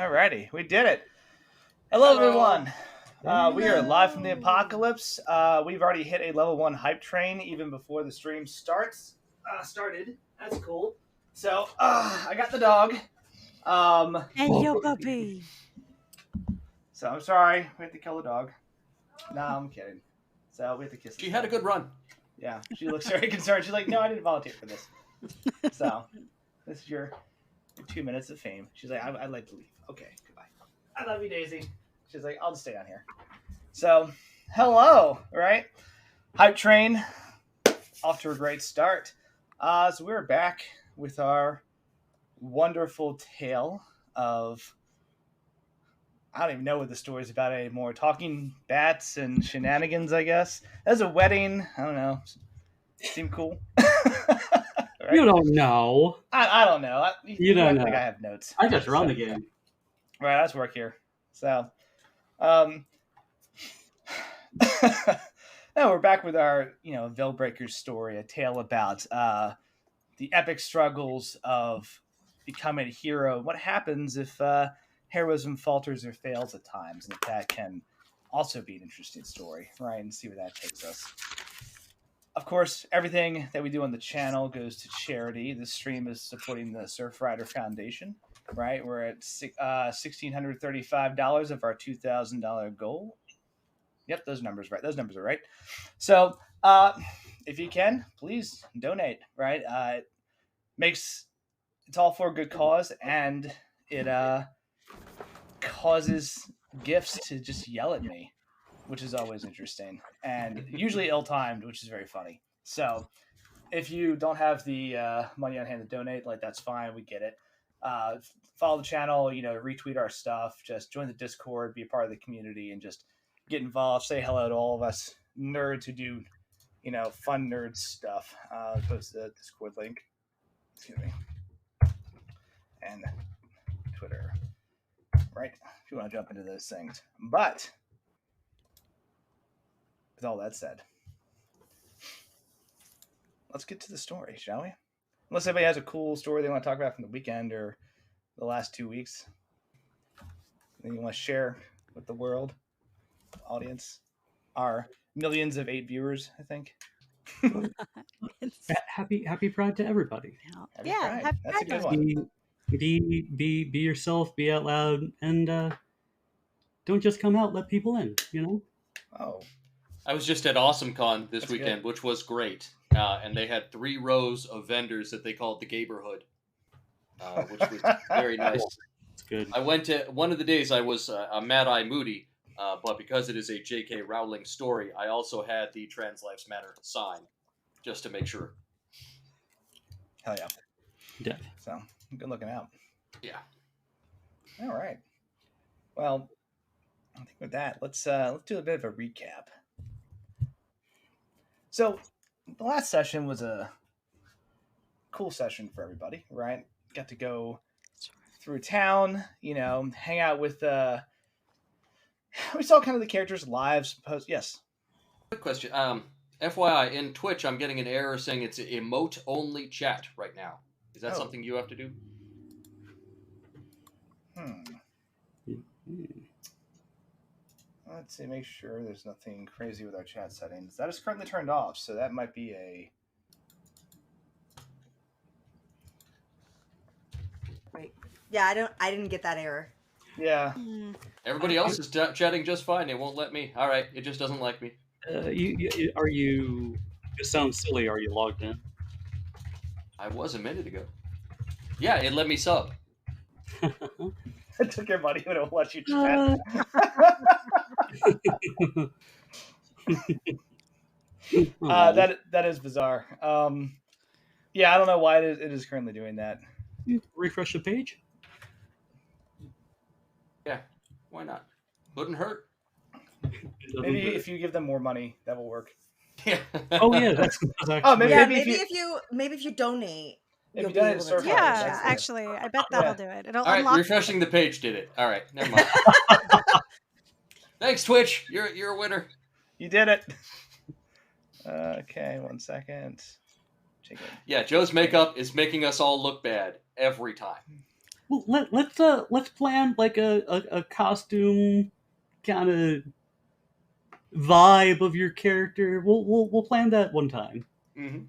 Alrighty, we did it. Hello, everyone. We are live from the Hello. apocalypse. We've already hit a level 1 hype train even before the stream started. That's cool. So, I got the dog. And your puppy. So I'm sorry, we have to kill the dog. No, I'm kidding. So we have to kiss the She had a good run. Yeah, she looks very concerned. She's like, no, I didn't volunteer for this. So, this is your 2 minutes of fame. She's like, I'd like to leave. Okay, goodbye. I love you, Daisy. She's like, I'll just stay down here. So, hello, right? Hype train, off to a great start. So we're back with our wonderful tale of, I don't even know what the story's about anymore. Talking bats and shenanigans, I guess. There's a wedding. I don't know. Seemed cool. Right? You don't know. I don't know. You don't know. Like I have notes. I just run the game. Right, let's work here. So, now we're back with our, Veilbreaker's story, a tale about the epic struggles of becoming a hero. What happens if heroism falters or fails at times, and that can also be an interesting story, right? And see where that takes us. Of course, everything that we do on the channel goes to charity. This stream is supporting the Surfrider Foundation, right? We're at $1,635 of our $2,000 goal. Yep, those numbers right. Those numbers are right. So, if you can, please donate, right? It's all for a good cause, and it causes gifts to just yell at me, which is always interesting and usually ill-timed, which is very funny. So if you don't have the money on hand to donate, that's fine. We get it. Follow the channel, retweet our stuff, just join the Discord, be a part of the community, and just get involved. Say hello to all of us nerds who do, fun nerd stuff. Post the Discord link. Excuse me. And Twitter. Right? If you want to jump into those things. But with all that said, let's get to the story, shall we? Unless anybody has a cool story they want to talk about from the weekend or the last 2 weeks. Anything you want to share with the world, audience, our millions of 8 viewers, I think. Happy Pride to everybody. Happy Pride. That's a good one. Be yourself, be out loud, and don't just come out, let people in, Oh. I was just at AwesomeCon this weekend, which was great. And they had 3 rows of vendors that they called the Gaberhood, which was very nice. It's good. I went to one of the days I was a Mad Eye Moody, but because it is a J.K. Rowling story, I also had the Trans Lives Matter sign, just to make sure. Hell yeah. Yeah. So, good looking out. Yeah. All right. Well, I think with that, let's do a bit of a recap. So, the last session was a cool session for everybody, right? Got to go through town, hang out with we saw kind of the characters' lives. Yes. Quick question. FYI, in Twitch, I'm getting an error saying it's emote-only chat right now. Is that something you have to do? Let's see, make sure there's nothing crazy with our chat settings. That is currently turned off, so that might be a... Right. Yeah, I didn't get that error. Yeah. Everybody else is chatting just fine. It won't let me. All right, it just doesn't like me. You sound silly. Are you logged in? I was a minute ago. Yeah, it let me sub. It took your money when it let you chat. That is bizarre. Yeah, I don't know why it is currently doing that. Refresh the page? Yeah, why not? Wouldn't hurt. Maybe if you give them more money, that will work. Yeah. Oh yeah, that's actually... Oh, maybe if you donate. If you donate to Surfrider, yeah, actually, I bet that'll do it. It'll unlock. Refreshing the page did it. All right, never mind. Thanks, Twitch. You're a winner. You did it. Okay, 1 second. Yeah, Joe's makeup is making us all look bad every time. Well, let's plan like a costume kind of vibe of your character. We'll plan that one time. Mm-hmm.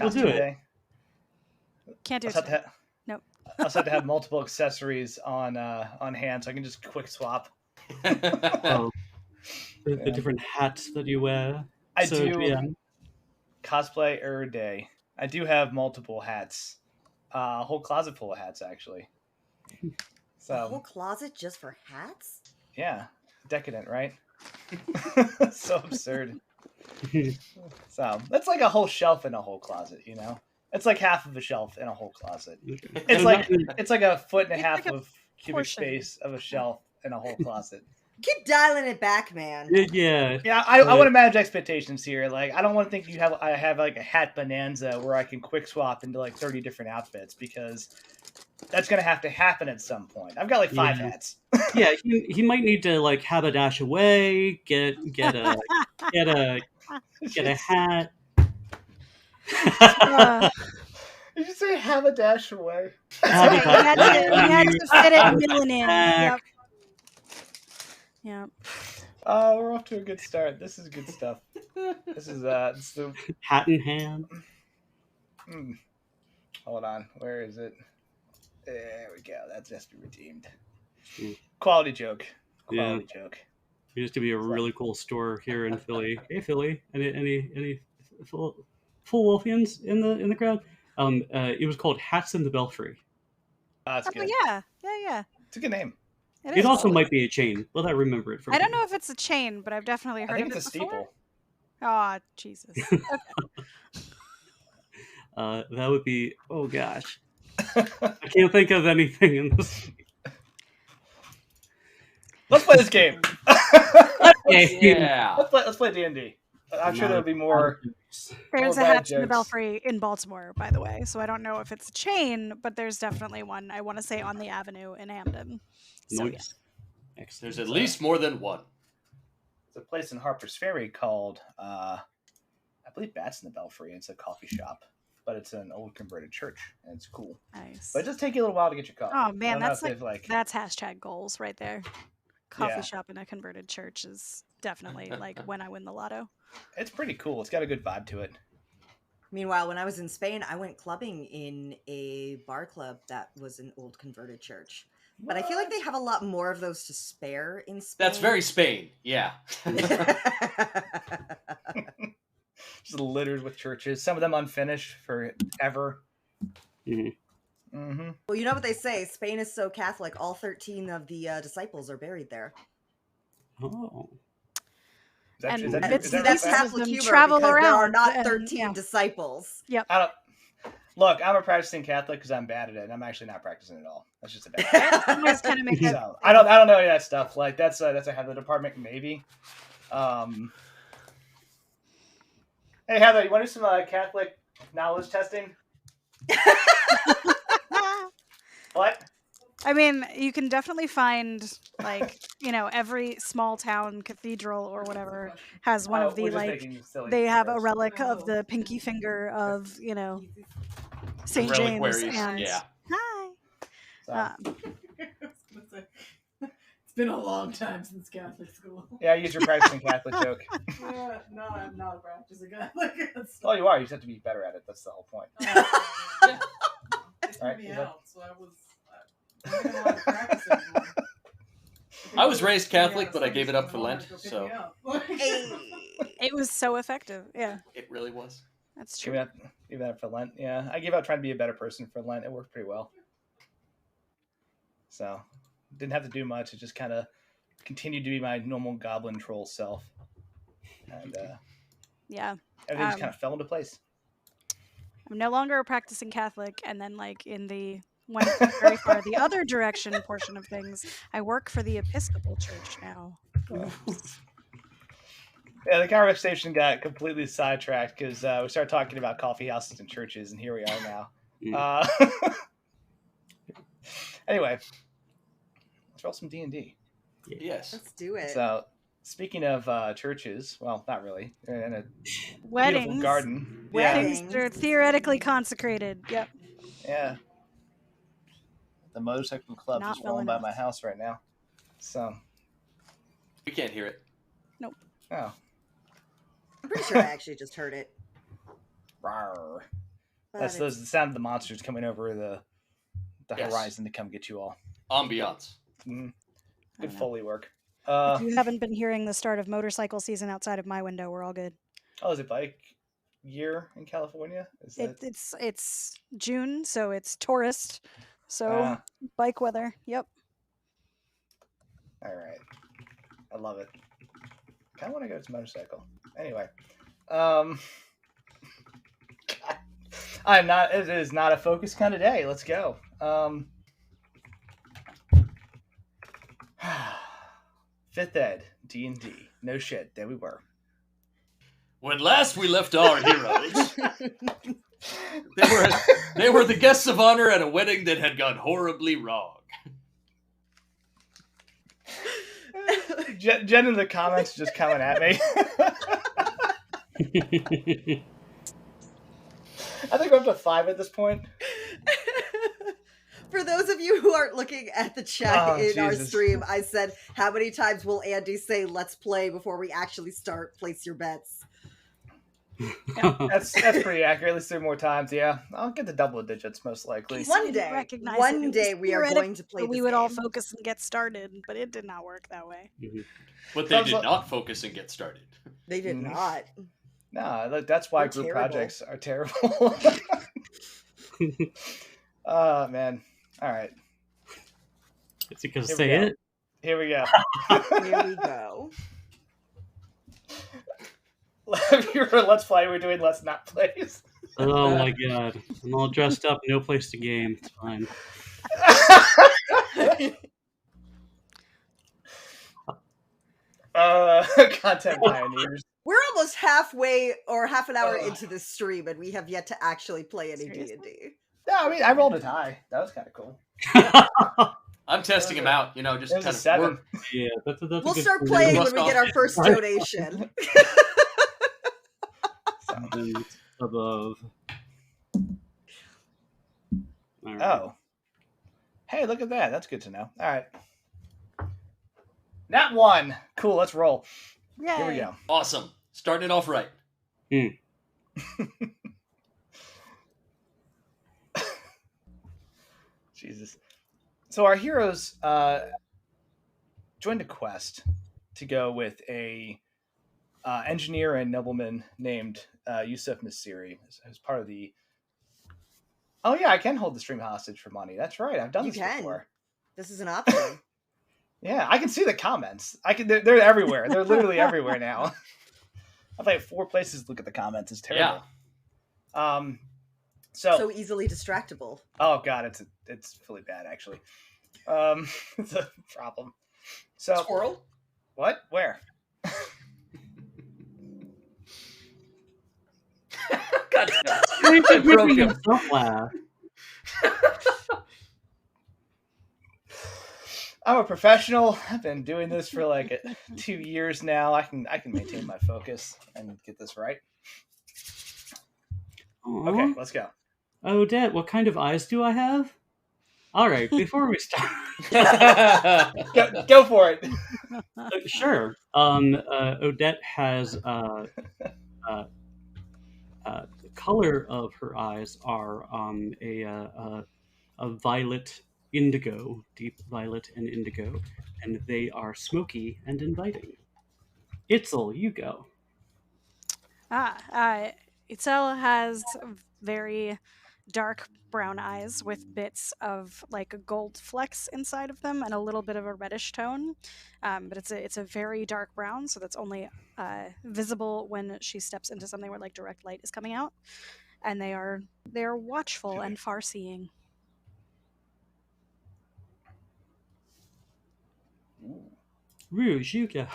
We'll do Costume it. day. Can't do I'll it have to today. ha- Nope. I also have to have multiple accessories on hand, so I can just quick swap. Oh, the Yeah. different hats that you wear. I So, do yeah. cosplay every day. I do have multiple hats, a whole closet full of hats actually. A whole So closet just for hats? yeah, decadent, right? So absurd. So that's like a whole shelf in a whole closet, you know. It's like half of a shelf in a whole closet. It's So like not- it's like a foot and a It's half like a of cubic portion. space of a shelf in a whole closet. Keep dialing it back, man. yeah. Yeah, I want to manage expectations here. Like, I don't want to think I have like a hat bonanza where I can quick swap into like 30 different outfits, because that's gonna have to happen at some point. I've got like 5 Yeah. hats. Yeah, he might need to like haberdash away, get a hat. Did you say have a dash away? That's right. You had to fit it milling in. Yep. Yep. We're off to a good start. This is good stuff. This is the Hat in hand. Hold on. Where is it? There we go. That's just redeemed. Mm. Quality joke. Quality joke. There used to be a really cool store here in Philly. Hey, Philly! Any Philadelphians in the crowd? It was called Hats in the Belfry. That's Oh good. yeah. It's a good name. It It is. also might be a chain, but I remember it from. I don't know if it's a chain, but I've definitely heard I think of it's a it before. steeple. Oh, Jesus. That would be. Oh gosh, I can't think of anything in this. Let's play this game. Yeah. Let's play D&D. I'm sure there'll be more. There's More a bad Hats in the jokes. Belfry in Baltimore, by the way. So I don't know if it's a chain, but there's definitely one, I want to say, on the Avenue in Hamden. So yeah. Nice. Excellent. There's at least more than one. There's a place in Harper's Ferry called, I believe, Bats in the Belfry. It's a coffee shop, but it's an old converted church, and it's cool. Nice. But it does take you a little while to get your coffee. Oh I man, don't know that's if like, they've, that's hashtag goals right there. Coffee Yeah. shop in a converted church is definitely like when I win the lotto. It's pretty cool. It's got a good vibe to it. Meanwhile, when I was in Spain, I went clubbing in a bar club that was an old converted church. But I feel like they have a lot more of those to spare in Spain. That's very Spain. Yeah. Just littered with churches. Some of them unfinished forever. Mm-hmm. Well, you know what they say. Spain is so Catholic, all 13 of the disciples are buried there. Oh. And That's right? Catholic humor travel because there are around not and- 13 yeah. disciples. Look, I'm a practicing Catholic because I'm bad at it, and I'm actually not practicing at all. That's just a bad. I always kind of make that. So, I don't know any of that stuff. Like that's a Heather department maybe. Hey Heather, you want to do some Catholic knowledge testing? What? I mean, you can definitely find, like, you know, every small town cathedral or whatever has one of the, we're just like, making silly they have a jokes. relic of the pinky finger of, you know, St. James. Reliquaries. And Yeah. hi. So, It's been a long time since Catholic school. yeah, use your practicing Catholic joke. No, I'm not a practicing Catholic. Oh, you are. You just have to be better at it. That's the whole point. Yeah. It threw Alright, me is that- out, so I didn't know how to practice anymore. I was raised Catholic, but I gave it up for Lent, Go pick so me up. Hey. It was so effective. Yeah, it really was. that's Give true. that up for Lent. Yeah, I gave up trying to be a better person for Lent. It worked pretty well. So, didn't have to do much. It just kind of continued to be my normal goblin troll self, and Yeah. everything just kind of fell into place. I'm no longer a practicing Catholic, and then like in the went very far the other direction portion of things, I work for the Episcopal Church now. Yeah, the conversation got completely sidetracked because we started talking about coffee houses and churches, and here we are now. Anyway, let's roll some D&D. Yes. Let's do it. So, speaking of churches, well, not really. They're in a Weddings. beautiful garden. Weddings. Things are theoretically consecrated. Yep. Yeah. the motorcycle club Not just well rolling by enough. my house right now. So, We can't hear it. oh, I'm pretty sure I actually just heard it. rawr. But That's it's- the sound of the monsters coming over the Yes. horizon to come get you all. Ambiance. Mhm. I Good don't know. Foley work. If you haven't been hearing the start of motorcycle season outside of my window, we're all good. Oh, is it bike year in California? Is that It's June, so it's tourist. So Ah. bike weather. Yep. all right? I love it. Kind of want to go to motorcycle. Anyway, God. I'm not. It is not a focus kind of day. Let's go. Fifth Ed D&D. No shit. There we were. When last we left our heroes, they were the guests of honor at a wedding that had gone horribly wrong. Jen in the comments just coming at me. I think we're up to 5 at this point. For those of you who aren't looking at the chat Oh, in our Jesus. stream, I said, how many times will Andy say, let's play before we actually start? Place your bets. That's pretty accurate. Let's do more times. Yeah, I'll get to double digits most likely. Case One you didn't day, recognize it, one it was day we are theoretical, going to play we this would all game. focus and get started, but it did not work that way. But they Sounds did like- not focus and get started. They did Mhm. not. No, that's why They're group terrible. projects are terrible. Oh, man. All right. It's because Here we say go. it. Here we go. Here we go. Let's play. We're doing let's not plays. Oh my god. I'm all dressed up, no place to game. It's fine. Content pioneers. We're almost halfway or half an hour into this stream, and we have yet to actually play any Seriously? D&D. No, I mean I rolled a tie. That was kind of cool. I'm testing them out, just It was a kind of 7. work. Yeah, that's a We'll good start point. playing Rust when we get off. our first donation. And above. All right. Oh. Hey, look at that. That's good to know. All right. Not 1. Cool. Let's roll. Yay. Here we go. Awesome. Starting it off right. Jesus. So our heroes joined a quest to go with a engineer and nobleman named Yusuf Nasiri, who's part of the. Oh yeah, I can hold the stream hostage for money. That's right. I've done You this can. before. This is an option. Yeah, I can see the comments. They're everywhere. They're literally everywhere now. I've like 4 places to look at the comments. It's terrible. So easily distractible. Oh god, it's really bad actually. It's a problem. So Squirrel? what? Where? God He's just broke making him. himself laugh. I'm a professional. I've been doing this for like 2 years now. I can maintain my focus and get this right. Aw. Okay, let's go. Odette, what kind of eyes do I have? All right, before we start, Go for it. sure. Odette has the color of her eyes are a violet indigo, deep violet and indigo, and they are smoky and inviting. Itzel, you go. Itzel has very dark brown eyes with bits of like gold flecks inside of them and a little bit of a reddish tone. But it's a very dark brown, so that's only visible when she steps into something where like direct light is coming out. And they are watchful and far-seeing. Rouge, you go.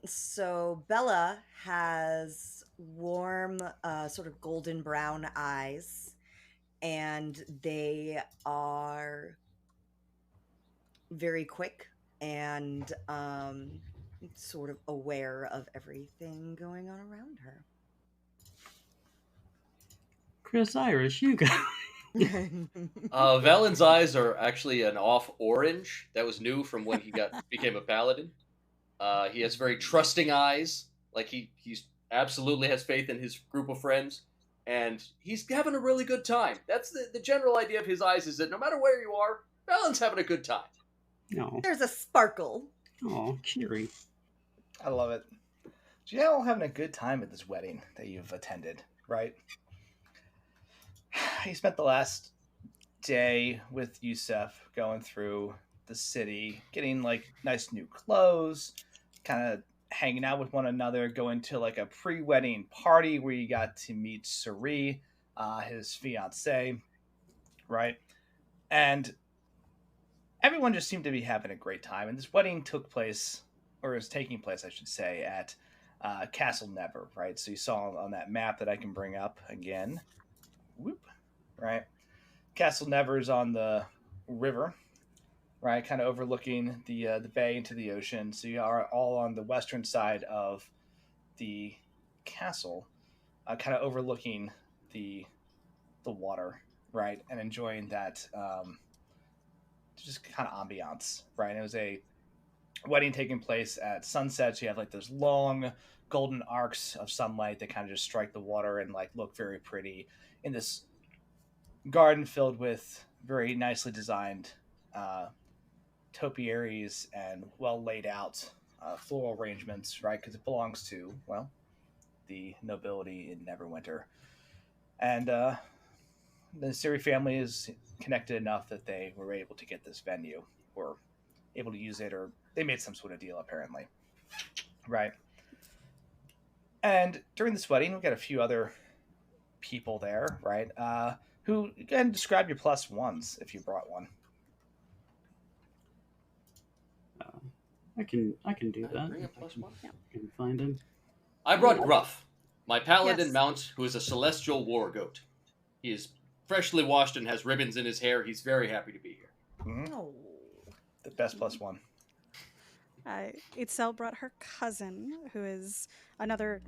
So Bella has warm, sort of golden brown eyes, and they are very quick and sort of aware of everything going on around her. Chris Irish, you go. Valen's eyes are actually an off orange. That was new from when he became a paladin. He has very trusting eyes. Like he's absolutely has faith in his group of friends, and he's having a really good time. That's the general idea of his eyes, is that no matter where you are, Valen's having a good time. No. There's a sparkle. Oh, cheery. I love it. So you're all having a good time at this wedding that you've attended, right? You spent the last day with Yusef going through the city, getting like nice new clothes, kind of hanging out with one another, going to like a pre-wedding party where you got to meet Suri, his fiance, right? And everyone just seemed to be having a great time. And this wedding took place, or is taking place, I should say, at Castle Never, right? So you saw on that map that I can bring up again. Whoop, right? Castle Never is on the river, right? Kind of overlooking the bay into the ocean. So you are all on the western side of the castle, kind of overlooking the water, right? And enjoying that just kind of ambiance, right? And it was a wedding taking place at sunset. So you have like those long golden arcs of sunlight that kind of just strike the water and like look very pretty in this garden filled with very nicely designed topiaries and well laid out floral arrangements, right? Because it belongs to, well, the nobility in Neverwinter. And the Siri family is connected enough that they were able to get this venue, or able to use it, or they made some sort of deal apparently, right? And during this wedding, we got a few other people there, right? Who, go ahead and describe your plus ones if you brought one. I can do that. Bring a plus one. I can find him. I brought Gruff, my paladin Yes. mount, who is a celestial war goat. He is freshly washed and has ribbons in his hair. He's very happy to be here. Mm-hmm. Oh. The best plus one. Itzel brought her cousin, who is another,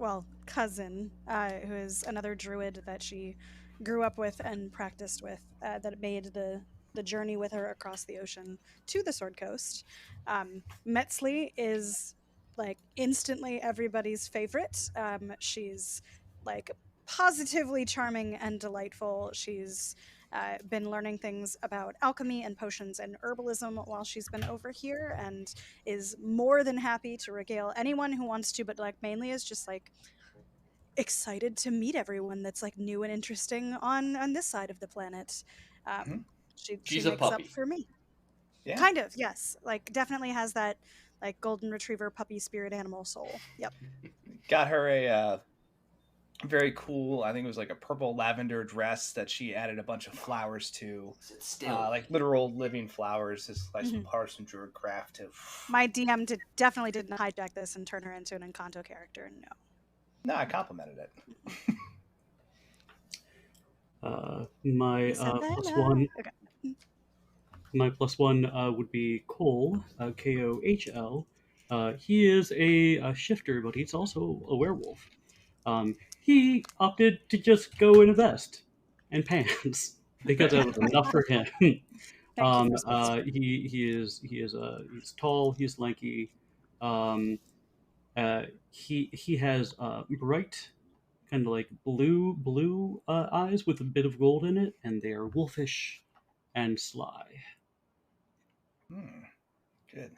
cousin, who is another druid that she grew up with and practiced with, that made the journey with her across the ocean to the Sword Coast. Metzli is like instantly everybody's favorite. She's like positively charming and delightful. She's been learning things about alchemy and potions and herbalism while she's been over here, and is more than happy to regale anyone who wants to, but like mainly is just like excited to meet everyone that's like new and interesting on this side of the planet. Mhm. She She's a makes puppy. up for me. Yeah. Kind of, yes. Like definitely has that like golden retriever puppy spirit animal soul. Yep. Got her a very cool, I think it was like a purple lavender dress that she added a bunch of flowers to. Sit still. Like literal living flowers. This like some Mhm. parts from druid craft to. My DM definitely didn't hijack this and turn her into an Encanto character. No. No, I complimented it. My You said that? plus No. one. Okay. My plus one would be Cole, Kohl. He is a shifter, but he's also a werewolf. He opted to just go in a vest and pants because that was enough for him. Thank you for sponsoring. He's tall, he's lanky. He has bright, kind of like blue eyes with a bit of gold in it, and they are wolfish and sly. Good.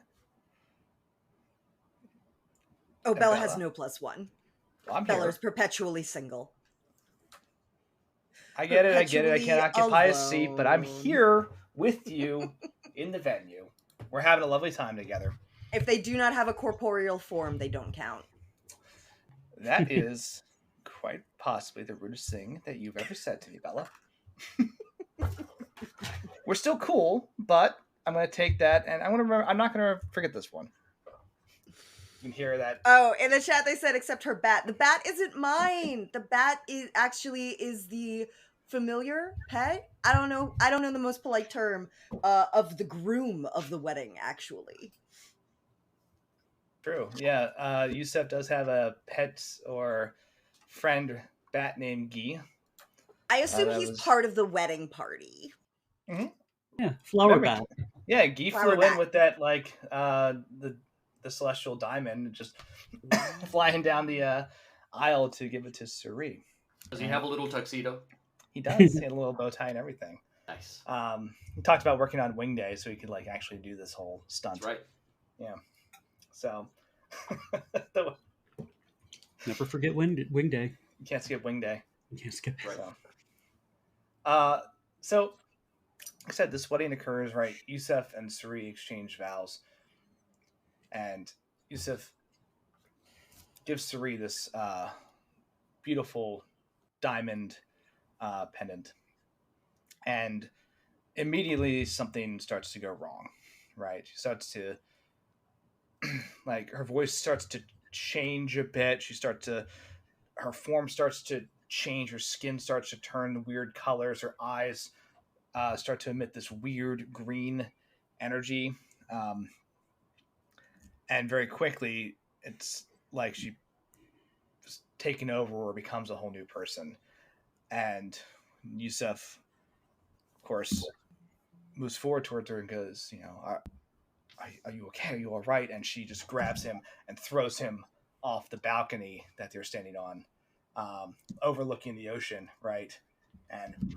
Oh, And Bella has Bella? no plus one. Well, I'm here. Bella's perpetually single. I get it. I perpetually can't occupy a seat, but I'm alone. here with you in the venue. We're having a lovely time together. If they do not have a corporeal form, they don't count. That is quite possibly the rudest thing that you've ever said to me, Bella. We're still cool, but I'm going to take that, and I want to remember. I'm not going to forget this one. You can hear that. Oh, in the chat they said except her bat. The bat isn't mine. The bat is the familiar pet. I don't know the most polite term of the groom of the wedding, actually. True. Yeah. Yusef does have a pet or friend bat named Guy. I assume that he's was- part of the wedding party. Yeah, flower Remember- bat. Yeah, Guy Flower flew in bat. with that like the celestial diamond, just flying down the aisle to give it to Suri. Does he have a little tuxedo? He does. He had a little bow tie and everything. Nice. He talked about working on Wing Day so he could like actually do this whole stunt. That's right. So Never forget Wing Day. you can't skip Wing Day. You can't skip it. Right. So, like I said, this wedding occurs, right? Yusuf and Suri exchange vows. And Yusuf gives Suri this beautiful diamond pendant. And immediately something starts to go wrong, right? She starts to, like, her voice starts to change a bit. Her form starts to change. Her skin starts to turn weird colors. Her eyes start to emit this weird green energy. And very quickly, it's like she's taken over or becomes a whole new person. And Yusuf, of course, moves forward towards her and goes, are you okay? Are you all right? And she just grabs him and throws him off the balcony that they're standing on, overlooking the ocean, right? And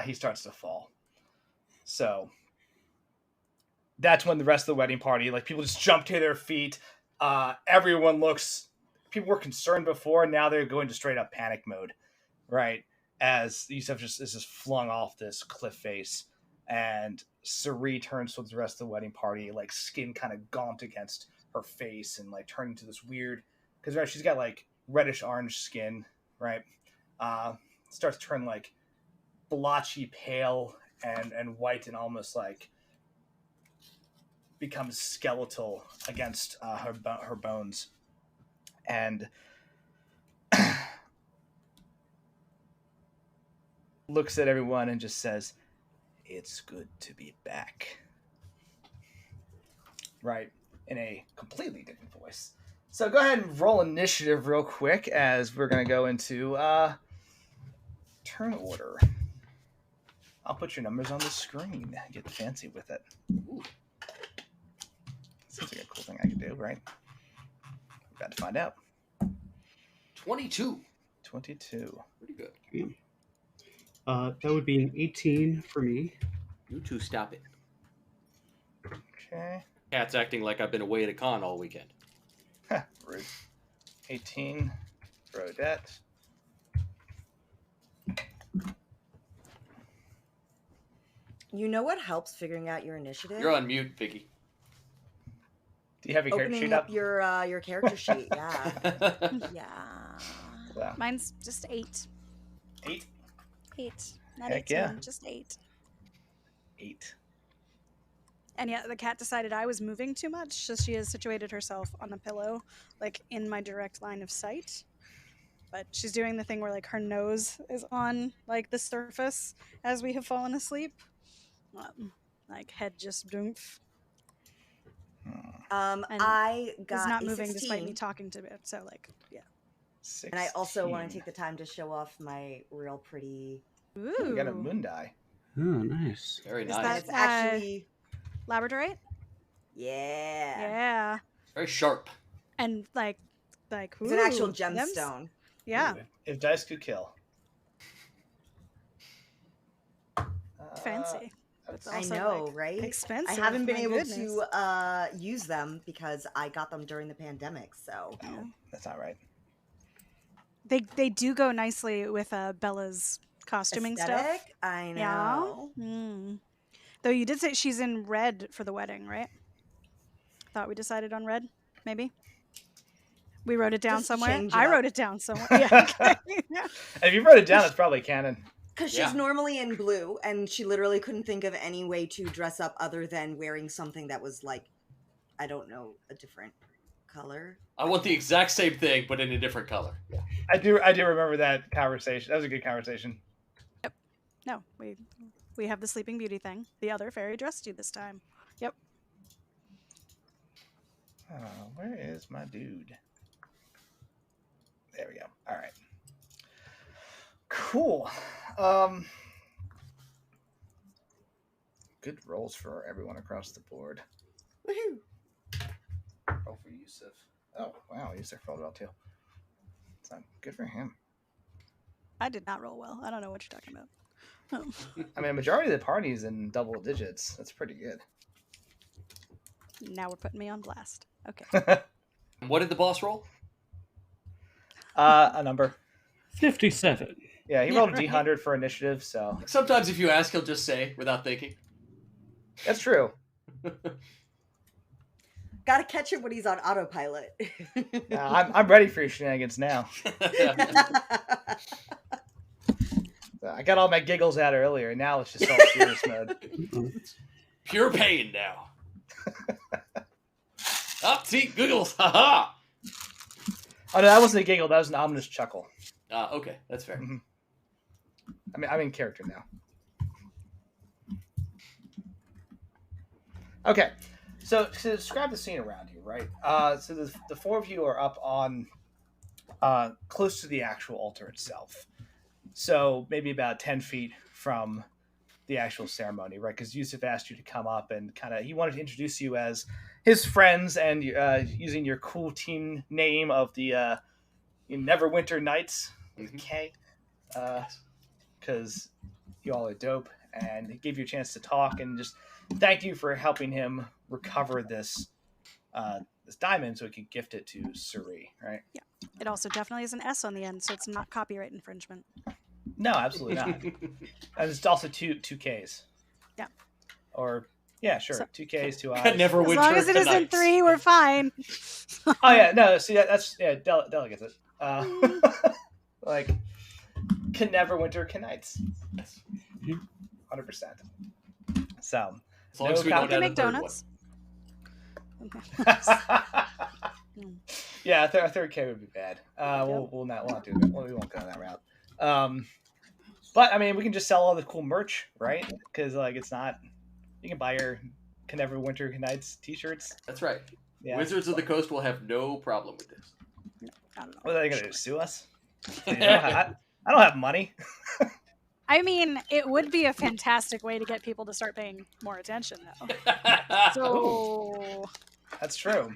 he starts to fall. So that's when the rest of the wedding party, like, people just jump to their feet. People were concerned before, and now they're going to straight up panic mode, right? As Yusuf is just flung off this cliff face, and Suri turns towards the rest of the wedding party, like skin kind of gaunt against her face, and like turning into this weird, because right, she's got like reddish orange skin, right? Starts to turn like blotchy pale and white, and almost like becomes skeletal against her bones, and looks at everyone and just says, "It's good to be back." Right, in a completely different voice. So go ahead and roll initiative real quick, as we're going to go into turn order. I'll put your numbers on the screen. Get fancy with it. Ooh. Seems like a cool thing I could do, right? We're about to find out. 22. 22. Pretty good. That would be an 18 for me. You two stop it. Okay. Cat's acting like I've been away at a con all weekend. Rude. 18 for Odette. You know what helps figuring out your initiative? You're on mute, Vicky. Do you have your character Opening sheet up up? your character sheet. Yeah. Yeah. Yeah. Mine's just 8. 8? 8. Not Heck 18, yeah. just 8. 8. And yeah, the cat decided I was moving too much, so she has situated herself on the pillow, like in my direct line of sight. But she's doing the thing where like her nose is on like the surface as we have fallen asleep. Like head just doomph. And I Is got not a moving despite 16, me talking to it. So like, yeah. 16. and I also want to take the time to show off my real pretty. Ooh. We got a moon die. Oh, nice. Very Is nice. that- It's actually Labradorite? yeah. Yeah. Very sharp. And like, It's an actual ooh, them's- gemstone. Yeah. Ooh, if dice could kill. Fancy. That's- It's I also, know, like, right? expensive. I haven't been my able goodness. to use them because I got them during the pandemic. So No, that's not right. They do go nicely with Bella's costuming stuff. aesthetic, I know. Yeah. Though you did say she's in red for the wedding, right? Thought we decided on red, maybe. We wrote it down Just somewhere. change it I up. wrote it down somewhere. Yeah. Okay. Yeah. And if you wrote it down, it's probably canon. Because Yeah. she's normally in blue, and she literally couldn't think of any way to dress up other than wearing something that was like, I don't know, a different color. I want the exact same thing, but in a different color. Yeah. I do remember that conversation. That was a good conversation. No, we have the Sleeping Beauty thing. The other fairy dressed you this time. Yep. Oh, where is my dude? There we go. All right. Cool. Good rolls for everyone across the board. Woohoo! Oh, for Yusuf. Oh, wow, Yusuf rolled well too. So good for him. I did not roll well. I don't know what you're talking about. Oh. I mean, a majority of the party's in double digits. That's pretty good. Now we're putting me on blast. Okay. What did the boss roll? A number. 57. Yeah, he Yeah, rolled a right. D100 for initiative, so Sometimes if you ask, he'll just say without thinking. that's true. Gotta catch him when he's on autopilot. I'm ready for your shenanigans now. I got all my giggles out earlier, and now it's just all serious mode. Pure pain now. Ah, see, giggles, haha. Oh no, that wasn't a giggle. That was an ominous chuckle. Okay, that's fair. Mhm. I mean, I'm in character now. Okay, so to describe the scene around you, right? So the four of you are up on close to the actual altar itself. So maybe about 10 feet from the actual ceremony, right? Because Yusuf asked you to come up and he wanted to introduce you as his friends and using your cool team name of the Neverwinter Nights with a K. Because you all are dope, and he gave you a chance to talk and just thank you for helping him recover this diamond so he could gift it to Suri, right? Yeah. It also definitely is an S on the end, so it's not copyright infringement. No, absolutely not. And it's also two Ks. Yeah. Or yeah, sure, So- 2 Ks, 2 Is. Never As winter long as it isn't tonight. 3, we're fine. Oh yeah, no, see that's Della gets it. Like can never winter can nights. 100%. So As long as we No don't They add a make third one. donuts. yeah, a third K would be bad. We'll not do that. We won't go that route. But I mean, we can just sell all the cool merch, right? Because like it's not. You can buy your Can Never Winter Nights T-shirts. That's right. Yeah. Wizards of the Coast will have no problem with this. I don't know. What are they gonna do? Sue us? I don't have money. I mean, it would be a fantastic way to get people to start paying more attention, though. So, That's true.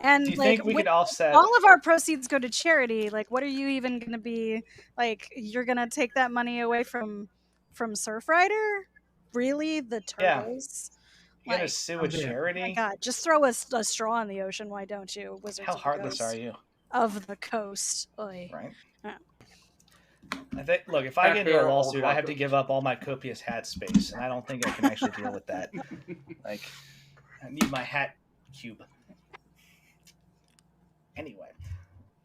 and Do you like, think we with could offset? all of our proceeds go to charity. Like, what are you even going to be like? You're going to take that money away from Surfrider? Really, the Yeah. turtles? You're gonna Like, sue Oh, a yeah. charity? my God, just throw a straw in the ocean. Why don't you, Wizards How of the heartless Coast? are you? Of the coast. Oy. Right. Yeah. I think. Look, if I get into a lawsuit, I have to give up all my copious hat space, and I don't think I can actually deal with that. Like, I need my hat cube. Anyway,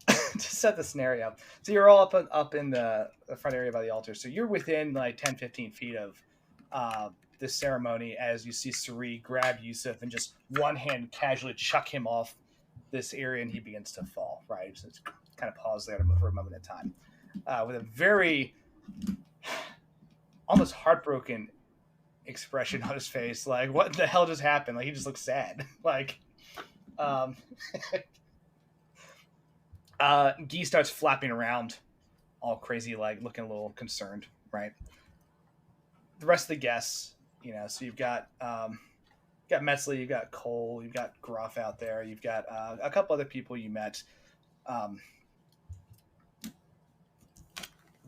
to set the scenario, so you're all up in the front area by the altar. So you're within like 10, 15 feet of this ceremony as you see Suri grab Yusuf and just one hand casually chuck him off this area, and he begins to fall. Right, so it's kind of pause there for a moment in time. With a very almost heartbroken expression on his face, like what the hell just happened? Like he just looks sad. Like, Guy starts flapping around, all crazy, like looking a little concerned. Right. The rest of the guests, so you've got Metzley, you've got Cole, you've got Gruff out there, you've got a couple other people you met.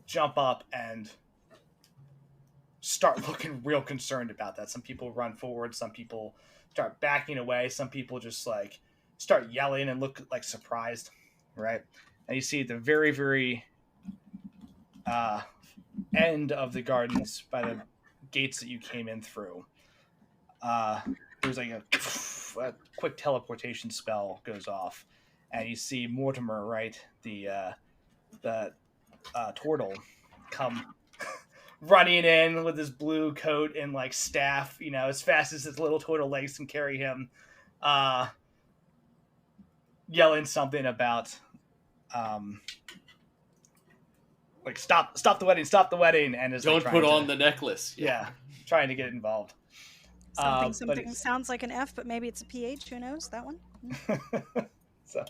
Jump up and start looking real concerned about that. Some people run forward, some people start backing away, some people just like start yelling and look like surprised, right? And you see at the very, very end of the gardens by the gates that you came in through, there's like a quick teleportation spell goes off, and you see Mortimer, right, the turtle, come running in with his blue coat and like staff, as fast as his little turtle legs can carry him, yelling something about like stop the wedding, and is Don't like, put trying on to, the necklace. trying to get involved. But Something it's- sounds like an F, but maybe it's a PH. Who knows? That one. So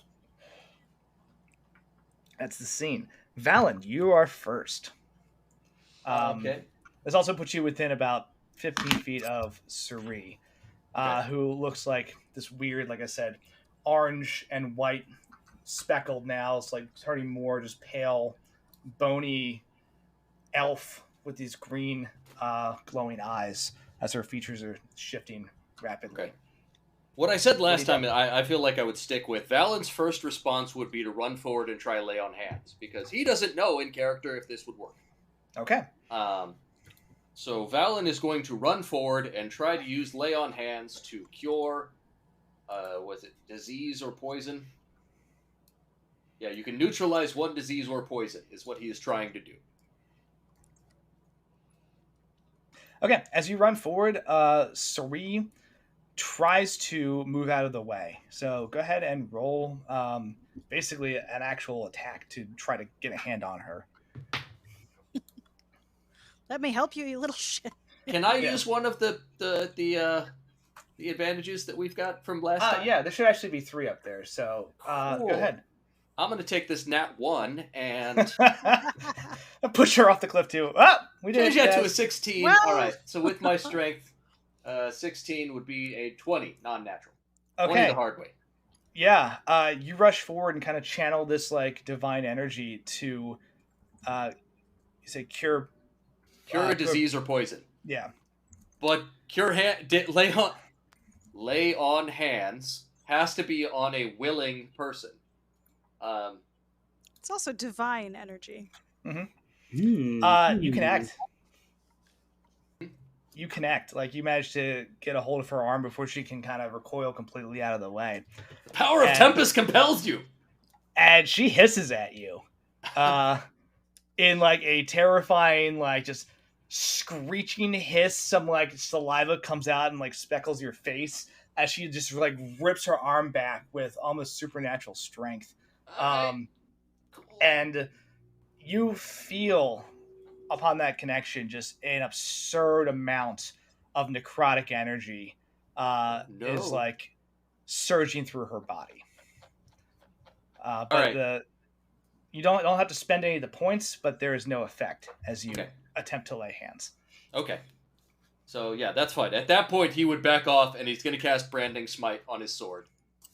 that's the scene. Valen, you are first. Okay. This also puts you within about 15 feet of Suri, Okay. who looks like this weird, like I said, orange and white speckled nails, like turning more just pale, bony elf with these green, glowing eyes as her features are shifting rapidly. Okay. What I said last do you time, I feel like I would stick with. Valen's first response would be to run forward and try lay on hands, because he doesn't know in character if this would work. Okay. So Valen is going to run forward and try to use lay on hands to cure, was it disease or poison? Yeah, you can neutralize one disease or poison, is what he is trying to do. Okay, as you run forward, Suri tries to move out of the way. So go ahead and roll basically an actual attack to try to get a hand on her. Let me help you, you little shit. Can I Yeah. use one of the advantages that we've got from last time? Yeah, there should actually be 3 up there. So Cool. go ahead. I'm going to take this nat 1 and Push her off the cliff too. Oh, we did change it, that to a guys. 16. Well- All right. So with my strength, 16 would be a 20, non-natural. 20 Okay. the hard way. Yeah, you rush forward and kind of channel this like divine energy to, you say cure. Cure a disease or poison. Yeah. But lay on hands has to be on a willing person. It's also divine energy. You connect. You connect. Like you manage to get a hold of her arm before she can kind of recoil completely out of the way. The power of Tempest compels you. And she hisses at you. In like a terrifying, like just screeching hiss. Some like saliva comes out and like speckles your face as she just like rips her arm back with almost supernatural strength. Cool. And you feel upon that connection just an absurd amount of necrotic energy is like surging through her body. But right. You don't have to spend any of the points, but there is no effect as you Okay. attempt to lay hands. Okay. So, yeah, that's fine. At that point, he would back off, and he's going to cast Branding Smite on his sword.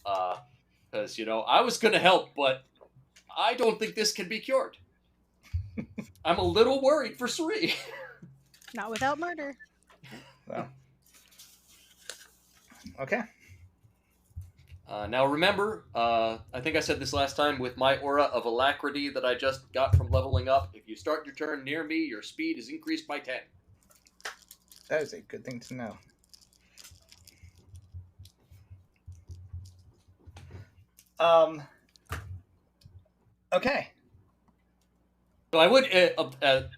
Because, I was going to help, but I don't think this can be cured. I'm a little worried for Suri. Not without murder. Well, okay. Now, remember, I think I said this last time, with my aura of alacrity that I just got from leveling up, if you start your turn near me, your speed is increased by 10. That is a good thing to know. Okay. So I would,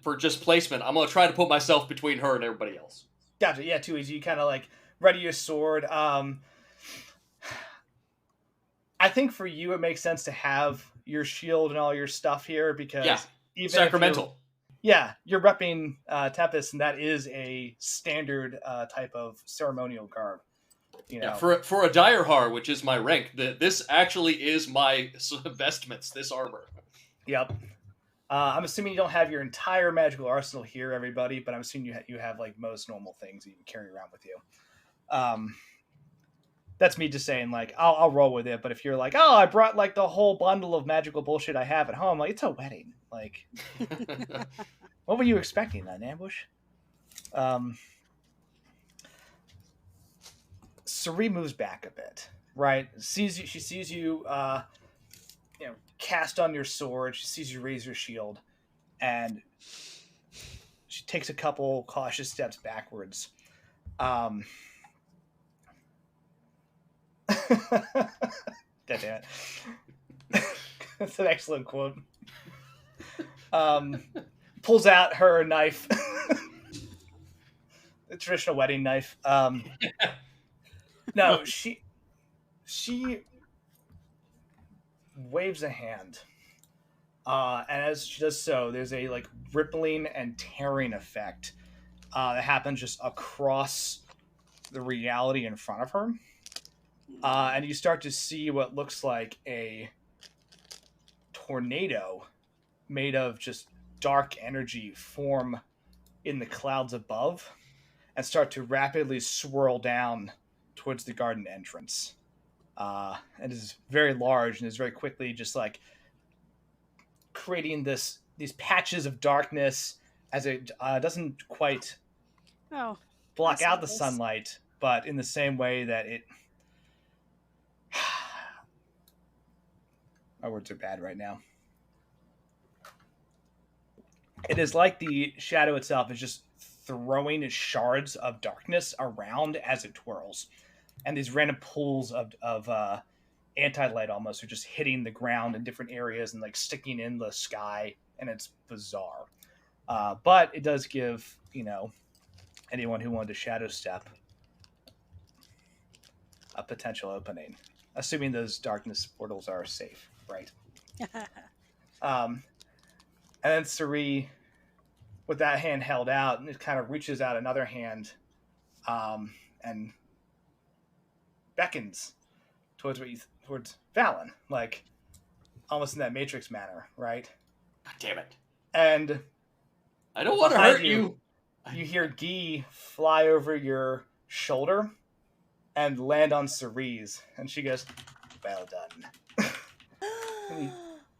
for just placement, I'm going to try to put myself between her and everybody else. Gotcha. Yeah, too easy. You kind of like ready your sword. I think for you it makes sense to have your shield and all your stuff here because even Sacramental. You're repping Tempest, and that is a standard type of ceremonial garb. Yeah, for a Direhar, which is my rank, this actually is my vestments, this armor. Yep. I'm assuming you don't have your entire magical arsenal here, everybody, but I'm assuming you have like most normal things you can carry around with you. That's me just saying, like, I'll roll with it. But if you're like, oh, I brought like the whole bundle of magical bullshit I have at home, like it's a wedding. Like, what were you expecting? An ambush? Suri moves back a bit, right? She sees you, cast on your sword. She sees you raise your shield, and she takes a couple cautious steps backwards. God damn it. That's an excellent quote. Pulls out her knife. The traditional wedding knife. No, she waves a hand. And as she does so, there's a like rippling and tearing effect that happens just across the reality in front of her. And you start to see what looks like a tornado made of just dark energy form in the clouds above and start to rapidly swirl down towards the garden entrance. It is very large and is very quickly just like creating these patches of darkness as it doesn't quite Oh, block I out see the this. sunlight, but in the same way that it. My words are bad right now. It is like the shadow itself is just throwing shards of darkness around as it twirls, and these random pools of anti-light almost are just hitting the ground in different areas and like sticking in the sky, and it's bizarre. But it does give anyone who wanted to shadow step a potential opening, assuming those darkness portals are safe, right? And then Sari, with that hand held out, and it kind of reaches out another hand and beckons towards towards Valen, like almost in that Matrix manner, right? God damn it! And I don't want to behind hurt you. You hear Guy fly over your shoulder and land on Cerise, and she goes, "Well done." And he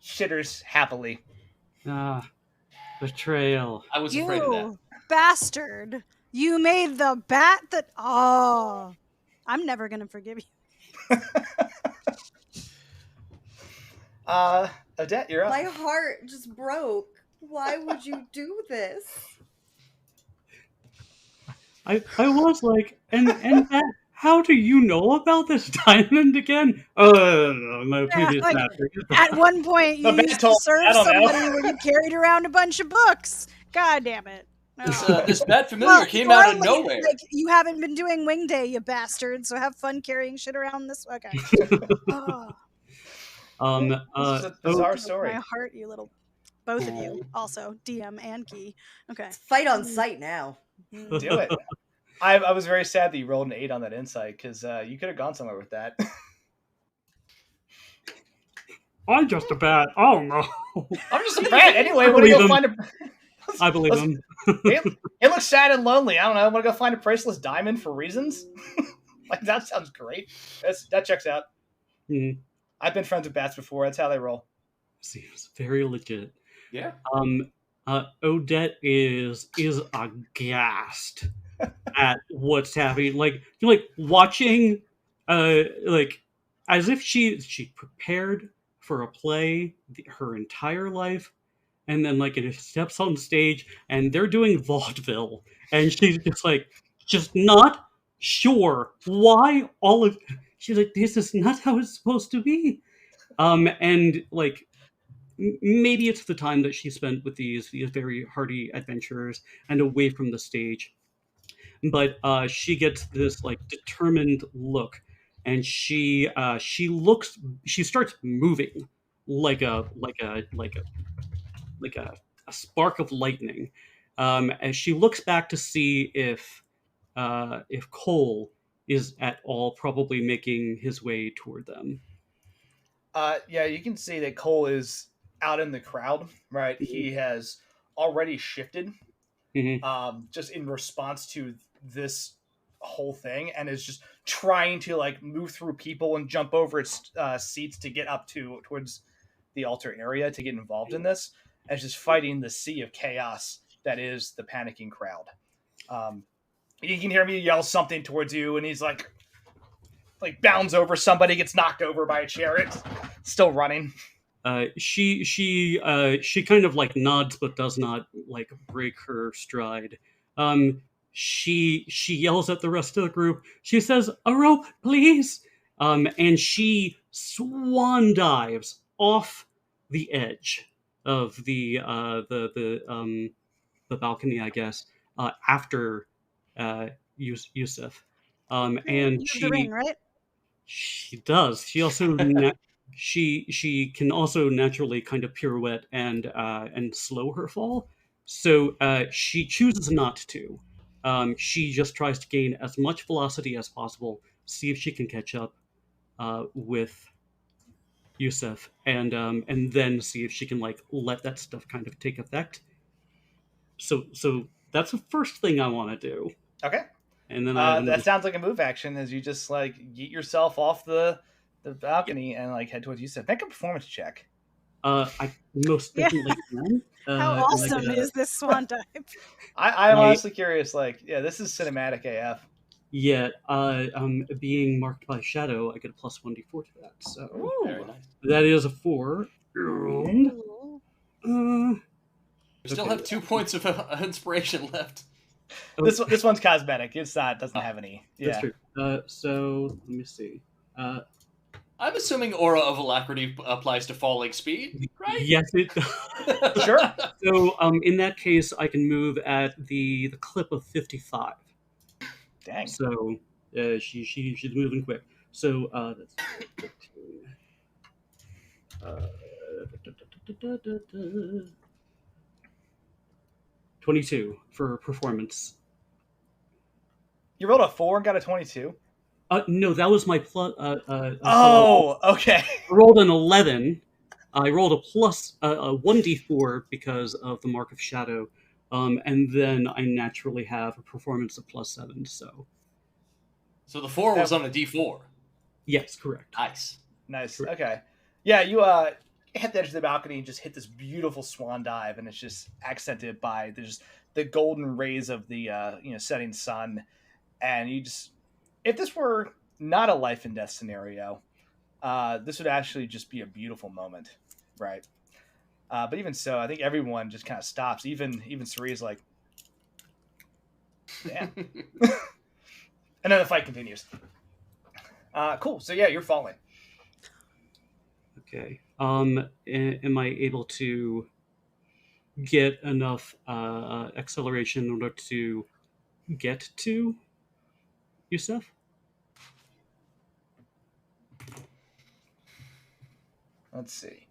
shitters happily. Ah, betrayal. I was afraid of that. You bastard! You made the bat that. Oh, I'm never gonna forgive you. Odette, you're up. My heart just broke. Why would you do this? I was like, and that, how do you know about this diamond again? My previous like, master. At one point, The you bat used to told- serve I don't know. somebody where you carried around a bunch of books. God damn it! No. This bad familiar came out of normally, nowhere. Like, you haven't been doing wing day, you bastard. So have fun carrying shit around this. Okay. Oh, This is a bizarre story. my heart, you little. Both of you, also DM and Key. Okay. It's fight on sight now. Do it. I was very sad that you rolled an 8 on that insight because you could have gone somewhere with that. I'm just a bat. Oh no. I'm just a bat anyway. I Want to believe go him. find a? I believe him. It looks sad and lonely. I don't know. I want to go find a priceless diamond for reasons. Like that sounds great. That checks out. Mhm. I've been friends with bats before. That's how they roll. Seems very legit. Yeah. Odette is aghast at what's happening. Like you're like watching, like as if she prepared for a play her entire life, and then like it steps on stage and they're doing vaudeville, and she's just like just not sure why all of. She's like, this is not how it's supposed to be. And like maybe it's the time that she spent with these very hardy adventurers and away from the stage, but she gets this like determined look, and she starts moving like a spark of lightning, as she looks back to see if Cole is at all probably making his way toward them. Yeah, you can see that Cole is out in the crowd, right? He has already shifted just in response to this whole thing, and is just trying to like move through people and jump over its seats to get up towards the altar area to get involved in this, and just fighting the sea of chaos that is the panicking crowd. You can hear me yell something towards you, and he's like bounds over somebody, gets knocked over by a chariot, still running. She kind of like nods but does not like break her stride. She yells at the rest of the group. She says, "A rope, please!" And she swan dives off the edge of the balcony, I guess, after Yusuf. And You have she the ring, right? she does. She also she can also naturally kind of pirouette and slow her fall. So she chooses not to. She just tries to gain as much velocity as possible, see if she can catch up with Yusuf, and then see if she can like let that stuff kind of take effect. So that's the first thing I want to do. Okay. And then I have that sounds like a move action as you just like yeet yourself off the balcony and like head towards you. Said, make a performance check. I most Yeah. definitely can. How and I awesome get is this swan dive? I'm Right. honestly curious. Like, yeah, this is cinematic AF. Yeah, being marked by shadow, I get a plus 1d4 to that. So Very nice. that is a 4. And, Ooh. We still Okay. have 2 points of inspiration left. This one's cosmetic. It's not doesn't have any. That's Yeah. true. So let me see. I'm assuming Aura of Alacrity applies to falling speed, right? Yes, it. Sure. So in that case, I can move at the clip of 55. Dang. So she's moving quick. So that's 15. 22 for performance. You rolled a 4 and got a 22. No, that was my plus. Oh, okay. I rolled an 11. I rolled a plus a 1d4 because of the Mark of Shadow, and then I naturally have a performance of +7. So the 4 was on a D4. Yes, correct. Nice. Nice. Correct. Okay. Yeah, you hit the edge of the balcony and just hit this beautiful swan dive, and it's just accented by the golden rays of the setting sun, and you just, if this were not a life and death scenario, this would actually just be a beautiful moment, right? But even so, I think everyone just kind of stops. Even Cerise's like, damn. And then the fight continues. Cool. So yeah, you're falling. Okay. Am I able to get enough acceleration in order to get to Yusef? Let's see.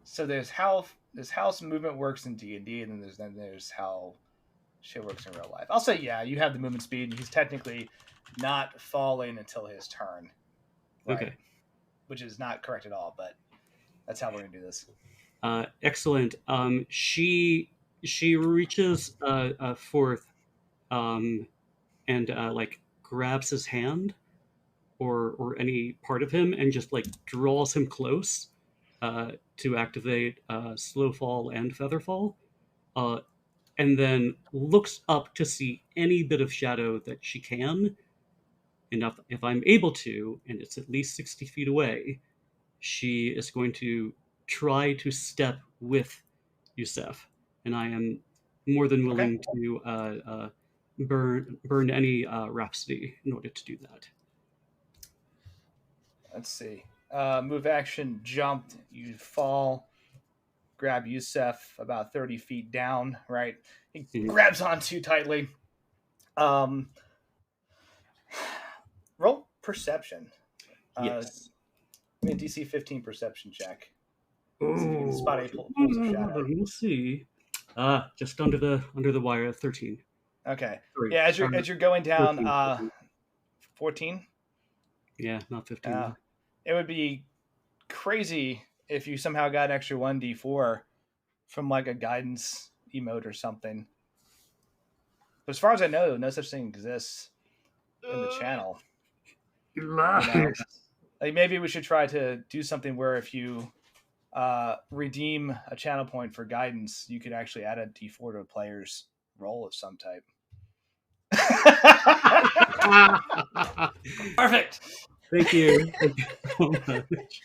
So there's how movement works in D&D, and then there's how shit works in real life. I'll say yeah, you have the movement speed. He's technically not falling until his turn. Right? Okay. Which is not correct at all, but that's how we're gonna do this. Excellent. She reaches forth, and like grabs his hand or any part of him and just like draws him close to activate slow fall and feather fall, and then looks up to see any bit of shadow that she can. And if I'm able to, and it's at least 60 feet away, she is going to try to step with Yusef, and I am more than willing to burn any rhapsody in order to do that. Let's see. Move action, jumped. You fall. Grab Yusef about 30 feet down. Right. He grabs on too tightly. Roll perception. Yes. I mean, DC 15 perception check. See if you can spot any pools of shadow. We'll see. Just under the wire, 13. Okay. Sorry, Yeah, as you're going down, 14. Yeah, not 15. It would be crazy if you somehow got an extra 1d4 from like a guidance emote or something. But as far as I know, no such thing exists in the channel. Like maybe we should try to do something where if you redeem a channel point for guidance, you could actually add a d4 to a player's roll of some type. Perfect. Thank you. Thank you so much.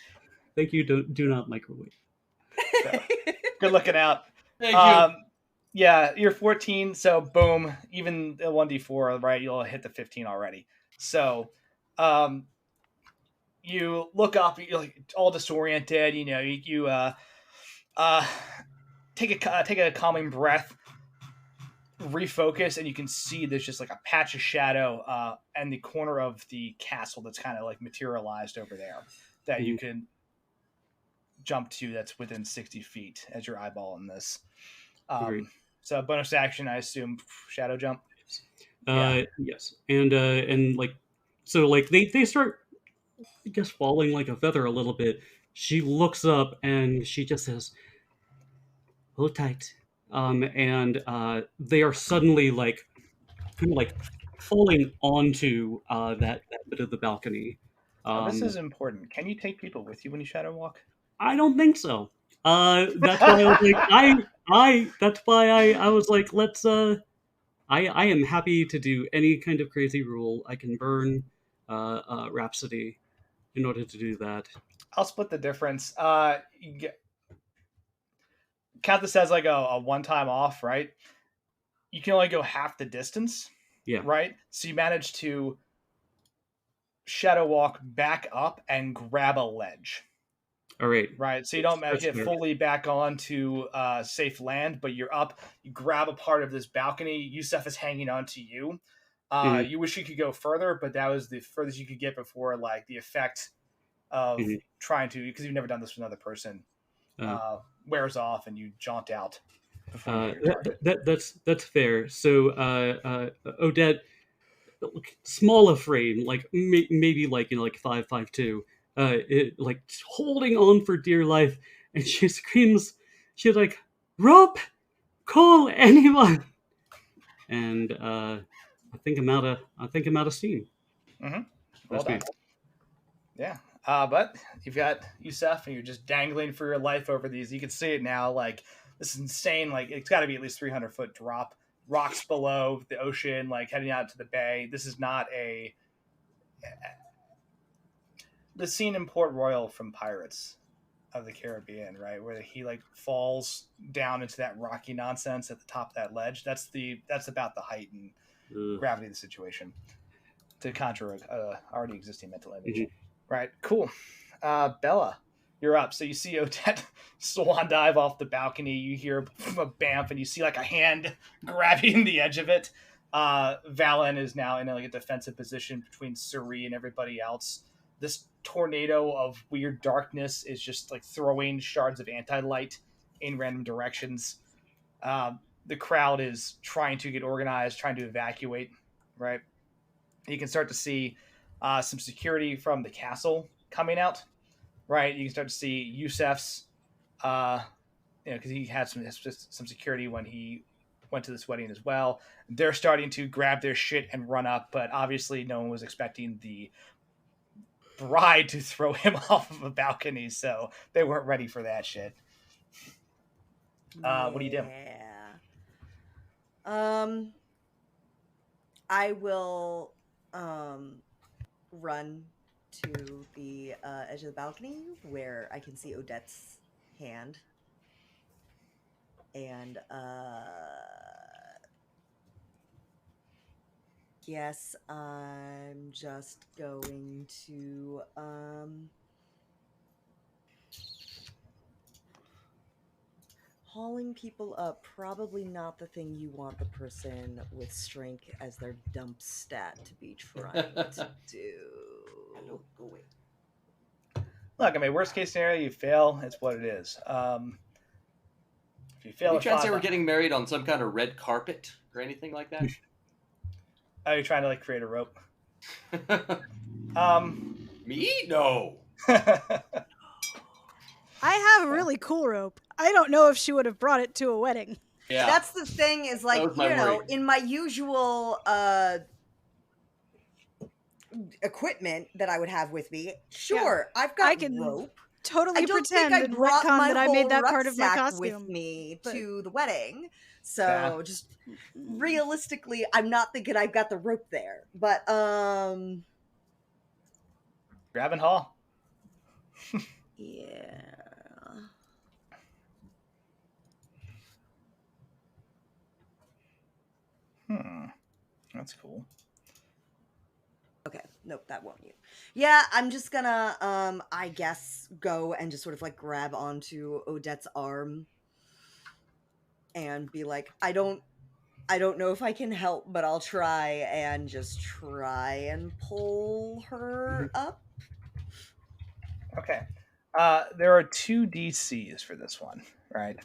Thank you. Do not microwave. So, good looking out. Thank you. Yeah, you're 14, so boom, even a 1d4, right? You'll hit the 15 already. So, you look up, you're like all disoriented. You know, you take a calming breath, refocus, and you can see there's just like a patch of shadow and the corner of the castle that's kind of like materialized over there that you can jump to. That's within 60 feet as you're eyeballing this. So bonus action, I assume, shadow jump. Yes, and like so, like they start, I guess, falling like a feather a little bit. She looks up and she just says, "Hold tight. and they are suddenly like kind of like falling onto that bit of the balcony. This Um, is important. Can you take people with you when you shadow walk? I don't think so. That's why I was like, that's why I was like, let's. I am happy to do any kind of crazy rule. I can burn Rhapsody in order to do that. I'll split the difference. Count this as like a one time off, right? You can only go half the distance, Yeah. right? So you manage to shadow walk back up and grab a ledge. All right. Right, so you don't That's get fair. fully back onto safe land, but you're up. You grab a part of this balcony. Yusef is hanging on to you. Mhm. You wish you could go further, but that was the furthest you could get before like the effect of Mhm. trying to, because you've never done this with another person, Uh, wears off and you jaunt out before you hit your target. that's fair. So Odette, smaller frame, like maybe like like 5'2", like holding on for dear life, and she screams, she's like, "Rope, call anyone!" And I think I'm out of steam. Mm-hmm. Well That's done. me. Yeah. But you've got Yusef and you're just dangling for your life over these. You can see it now. Like, this is insane. Like, it's got to be at least 300-foot drop. Rocks below the ocean, like heading out to the bay. This is not the scene in Port Royal from Pirates of the Caribbean, right? Where he like falls down into that rocky nonsense at the top of that ledge. That's about the height and Ugh. gravity of the situation to conjure already existing mental image. Mhm. Right, cool. Bella, you're up. So you see Odette swan dive off the balcony. You hear a bamf, and you see like a hand grabbing the edge of it. Valen is now in like a defensive position between Suri and everybody else. This tornado of weird darkness is just like throwing shards of anti-light in random directions. The crowd is trying to get organized, trying to evacuate. Right, you can start to see some security from the castle coming out. Right, you can start to see Yusef's, because he had some security when he went to this wedding as well. They're starting to grab their shit and run up, but obviously no one was expecting the bride to throw him off of a balcony, so they weren't ready for that shit. What do you do? I will run to the edge of the balcony where I can see Odette's hand. And guess I'm just going to hauling people up, probably not the thing you want the person with strength as their dump stat to be trying to do. Hello, go away. Look, I mean, worst case scenario, you fail. It's what it is. If you fail, Any chance they five, were getting married on some kind of red carpet or anything like that? are you trying to like create a rope? Me? No. I have a really cool rope. I don't know if she would have brought it to a wedding. Yeah. That's the thing is like, was my worry. in my usual equipment that I would have with me, sure, I've got I can rope. Totally I don't pretend think I and brought retcon my that I whole made that part of my rucksack costume. with me but- to the wedding. So Yeah. just realistically, I'm not thinking I've got the rope there. But Grab and haul. yeah. That's cool. Okay, nope, that won't you. Yeah, I'm just gonna I guess go and just sort of like grab onto Odette's arm and be like, I don't know if I can help, but I'll try, and just try and pull her up. Okay. There are 2 DCs for this one, right?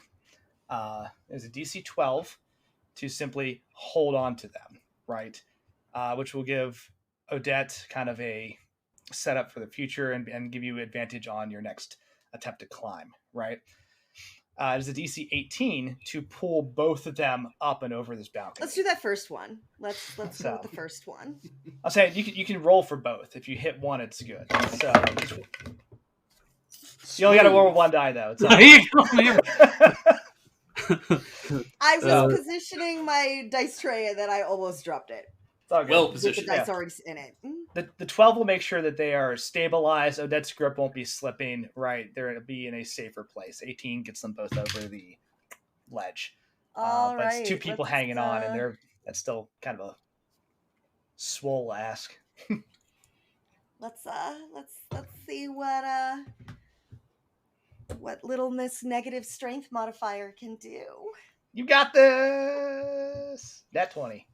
There's a DC 12 to simply hold on to them, right? Which will give Odette kind of a setup for the future and give you advantage on your next attempt to climb, right? It is a DC 18 to pull both of them up and over this balcony. Let's do that first one. Let's go So- with the first one. I'll say you can roll for both. If you hit one, it's good. So you only got to roll one die though. It's all There you go, man. I was Uh, positioning my dice tray and then I almost dropped it. It's all good. Well With the positioned. dice Yeah. already in it. The 12 will make sure that they are stabilized. Odette's grip won't be slipping. Right, they'll be in a safer place. 18 gets them both over the ledge. All but right. it's two people let's, hanging on, and that's still kind of a swole ask. let's see what little Miss Negative Strength modifier can do. You got this. That 20.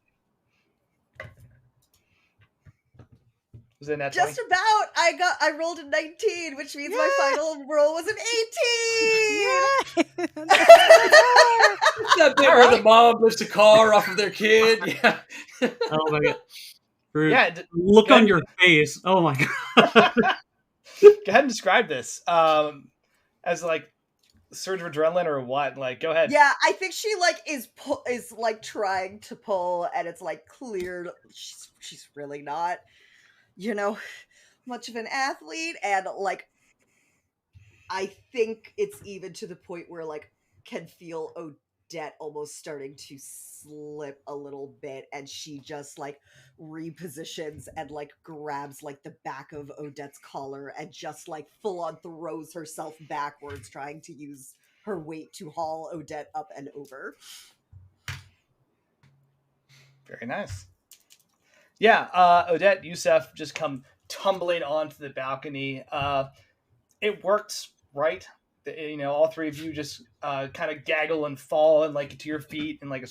Was it that 20? Just about. I rolled a 19, which means my final roll was an 18. That bit where the mom lifts a car off of their kid. Yeah. Oh my god. For- Yeah. Look go on ahead. your face. Oh my god. Go ahead and describe this as like a surge of adrenaline or what. Like, go ahead. Yeah, I think she like is like trying to pull, and it's like clear she's really not, much of an athlete, and like I think it's even to the point where like can feel Odette almost starting to slip a little bit, and she just like repositions and like grabs like the back of Odette's collar and just like full on throws herself backwards, trying to use her weight to haul Odette up and over. Very nice. Yeah, Odette, Yusef just come tumbling onto the balcony. It worked, right? All three of you just kind of gaggle and fall and like to your feet in like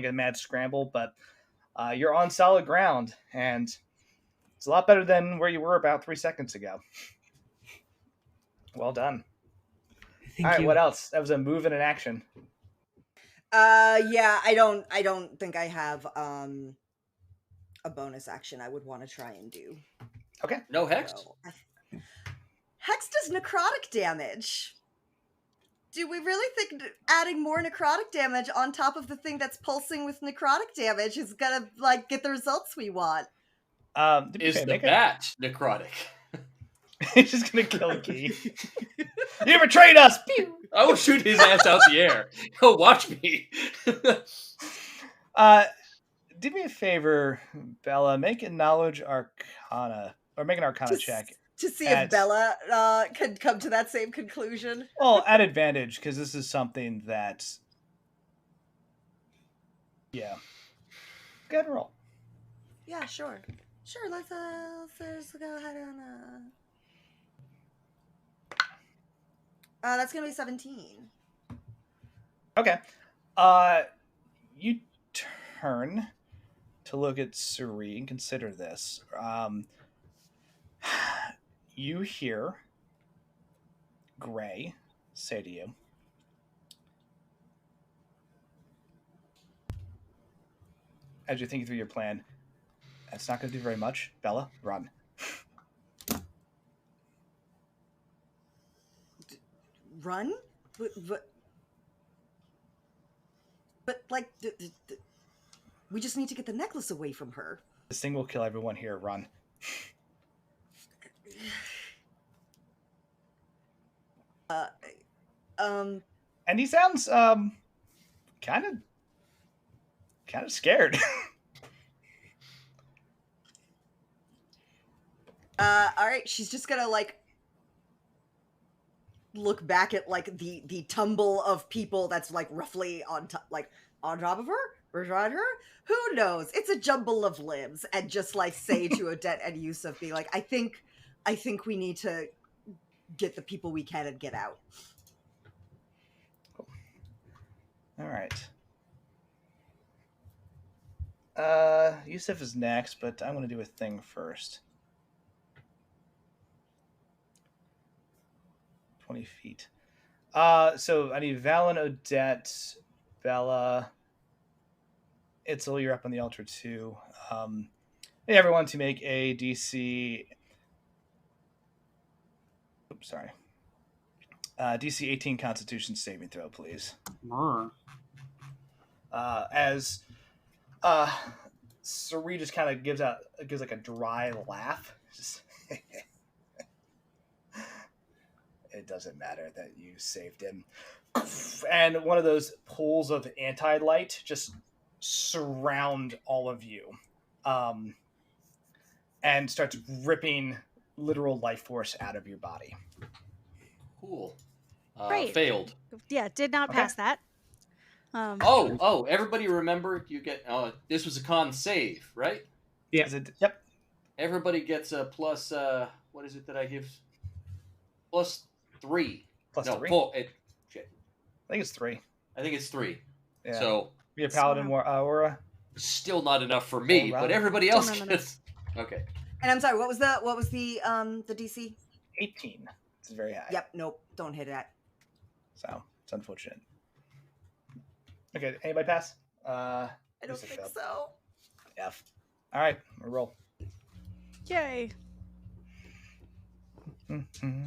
a mad scramble, but you're on solid ground, and it's a lot better than where you were about 3 seconds ago. Well done. Thank All right, you. what else? That was a move and an action. Yeah, I don't think I have a bonus action I would want to try and do. No hex. So, Hex does necrotic damage. Do we really think adding more necrotic damage on top of the thing that's pulsing with necrotic damage is gonna like get the results we want? Is the bat necrotic? He's just gonna kill a key. You betrayed us. Pew! I will shoot his ass out the air. He'll watch me. Do me a favor, Bella. Make a knowledge arcana, or make an arcana check. To see At- if Bella can come to that same conclusion. Well, at advantage, because this is something that. Yeah. Go ahead and roll. Yeah, sure. Sure, let's just go ahead and that's gonna be 17. Okay. You turn to look at Suri and consider this. You hear Gray say to you, as you're thinking through your plan, that's not going to do very much. Bella, run. Run? But like, we just need to get the necklace away from her. This thing will kill everyone here. Run. And he sounds kind of scared. All right, she's just gonna like look back at like the tumble of people that's like roughly on top, like on top of her, beside her. Who knows? It's a jumble of limbs, and just like say to Odette and Yusuf, be like, I think we need to get the people we can and get out. All right. Yusuf is next, but I'm going to do a thing first. 20 feet. So I need Valen, Odette, Bella, Itzel, you're up on the altar too. Hey, everyone to make a DC. Oops, sorry. DC 18 Constitution saving throw, please. Brr. As Sari just kind of gives like a dry laugh. Just, it doesn't matter that you saved him. And one of those pools of anti-light just surround all of you, and starts ripping literal life force out of your body. Cool. Great. Failed. Yeah, did not Okay. pass that. Everybody remember you get this was a con save, right? Yeah. Yep. Everybody gets a plus what is it that I give? Plus 3. Plus no, 3. 4. Shit. I think it's 3. I think it's 3. Yeah. So Be a paladin aura. still not enough for me, All right. but everybody else no. gets. Okay. And I'm sorry, what was the DC? 18. It's very high. Yep, nope, don't hit that. So it's unfortunate. Okay, anybody pass? I don't Lisa think failed. so. F. All right, we roll. Yay. Mm-hmm.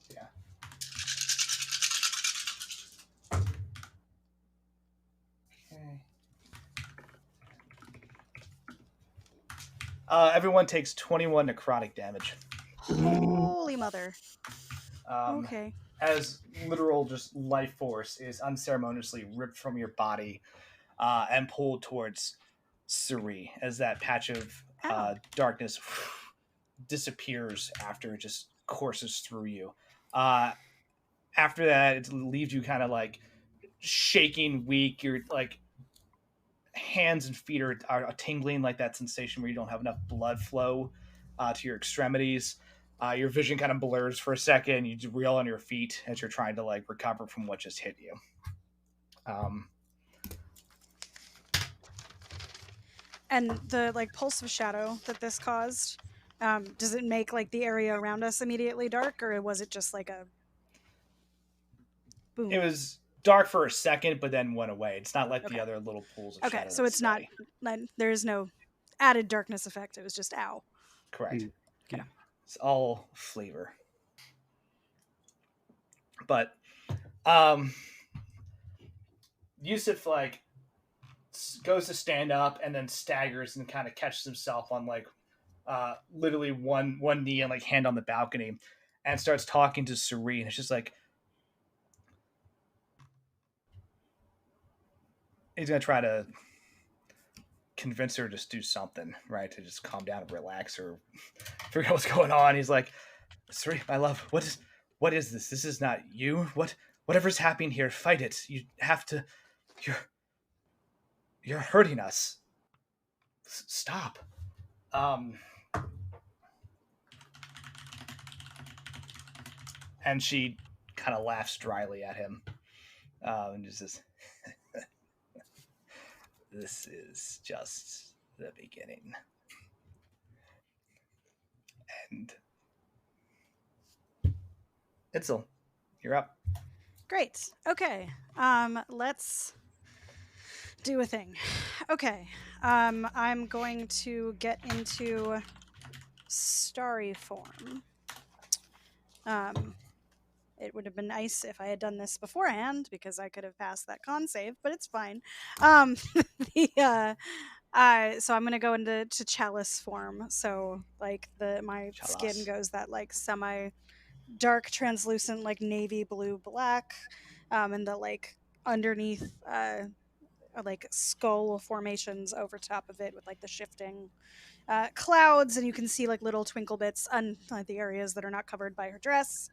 Yeah. Okay. Everyone takes 21 necrotic damage. Holy mother. Okay. As literal just life force is unceremoniously ripped from your body and pulled towards Suri as that patch of darkness disappears after it just courses through you. After that, it leaves you kind of like shaking, weak. You're like hands and feet are tingling, like that sensation where you don't have enough blood flow to your extremities. Your vision kind of blurs for a second. You reel on your feet as you're trying to like recover from what just hit you. And the like pulse of shadow that this caused, does it make like the area around us immediately dark, or was it just like a boom? It was dark for a second, but then went away. It's not like Okay. the other little pools of shadow. Okay, so that it's not stay. like there is no added darkness effect. It was just ow. Correct. Okay. It's all flavor. But Yusuf like goes to stand up and then staggers and kind of catches himself on like literally one knee and like hand on the balcony and starts talking to Serene. It's just like he's gonna try to convince her to just do something, right? To just calm down and relax or figure out what's going on. He's like, Serene, my love, what is this? This is not you. Whatever's happening here, fight it. You have to. You're hurting us. Stop. And she kind of laughs dryly at him, and just says, "This is just the beginning." And Itzel, you're up. Great. Okay. Let's do a thing. Okay. I'm going to get into starry form. It would have been nice if I had done this beforehand because I could have passed that con save, but it's fine. So I'm gonna go into chalice form. So like my Chalice. skin goes that like semi dark translucent like navy blue black, and the like underneath like skull formations over top of it with like the shifting clouds, and you can see like little twinkle bits on the areas that are not covered by her dress.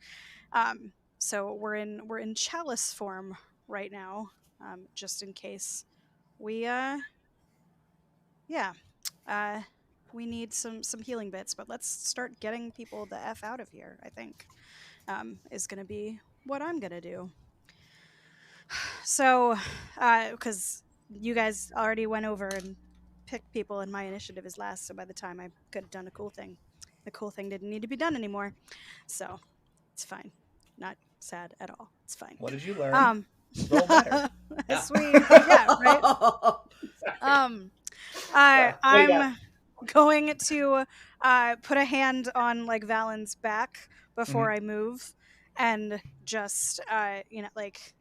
So we're in chalice form right now, just in case we we need some healing bits. But let's start getting people the F out of here, I think, is going to be what I'm going to do. So, because you guys already went over and picked people and my initiative is last, so by the time I could have done a cool thing, the cool thing didn't need to be done anymore. So, it's fine. Not sad at all. It's fine. What did you learn? roll better. Yeah. Sweet. Yeah, right. What do you got? I'm going to put a hand on like Valen's back before I move, and just like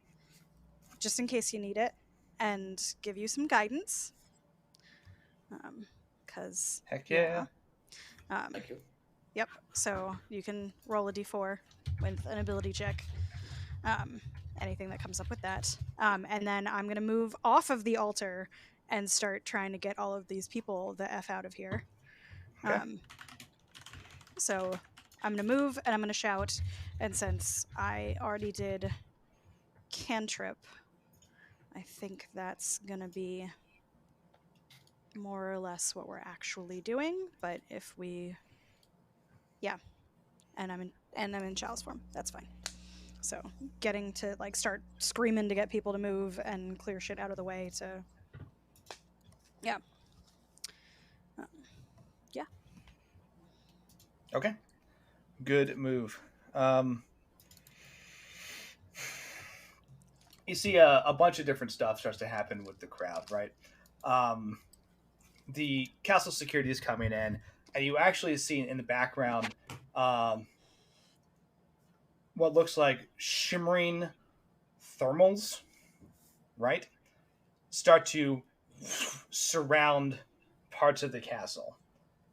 just in case you need it, and give you some guidance. Cause Heck yeah. Thank you. Yep. So you can roll a d4 with an ability check. Anything that comes up with that. And then I'm going to move off of the altar and start trying to get all of these people the F out of here. Okay. So I'm going to move and I'm going to shout. And since I already did cantrip, I think that's going to be more or less what we're actually doing. But if we... Yeah. And I'm in chalice form. That's fine. So getting to like start screaming to get people to move and clear shit out of the way to, yeah. Yeah. Okay. Good move. You see a bunch of different stuff starts to happen with the crowd, right? The castle security is coming in, and you actually see in the background what looks like shimmering thermals, right? Start to surround parts of the castle.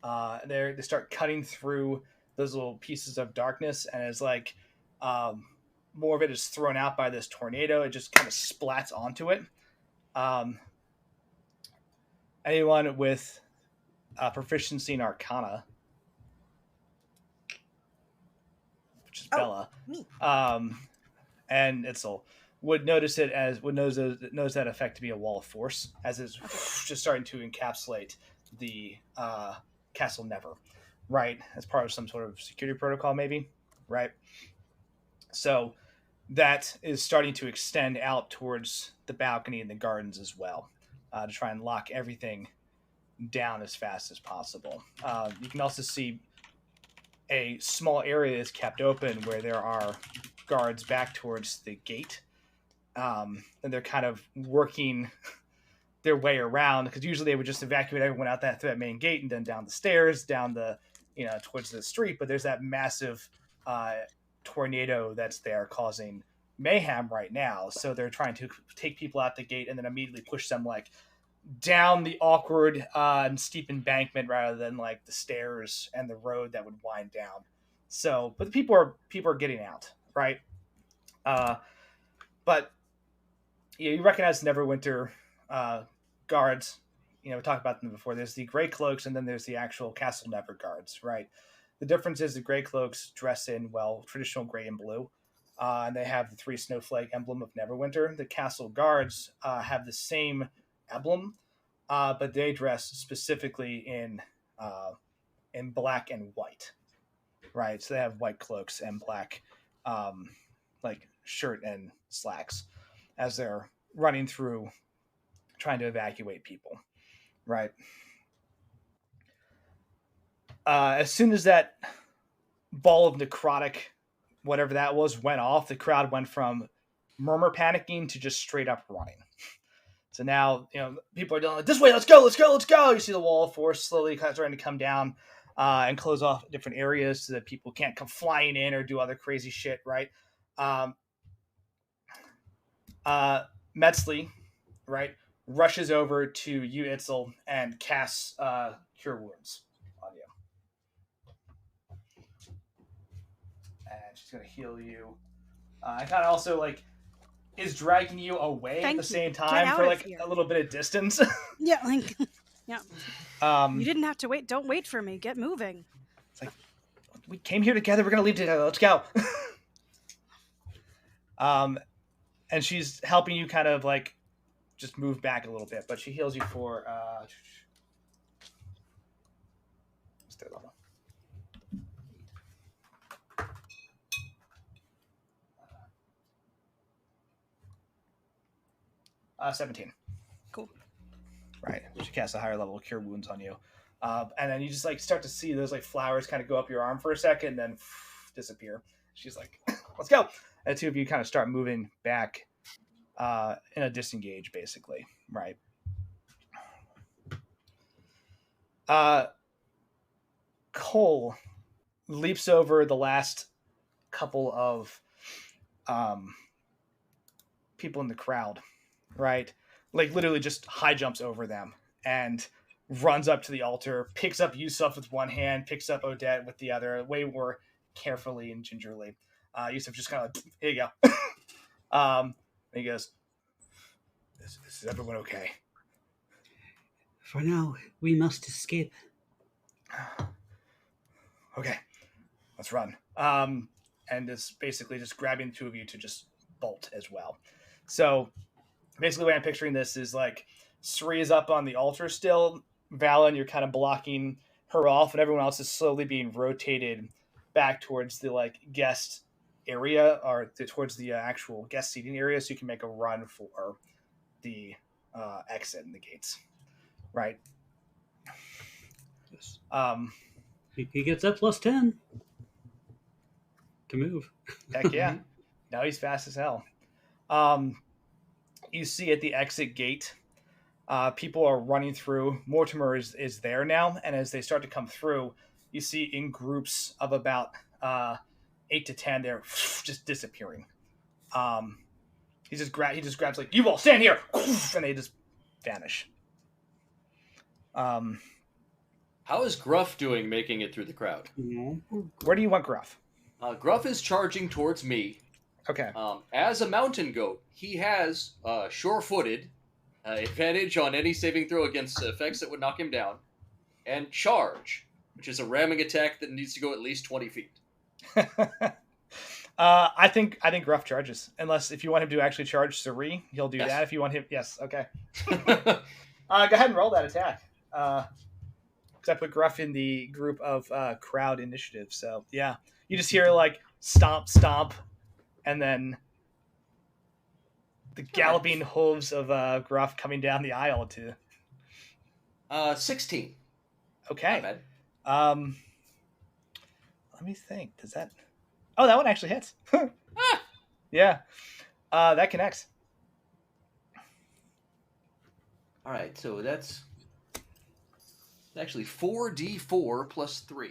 They start cutting through those little pieces of darkness, and it's like more of it is thrown out by this tornado. It just kind of splats onto it. Anyone with proficiency in Arcana, which is Bella, me. and Itzel, would notice it as knows that effect to be a wall of force, as it's just starting to encapsulate the castle never, right? As part of some sort of security protocol, maybe, right? So that is starting to extend out towards the balcony and the gardens as well, to try and lock everything down as fast as possible. You can also see a small area is kept open where there are guards back towards the gate, and they're kind of working their way around, because usually they would just evacuate everyone out through that main gate and then down the stairs, down the towards the street. But there's that massive tornado that's there causing mayhem right now, so they're trying to take people out the gate and then immediately push them like down the awkward and steep embankment rather than like the stairs and the road that would wind down. So, but people are getting out, right? But you recognize Neverwinter guards. We talked about them before. There's the gray cloaks, and then there's the actual Castle Never guards, right? The difference is the gray cloaks dress in, traditional gray and blue, and they have the 3 snowflake emblem of Neverwinter. The castle guards have the same emblem, but they dress specifically in black and white, right? So they have white cloaks and black like shirt and slacks as they're running through trying to evacuate people, right? As soon as that ball of necrotic, whatever that was, went off, the crowd went from murmur panicking to just straight up running. So now, people are doing like, this way, let's go. You see the wall of force slowly starting to come down and close off different areas so that people can't come flying in or do other crazy shit, right? Metzley, right, rushes over to you, Itzel, and casts Cure Wounds on you. And she's going to heal you. I kind of also, is dragging you away at the same time for, a little bit of distance. Yeah, yeah. You didn't have to wait. Don't wait for me. Get moving. It's like, we came here together. We're going to leave together. Let's go. And she's helping you kind of, just move back a little bit. But she heals you for... what's their level? 17. Cool. Right. She casts a higher level Cure Wounds on you. And then you just start to see those flowers kind of go up your arm for a second and then disappear. She's like, let's go. And the two of you kind of start moving back in a disengage, basically, right? Cole leaps over the last couple of people in the crowd, right? Like literally just high jumps over them and runs up to the altar, picks up Yusuf with one hand, picks up Odette with the other, way more carefully and gingerly. Yusuf just kind of, here you go. And he goes, is everyone okay? For now, we must escape. Okay, let's run. And it's basically just grabbing the two of you to just bolt as well. So basically, the way I'm picturing this is like Sri is up on the altar still. Valen, you're kind of blocking her off, and everyone else is slowly being rotated back towards the like guest area or towards the actual guest seating area, so you can make a run for the exit and the gates. Right. Yes. Um, He gets that +10 to move. Heck yeah. Now he's fast as hell. You see at the exit gate, people are running through. Mortimer is there now, and as they start to come through, you see in groups of about 8 to 10, they're just disappearing. He just grabs like, you all stand here, and they just vanish. How is Gruff doing making it through the crowd? Where do you want Gruff? Gruff is charging towards me. Okay. As a mountain goat, he has sure-footed, advantage on any saving throw against effects that would knock him down, and charge, which is a ramming attack that needs to go at least 20 feet. I think Gruff charges, unless if you want him to actually charge Suri, he'll do Yes. that. If you want him, yes, okay. Go ahead and roll that attack. Because I put Gruff in the group of crowd initiative, so yeah, you just hear like stomp, stomp, and then the galloping hooves of Gruff coming down the aisle to. 16. Okay. Not bad. Let me think. Does that? Oh, that one actually hits. Yeah. That connects. All right, so that's actually 4d4 plus 3.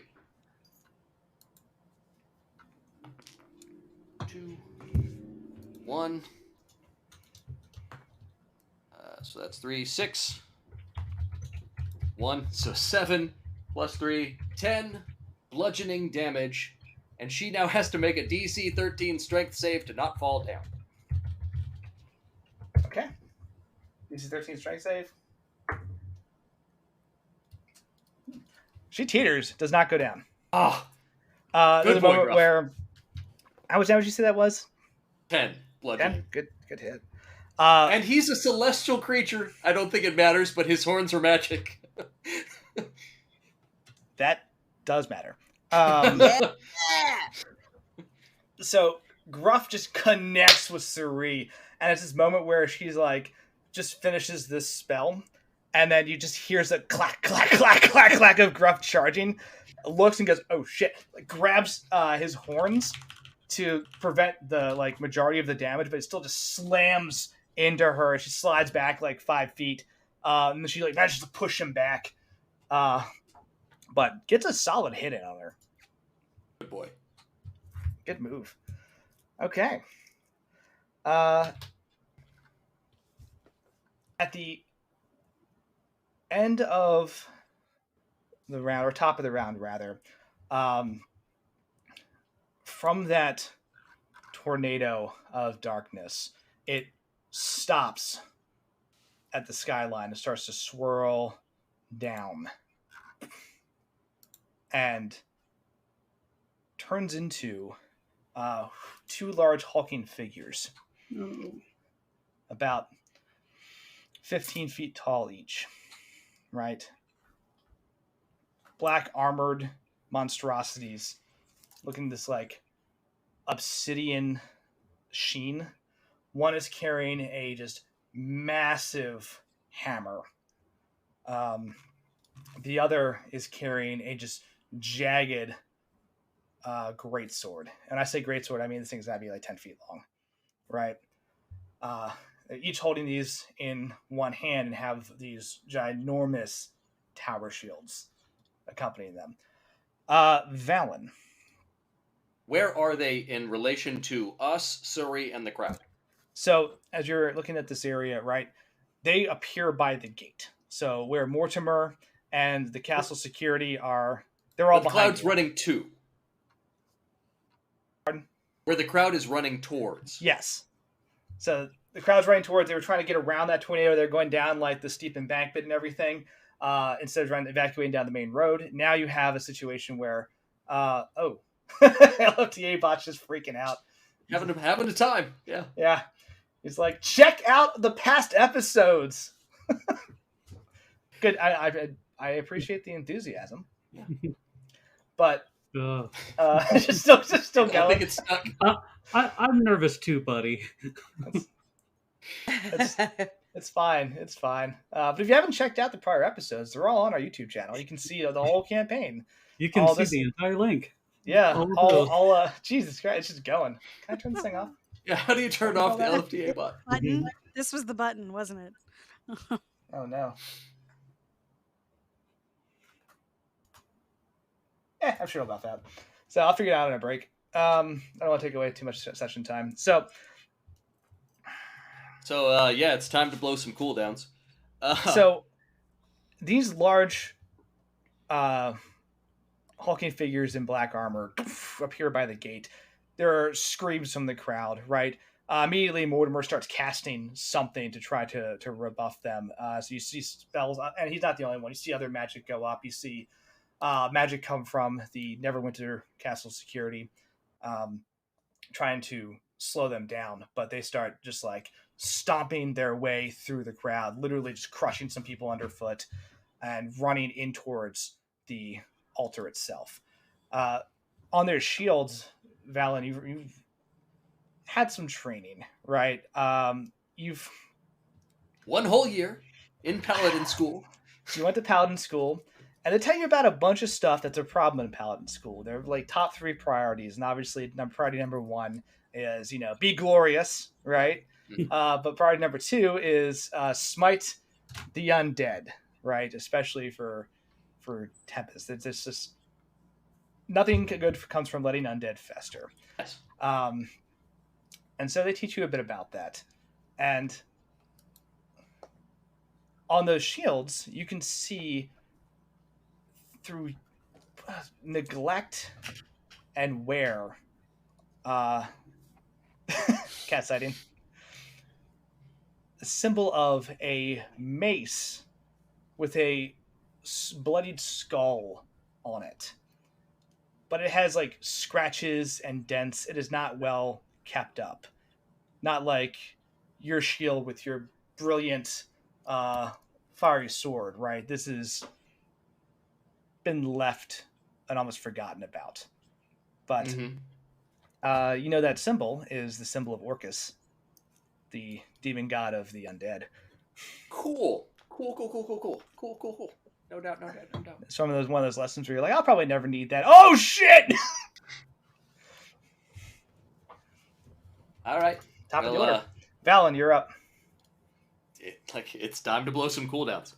2, 1. So that's 3, 6. 1, so 7 plus 3, 10 bludgeoning damage, and she now has to make a DC 13 strength save to not fall down. Okay. DC 13 strength save. She teeters, does not go down. Ah, There's Good a boy, moment Gruff. where. How much damage did you say that was? 10 bludgeoning. 10? Good hit. And he's a celestial creature. I don't think it matters, but his horns are magic. That does matter. Yeah. So Gruff just connects with Suri, and it's this moment where she's like, just finishes this spell, and then you just hears a clack, clack, clack, clack, clack of Gruff charging, looks and goes, oh shit, like grabs his horns to prevent the like majority of the damage, but it still just slams into her. She slides back like 5 feet, and then she like manages to push him back, but gets a solid hit in on her. Good boy. Good move. Okay. At the end of the round, or top of the round, rather, from that tornado of darkness, it stops at the skyline and starts to swirl down and turns into two large hulking figures, about 15 feet tall each, right? Black armored monstrosities, looking this like obsidian sheen. One is carrying a just massive hammer. The other is carrying a just jagged greatsword. And I say greatsword, I mean this thing's gotta be like 10 feet long, right? each holding these in one hand and have these ginormous tower shields accompanying them. Valen. Where are they in relation to us, Surrey, and the crowd? So as you're looking at this area, right, they appear by the gate. So where Mortimer and the castle security are, they're all Where the behind crowd's you. running to. Pardon? Where the crowd is running towards. Yes. So the crowd's running towards. They were trying to get around that tornado. They're going down like the steep embankment and everything. Instead of trying to evacuate down the main road. Now you have a situation where, LFTA bot's just freaking out. Having a time. Yeah. Yeah. He's like, check out the past episodes. Good. I appreciate the enthusiasm. Yeah. But Ugh. just still I going. think it's stuck. I'm nervous too, buddy. It's fine. It's fine. But if you haven't checked out the prior episodes, they're all on our YouTube channel. You can see the whole campaign. You can all see this- the entire link. Yeah. All All Jesus Christ, it's just going. Can I turn this thing off? Yeah, how do you turn off the LFTA bot? Button. This was the button, wasn't it? Oh no. I'm sure about that. So I'll figure it out in a break. I don't want to take away too much session time. So Yeah, it's time to blow some cooldowns. So these large hulking figures in black armor appear by the gate. There are screams from the crowd, right? Immediately Mortimer starts casting something to try to rebuff them. So you see spells, and he's not the only one. You see other magic go up. You see magic come from the Neverwinter Castle security, trying to slow them down, but they start just like stomping their way through the crowd, literally just crushing some people underfoot and running in towards the altar itself. On their shields, Valen, you've had some training, right? You've One whole year in Paladin school. You went to Paladin school, and they tell you about a bunch of stuff that's a problem in Paladin school. They're like top 3 priorities, and obviously priority number 1 is, be glorious, right? But priority number 2 is smite the undead, right? Especially for Tempest. It's just nothing good comes from letting undead fester. Yes. And so they teach you a bit about that. And on those shields, you can see through neglect and wear. Cat sighting. A symbol of a mace with a bloodied skull on it. But it has like scratches and dents. It is not well kept up. Not like your shield with your brilliant fiery sword, right? This has been left and almost forgotten about. But that symbol is the symbol of Orcus, the demon god of the undead. Cool. No doubt. It's one of those lessons where you're like, I'll probably never need that. Oh shit! All right. Top of the order. Valen, you're up. It's time to blow some cooldowns.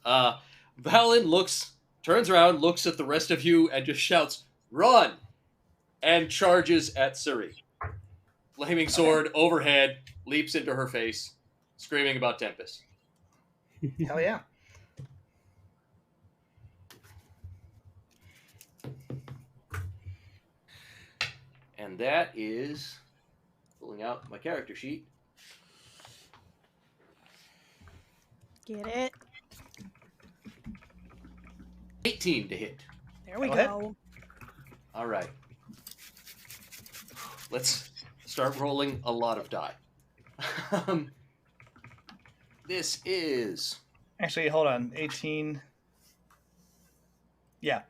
Valen turns around, looks at the rest of you, and just shouts, "Run!" and charges at Suri. Flaming sword overhead, leaps into her face, screaming about Tempest. Hell yeah. And that is pulling out my character sheet. Get it? 18 to hit. There we Go ahead. go. All right. Let's start rolling a lot of die. This is... Actually, hold on. 18. Yeah.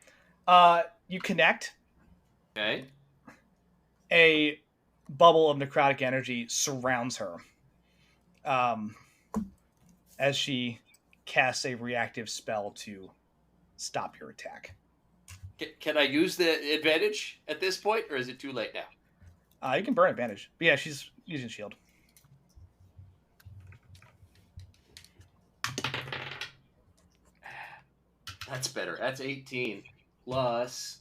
You connect. Okay. A bubble of necrotic energy surrounds her as she casts a reactive spell to stop your attack. Can I use the advantage at this point, or is it too late now? You can burn advantage. But yeah, she's using shield. That's better. That's 18 plus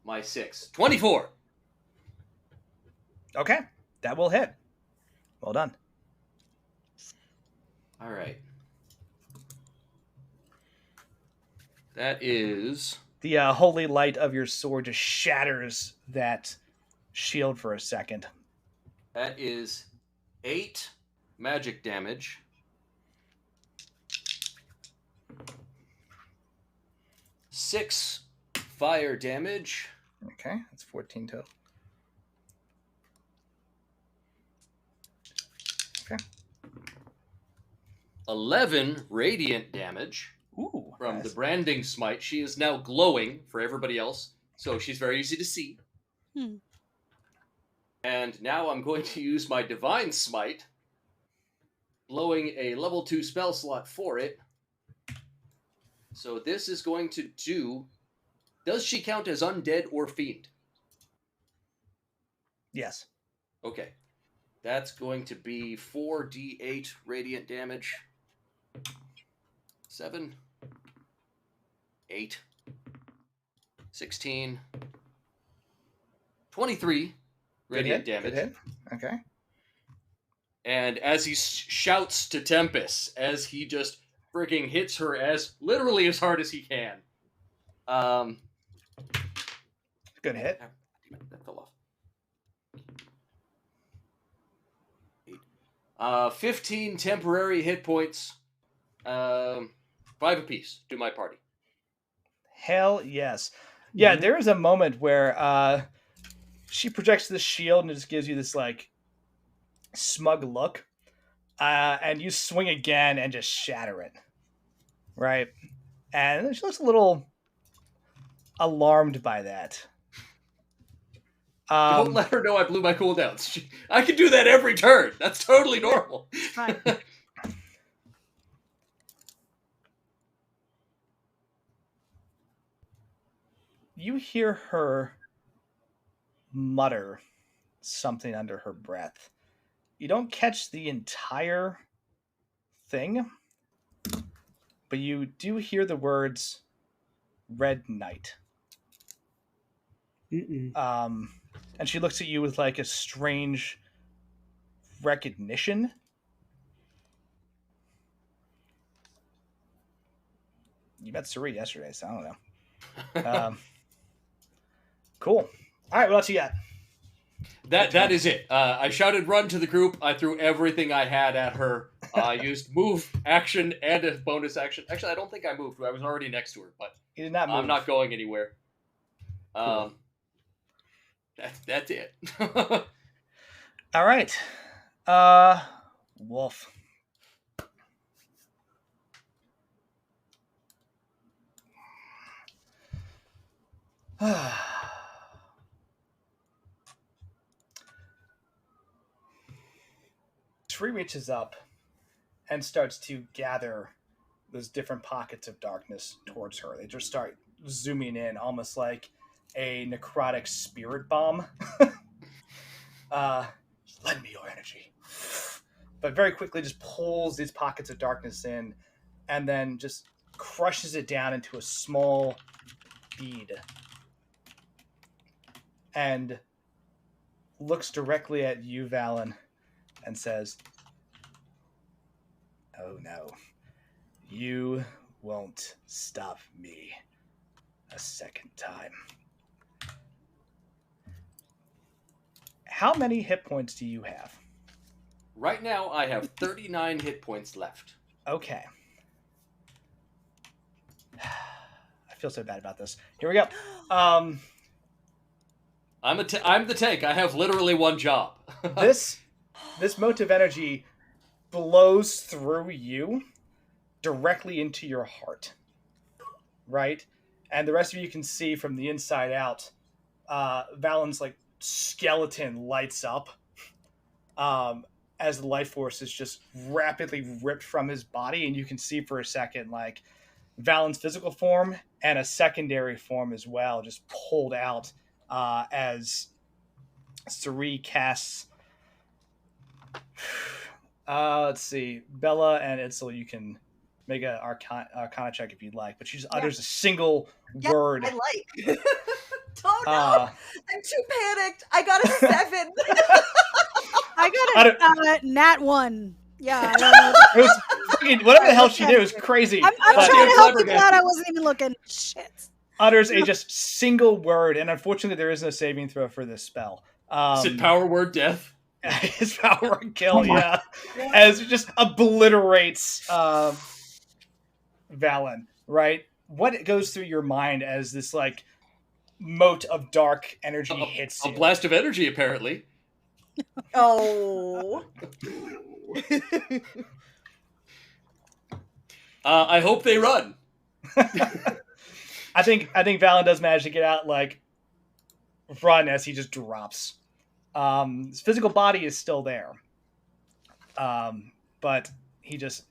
my 6. 24. Okay, that will hit. Well done. All right. That is... The holy light of your sword just shatters that shield for a second. That is 8 magic damage. 6 fire damage. Okay, that's 14 total. Okay. 11 radiant damage Ooh, from nice. the branding smite. She is now glowing for everybody else, so she's very easy to see. Hmm. And now I'm going to use my divine smite, blowing a level 2 spell slot for it. So this is going to do... Does she count as undead or fiend? Yes. Okay. That's going to be 4d8 radiant damage. 7, 8, 16, 23 radiant damage. Good hit. Okay. And as he shouts to Tempest, as he just freaking hits her literally as hard as he can. Good hit. That fell off. 8. 15 temporary hit points. 5 apiece to my party. Hell yes. Yeah, there is a moment where she projects this shield and it just gives you this like smug look. And you swing again and just shatter it. Right? And she looks a little alarmed by that. Don't let her know I blew my cooldowns. I can do that every turn. That's totally normal. Fine. You hear her mutter something under her breath. You don't catch the entire thing, but you do hear the words Red Knight. And she looks at you with like a strange recognition. You met Suri yesterday, so I don't know. Cool. All right, what else you got? That is it. I shouted run to the group. I threw everything I had at her. I used move action and a bonus action. Actually, I don't think I moved. I was already next to her, but You did not move. I'm not going anywhere. Cool. That's it. All right. Wolf. Tree reaches up and starts to gather those different pockets of darkness towards her. They just start zooming in, almost like a necrotic spirit bomb. Lend me your energy. But very quickly just pulls these pockets of darkness in and then just crushes it down into a small bead. And looks directly at you, Valen, and says, "Oh no, you won't stop me a second time." How many hit points do you have? Right now, I have 39 hit points left. Okay. I feel so bad about this. Here we go. I'm the tank. I have literally one job. This motive energy blows through you directly into your heart, right? And the rest of you can see from the inside out, Valen's like skeleton lights up as the life force is just rapidly ripped from his body, and you can see for a second like Valen's physical form and a secondary form as well just pulled out as Suri casts. Let's see, Bella and Itzel, you can make a Arcana check if you'd like. But she just Yeah. utters a single Yeah, word. I like. Oh no! Uh, I'm too panicked. I got a 7. I got a nat 1. Yeah, I don't know. it was fucking, whatever the hell she did was crazy. I'm but trying to help you flabbergasted. out. I wasn't even looking. Shit. utters a just single word, and unfortunately, there is no saving throw for this spell. Is it power word death? His power word kill, Oh my- yeah, as it just obliterates Valen. Right, what goes through your mind as this like mote of dark energy hits A you? blast of energy, apparently. Oh. I hope they run. I think Valen does manage to get out, like run as he just drops. His physical body is still there, but he just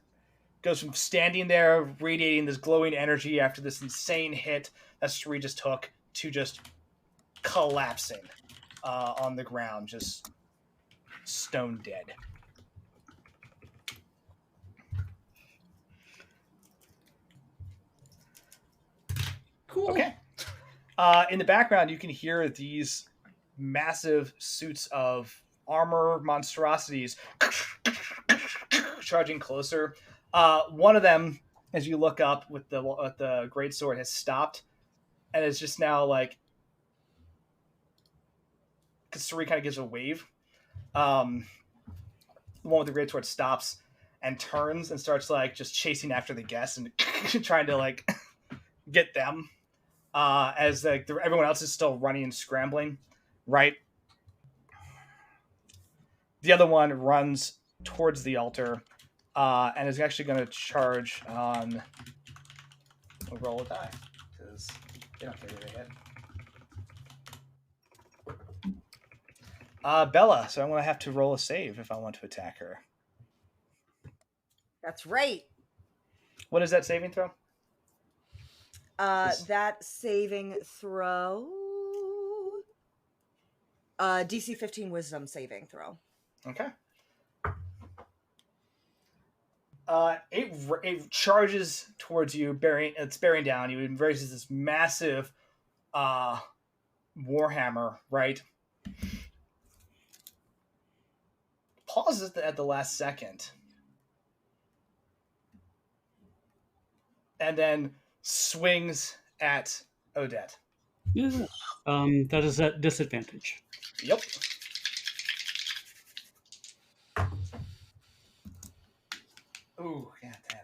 goes from standing there, radiating this glowing energy after this insane hit that Sri just took, to just collapsing on the ground, just stone dead. Cool. Okay. In the background, you can hear these massive suits of armor monstrosities charging closer. One of them, as you look up with the greatsword, has stopped and is just now like, Kasuri kind of gives a wave. The one with the greatsword stops and turns and starts like just chasing after the guests and trying to like get them. As like everyone else is still running and scrambling, right? The other one runs towards the altar and is actually going to charge on a roll a die because they don't carry their head. Bella, so I'm going to have to roll a save if I want to attack her. That's right. What is that saving throw? That saving throw. DC 15 Wisdom saving throw. Okay. It charges towards you, it's bearing down you. It embraces this massive warhammer, right? Pauses at the last second, and then swings at Odette. Yeah. That is at disadvantage. Yep. Ooh, yeah, damn.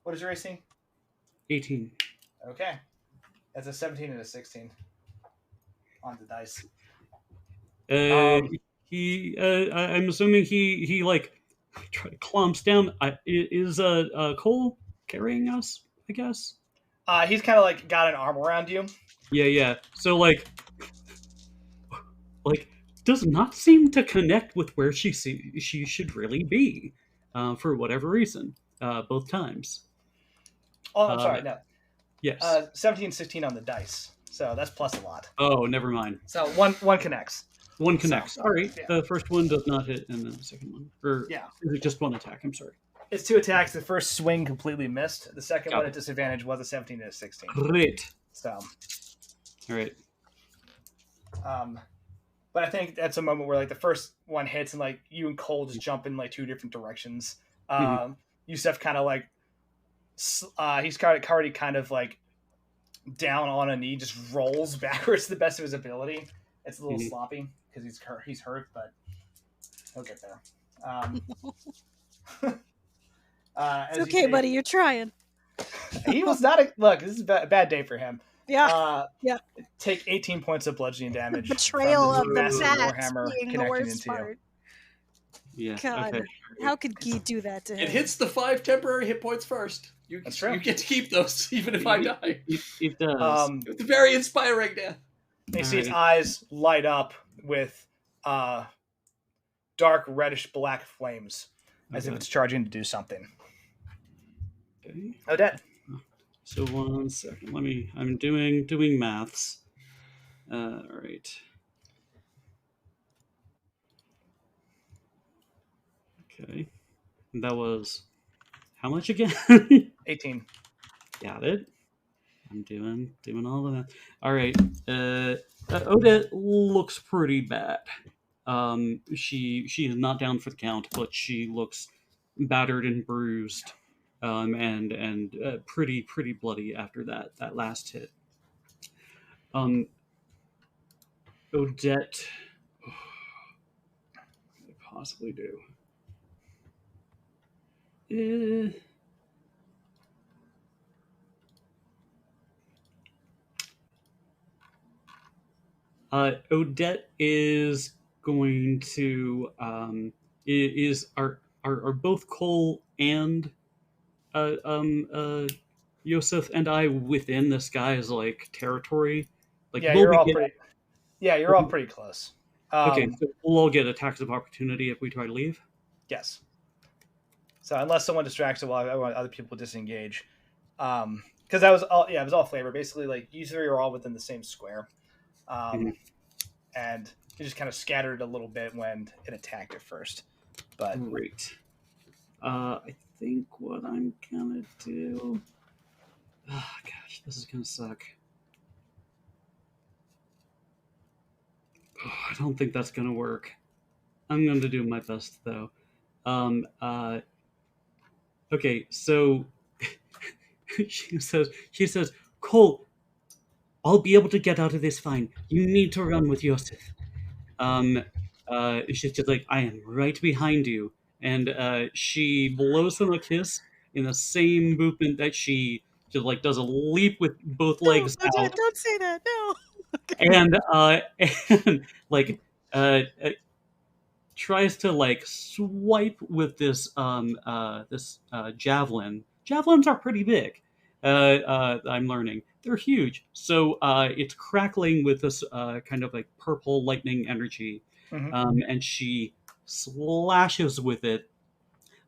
What is your AC? 18. Okay. That's a 17 and a 16 on the dice. I'm assuming he like clomps down. Is Cole carrying us? I guess. He's kind of like got an arm around you. Yeah. So like does not seem to connect with where she should really be, for whatever reason. Both times. Oh, I'm sorry, no. Yes. 17 and 16 on the dice. So that's plus a lot. Oh, never mind. So one connects. One connects. So, All right. yeah. The first one does not hit, and then the second one, or Yeah. is it just one attack? I'm sorry. It's 2 attacks. The first swing completely missed. The second Got one it. at disadvantage was a 17 and a 16. Great. So, All right. but I think that's a moment where like the first one hits and like you and Cole just jump in like 2 different directions. Yusef kind of like he's already kind of like down on a knee, just rolls backwards to the best of his ability. It's a little sloppy because he's hurt, but he'll get there. It's okay, buddy. You're trying. He was not look. This is a bad day for him. Yeah. Take 18 points of bludgeoning damage. Betrayal of the massive bat warhammer being the connecting worst into you. part. Yeah. God, Okay. how could Guy do that to him? It hits the 5 temporary hit points first. That's true. You get to keep those, even if I die. It does. It's a very inspiring death. You see its eyes light up with dark reddish black flames, as if Okay. it's charging to do something. Okay. Odette. So 1 second. I'm doing maths. All right. Okay. That was How much again? 18. Got it. I'm doing all of that. All right. Odette looks pretty bad. She is not down for the count, but she looks battered and bruised, and pretty bloody after that last hit. Odette, what could I possibly do? Odette is going to are both Cole and Yosef and I within this guy's like territory? Like, Yeah, will you're we all get pretty. Yeah, you're all pretty close. okay? So we'll all get attacks of opportunity if we try to leave. Yes. So unless someone distracts it while other people disengage, because that was all. Yeah, it was all flavor. Basically, like you three are all within the same square, and it just kind of scattered a little bit when it attacked at first. But Great. I think what I'm gonna do. Oh, gosh, this is gonna suck. Oh, I don't think that's gonna work. I'm going to do my best though. Okay, so she says, Cole, I'll be able to get out of this fine. You need to run with Yosef. She's just like, I am right behind you. And she blows him a kiss in the same movement that she just like does a leap with both legs out. Don't say that. No. And like tries to like swipe with this javelin. Javelins are pretty big. I'm learning they're huge. So it's crackling with this kind of like purple lightning energy, and she slashes with it.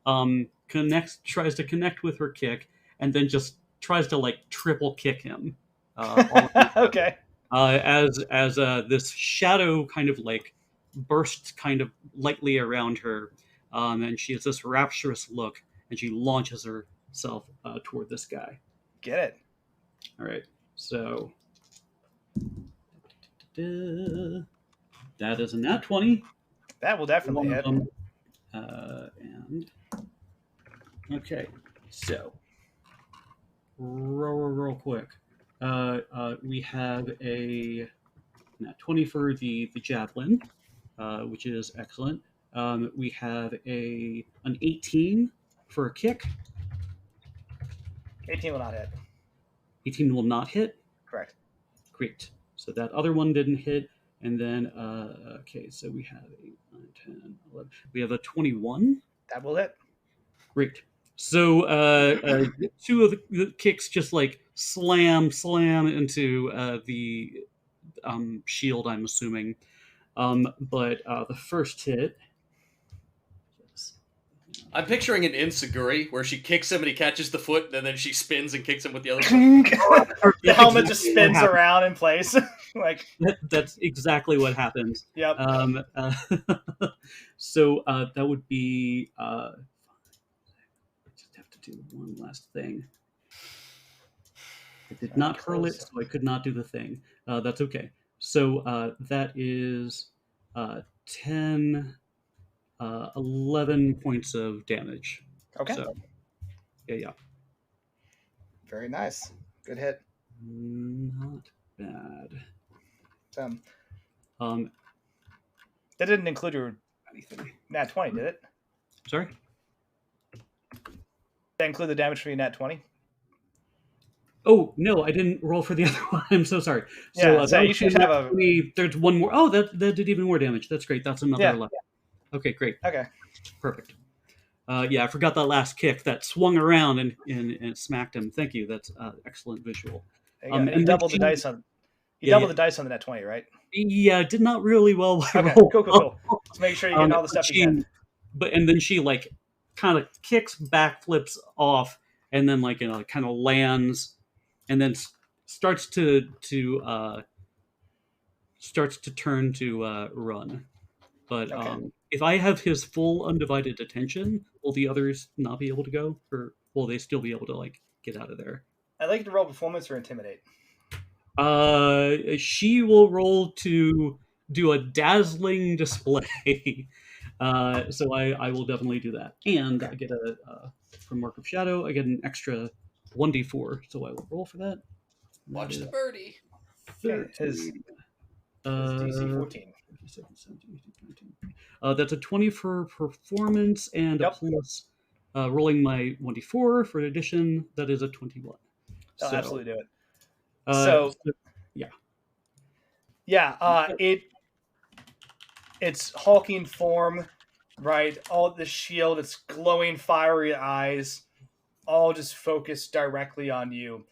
Tries to connect with her kick, and then just tries to like triple kick him. Okay. As this shadow kind of like bursts kind of lightly around her, and she has this rapturous look, and she launches herself toward this guy. Get it. All right, so that is a nat 20. That will definitely hit. And okay, so real quick, we have a nat 20 for the javelin, which is excellent. We have an 18 for a kick. 18 will not hit. 18 will not hit. Correct. Great. So that other one didn't hit. And then, okay, so we have 8, 9, 10, 11. We have a 21. That will hit. Great. So two of the kicks just like slam into the shield, I'm assuming. But the first hit. I'm picturing an Insuguri where she kicks him and he catches the foot, and then she spins and kicks him with the other foot. The helmet just spins around in place. Like that's exactly what happens. Yep. So that would be. I just have to do one last thing. I did not hurl it, so I could not do the thing. That's okay. So that is 10, 11 points of damage. Okay. So, yeah. Very nice. Good hit. Not bad. That didn't include your Anything. nat 20, did it? Sorry? Did that include the damage for your nat 20? Oh, no, I didn't roll for the other one. I'm so sorry. Yeah, so you should have a... There's one more. Oh, that did even more damage. That's great. That's another 11. Yeah. Okay, great. Okay. Perfect. Yeah, I forgot that last kick that swung around and smacked him. Thank you. That's excellent visual. And you doubled the dice on... You doubled the dice on the net 20, right? Yeah, did not really well. Okay, cool. Let's make sure you get all the stuff you can. And then she like kind of kicks, backflips off, and then like kind of lands, and then starts to turn to run. But if I have his full undivided attention, will the others not be able to go? Or will they still be able to like get out of there? I'd like you to roll performance or intimidate. She will roll to do a dazzling display. So I will definitely do that, and I get from Mark of Shadow. I get an extra 1d4, so I will roll for that. Watch That the is birdie. Okay, his 13. DC 14. 17, 18, 19. That's a 20 for performance and a Yep. plus. Rolling my 1d4 for addition, that is a 21. I'll So, absolutely do it. so Yeah, it's hulking form, right? All the shield, its glowing, fiery eyes, all just focused directly on you.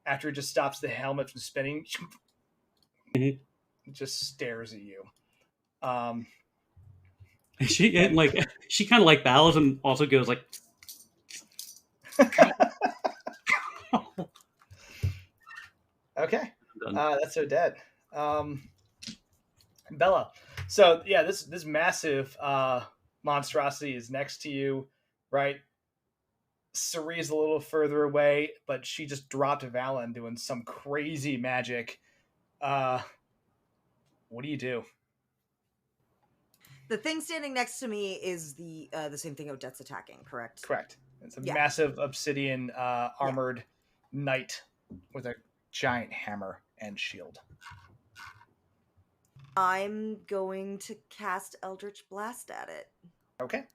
After it just stops the helmet from spinning, Mhm. it just stares at you. she she kind of like bows and also goes like. Okay, Done. that's so dead. Bella. So yeah, this massive monstrosity is next to you, right? Cerie's a little further away, but she just dropped Valen doing some crazy magic. What do you do? The thing standing next to me is the same thing Odette's attacking, correct? Correct. It's a Yeah. massive obsidian armored knight with a giant hammer and shield. I'm going to cast Eldritch Blast at it. Okay.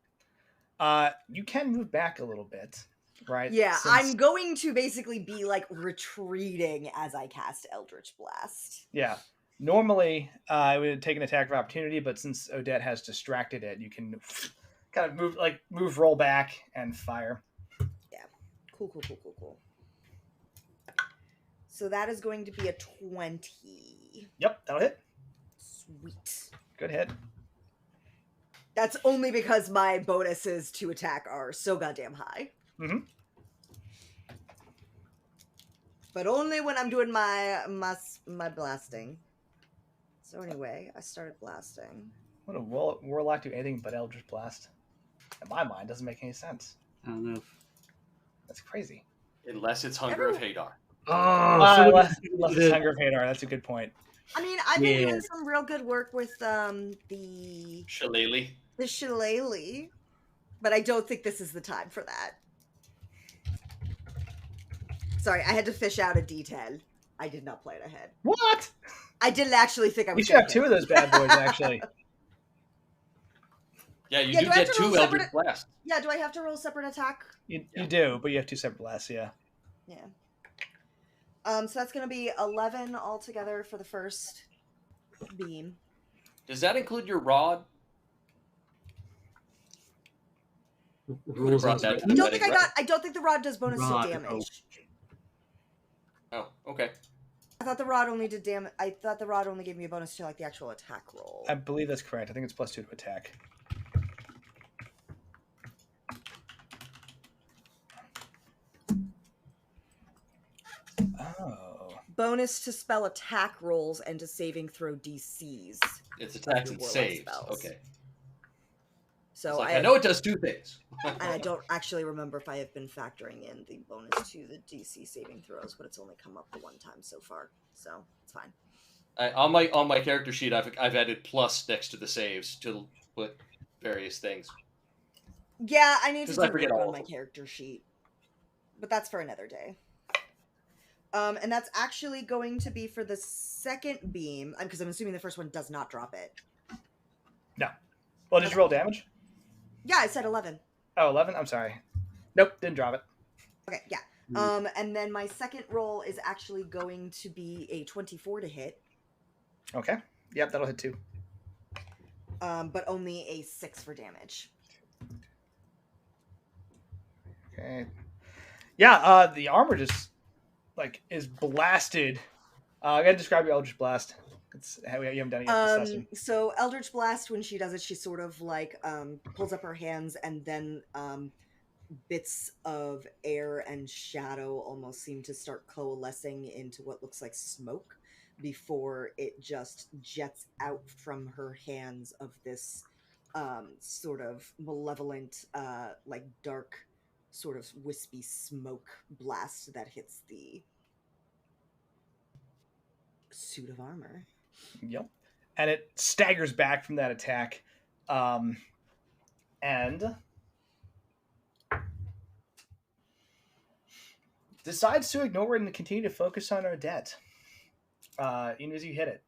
You can move back a little bit, right? Yeah, Since- I'm going to basically be like retreating as I cast Eldritch Blast. Yeah. Normally, it would take an attack of opportunity, but since Odette has distracted it, you can kind of move, roll back, and fire. Yeah. Cool. So that is going to be a 20. Yep, that'll hit. Sweet. Good hit. That's only because my bonuses to attack are so goddamn high. Mm-hmm. But only when I'm doing my blasting. So anyway, I started blasting. What a warlock do anything but Eldritch Blast? In my mind, doesn't make any sense. I don't know. That's crazy. Unless it's Hunger of Hadar. Unless it's Hunger of Hadar. That's a good point. I mean, I've been Yeah. doing some real good work with the Shillelagh. shillelagh, but I don't think this is the time for that. Sorry, I had to fish out a detail. I did not plan ahead. What? I didn't actually think I was. We should have two of those bad boys, actually. Yeah, you Yeah, do do I have get to roll two Eldritch separate- Blasts. Yeah, do I have to roll separate attack? You do, but you have two separate blasts, yeah. Yeah. So that's gonna be 11 altogether for the first beam. Does that include your rod? Rules brought as that well. to I the don't wedding, think I right? got. I don't think the rod does bonus Rod, to damage. Oh, okay. I thought the rod only did damage. I thought the rod only gave me a bonus to like the actual attack roll. I believe that's correct. I think it's +2 to attack. Oh. Bonus to spell attack rolls and to saving throw DCs. It's attacks your and warlock saves. spells. Okay. So It's like, I I know it does two things. and I don't actually remember if I have been factoring in the bonus to the DC saving throws, but it's only come up the one time so far, so it's fine. On my character sheet, I've added plus next to the saves to put various things. Yeah, I need to 'Cause I do forget work all on of my them. character sheet, but that's for another day. And that's actually going to be for the second beam, because I'm assuming the first one does not drop it. No. Well, did you roll damage? Yeah, I said 11. Oh, 11? I'm sorry. Nope, didn't drop it. Okay, yeah. Mm. And then my second roll is actually going to be a 24 to hit, Okay. Yep, that'll hit 2. but only a 6 for damage. Okay. Yeah, the armor just is blasted. I gotta describe your Eldritch Blast. You haven't done it yet this session. So Eldritch Blast, when she does it, she sort of pulls up her hands, and then bits of air and shadow almost seem to start coalescing into what looks like smoke before it just jets out from her hands of this sort of malevolent, dark sort of wispy smoke blast that hits the suit of armor. Yep. And it staggers back from that attack. And decides to ignore it and continue to focus on Odette. Even as you hit it.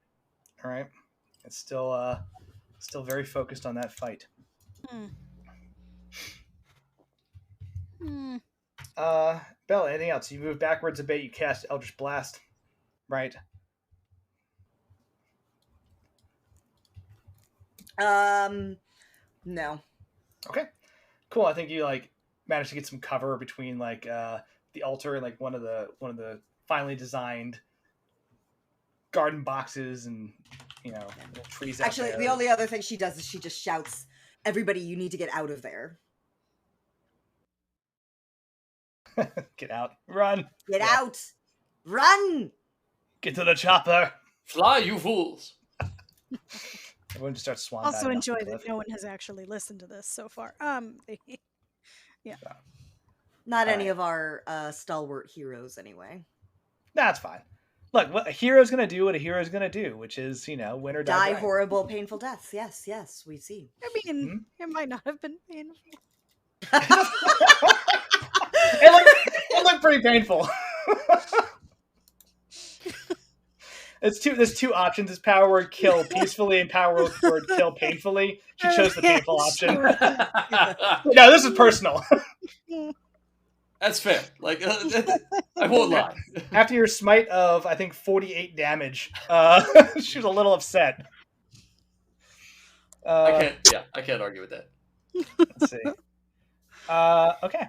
All right. It's still very focused on that fight. Bella, anything else? You move backwards a bit, you cast Eldritch Blast. Right. No. Okay. Cool. I think you managed to get some cover between the altar and one of the finely designed garden boxes and little trees out Actually, there. the only other thing she does is she just shouts, "Everybody, you need to get out of there. Get out. Run. Get out. Run!" Get to the chopper. Fly, you fools! Everyone just starts swan Also diving enjoy off the that cliff. no one has actually listened to this so far. Yeah. Not All any right. of our stalwart heroes, anyway. That's fine. Look, what a hero's gonna do what a hero's gonna do, which is, win or die. Die trying. horrible, painful deaths. Yes, we see. I mean, it might not have been painful. It looked pretty painful. There's two options. It's power word kill peacefully and power word kill painfully. She chose the painful option. No, this is personal. That's fair. I won't lie. After your smite of, I think, 48 damage, she was a little upset. I can't argue with that. Let's see. Okay.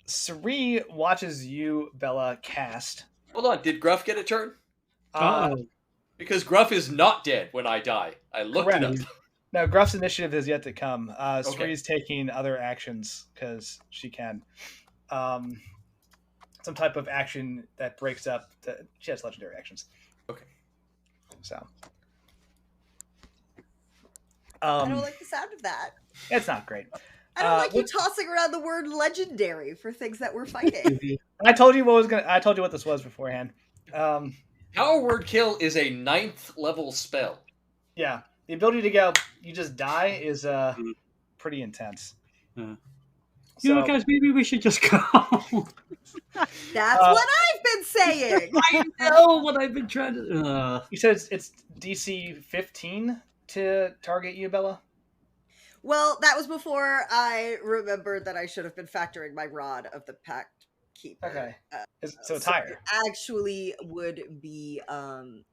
Sari watches you, Bella, cast. Hold on, did Gruff get a turn? Oh, Because Gruff is not dead when I die. I looked it up. Correct. No, Gruff's initiative is yet to come. Okay. Sari's taking other actions because she can. Some type of action that breaks up. She has legendary actions. Okay. So. I don't like the sound of that. It's not great. I don't like you what- tossing around the word legendary for things that we're fighting. I told you I told you what this was beforehand. Power word kill is a 9th level spell. Yeah, the ability to go, you just die is pretty intense. you know, guys, maybe we should just go. That's what I've been saying. I know what I've been trying to. You said it's DC 15 to target you, Bella? Well, that was before I remembered that I should have been factoring my rod of the Pact Keeper. Okay. So it's higher. It actually would be 17.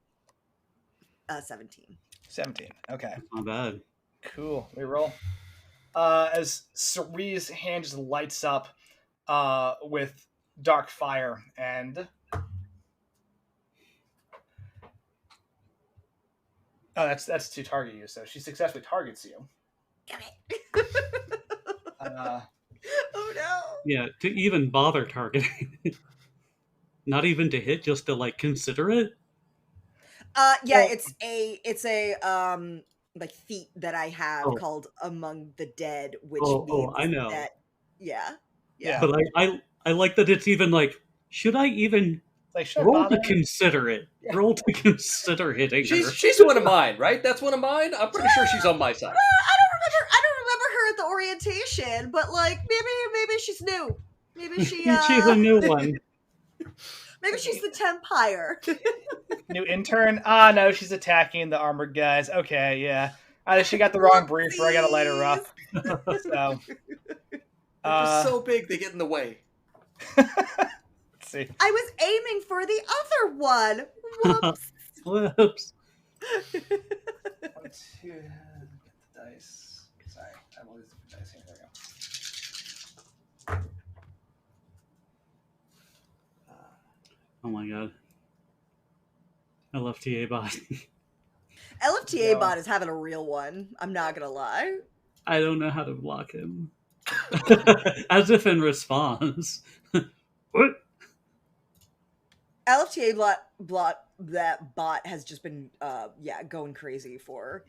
17. Okay. Not bad. Cool. We roll. As Sari's hand just lights up with dark fire, and that's to target you. So she successfully targets you. Damn it. Oh no. Yeah, to even bother targeting. Not even to hit, just to consider it. Yeah, Well- it's a feat that I have called Among the Dead, which means I know. that yeah. But I like that it's even should I even Should I roll bother? to consider it? Yeah. Roll to consider hitting her. She's one of mine, right? That's one of mine? I'm pretty sure she's on my side. I don't remember her at the orientation, but maybe she's new. Maybe she She's a new one. maybe she's the Tempire. New intern? Ah, no, she's attacking the armored guys. Okay, yeah. Either she got the wrong brief or I gotta light her up. So, They're just so big, they get in the way. let's see. I was aiming for the other one. Whoops. Whoops. 1, 2, get the dice. Sorry, I have all these different dice here. There we go. Oh my god. I love TA bot. LFTA Yeah. bot is having a real one. I'm not gonna lie. I don't know how to block him. As if in response. What? LFTA that bot has just been going crazy for.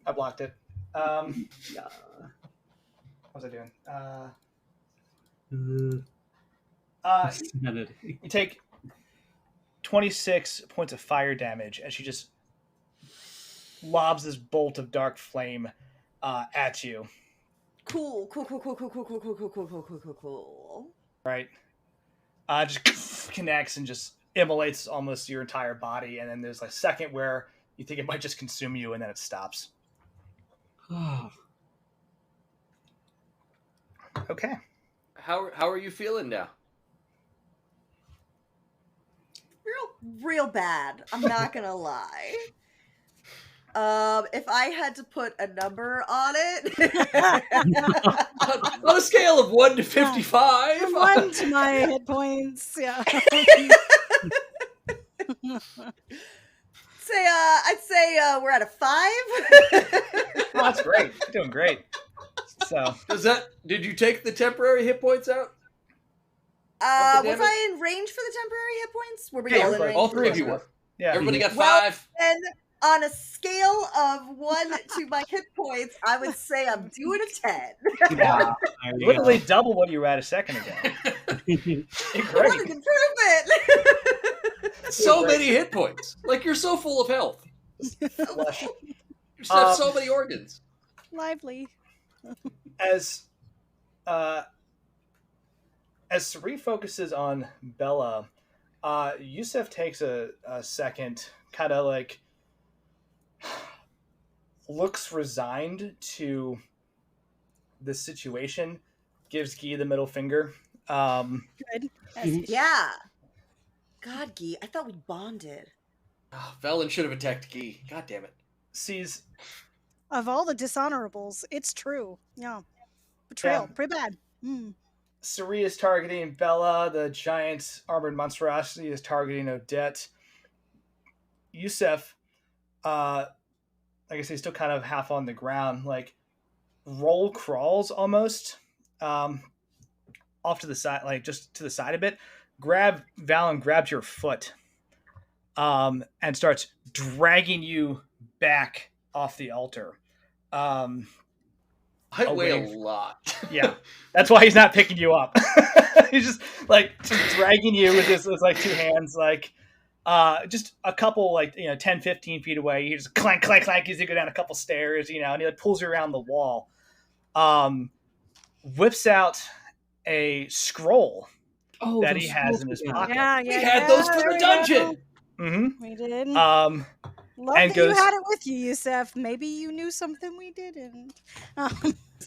I blocked it. Yeah. What was I doing? Sanity. You take 26 points of fire damage as she just lobs this bolt of dark flame at you. Cool. Right? Just connects and just immolates almost your entire body, and then there's like a second where you think it might just consume you, and then it stops. Okay. How are you feeling now? Real bad. I'm not gonna lie. If I had to put a number on it, On a scale of 1 to 55. From 1 to my hit points. Yeah. I'd say we're at a 5. Oh, that's great. You're doing great. So Did you take the temporary hit points out? Was I in range for the temporary hit points? Were we all in range? All 3 of you were. yeah. Everybody got Well, 5. And on a scale of 1 to my hit points, I would say I'm doing a 10. Yeah. Literally double what you were at a second ago. You're What an great. improvement! So many hit points. Like, you're so full of health. Flush. You still have so many organs. Lively. As Sari focuses on Bella, Yusef takes a second, kind of like looks resigned to the situation, gives Guy the middle finger. Good. Yeah. God, Guy, I thought we bonded. Oh, Velen should have attacked Guy. God damn it. Sees Of all the dishonorables, it's true. Yeah. Betrayal. Yeah. Pretty bad. Sari is targeting Bella. The giant armored monstrosity is targeting Odette. Yusef, like I say, still kind of half on the ground, like roll crawls almost off to the side, like just to the side a bit. Valen grabs your foot and starts dragging you back off the altar. I weigh a lot. Yeah, that's why he's not picking you up. He's just like dragging you with his like 2 hands, like just a couple, like 10, 15 feet away. You just clank as you go down a couple stairs, and he like pulls you around the wall. Whips out a scroll that he has in his pocket. Yeah, We had those for the dungeon. Mm-hmm. We did. And Love that goes, you had it with you, Yusef. Maybe you knew something we didn't.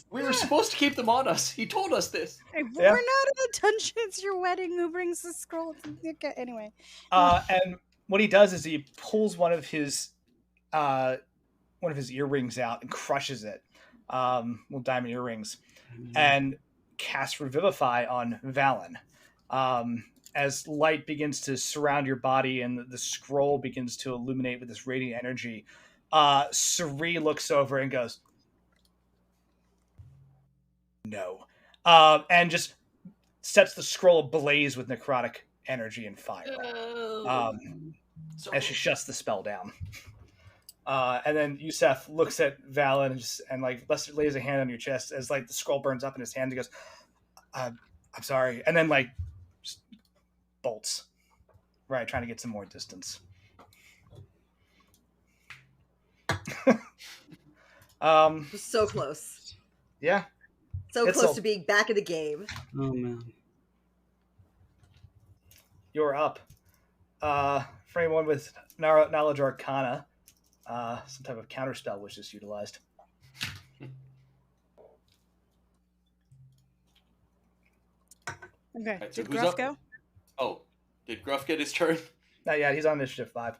We were supposed to keep them on us. He told us this. Hey, Yeah. We're not in a dungeon. It's your wedding. Who brings the scroll? Okay, anyway. and what he does is he pulls one of his earrings out and crushes it, little diamond earrings, and casts Revivify on Valen. As light begins to surround your body and the scroll begins to illuminate with this radiant energy, Sari looks over and goes, "No," and just sets the scroll ablaze with necrotic energy and fire. As she shuts the spell down. And then Yusef looks at Valen and like lays a hand on your chest as like the scroll burns up in his hand. He goes, "I'm sorry," and then like just bolts, right, trying to get some more distance. So close. Yeah. So Itzel. close to being back in the game. Oh man. You're up. For anyone with knowledge arcana, some type of counterspell was just utilized. Okay. Right, so Did who's Gruff up? go? Oh, did Gruff get his turn? Not yet. He's on initiative 5.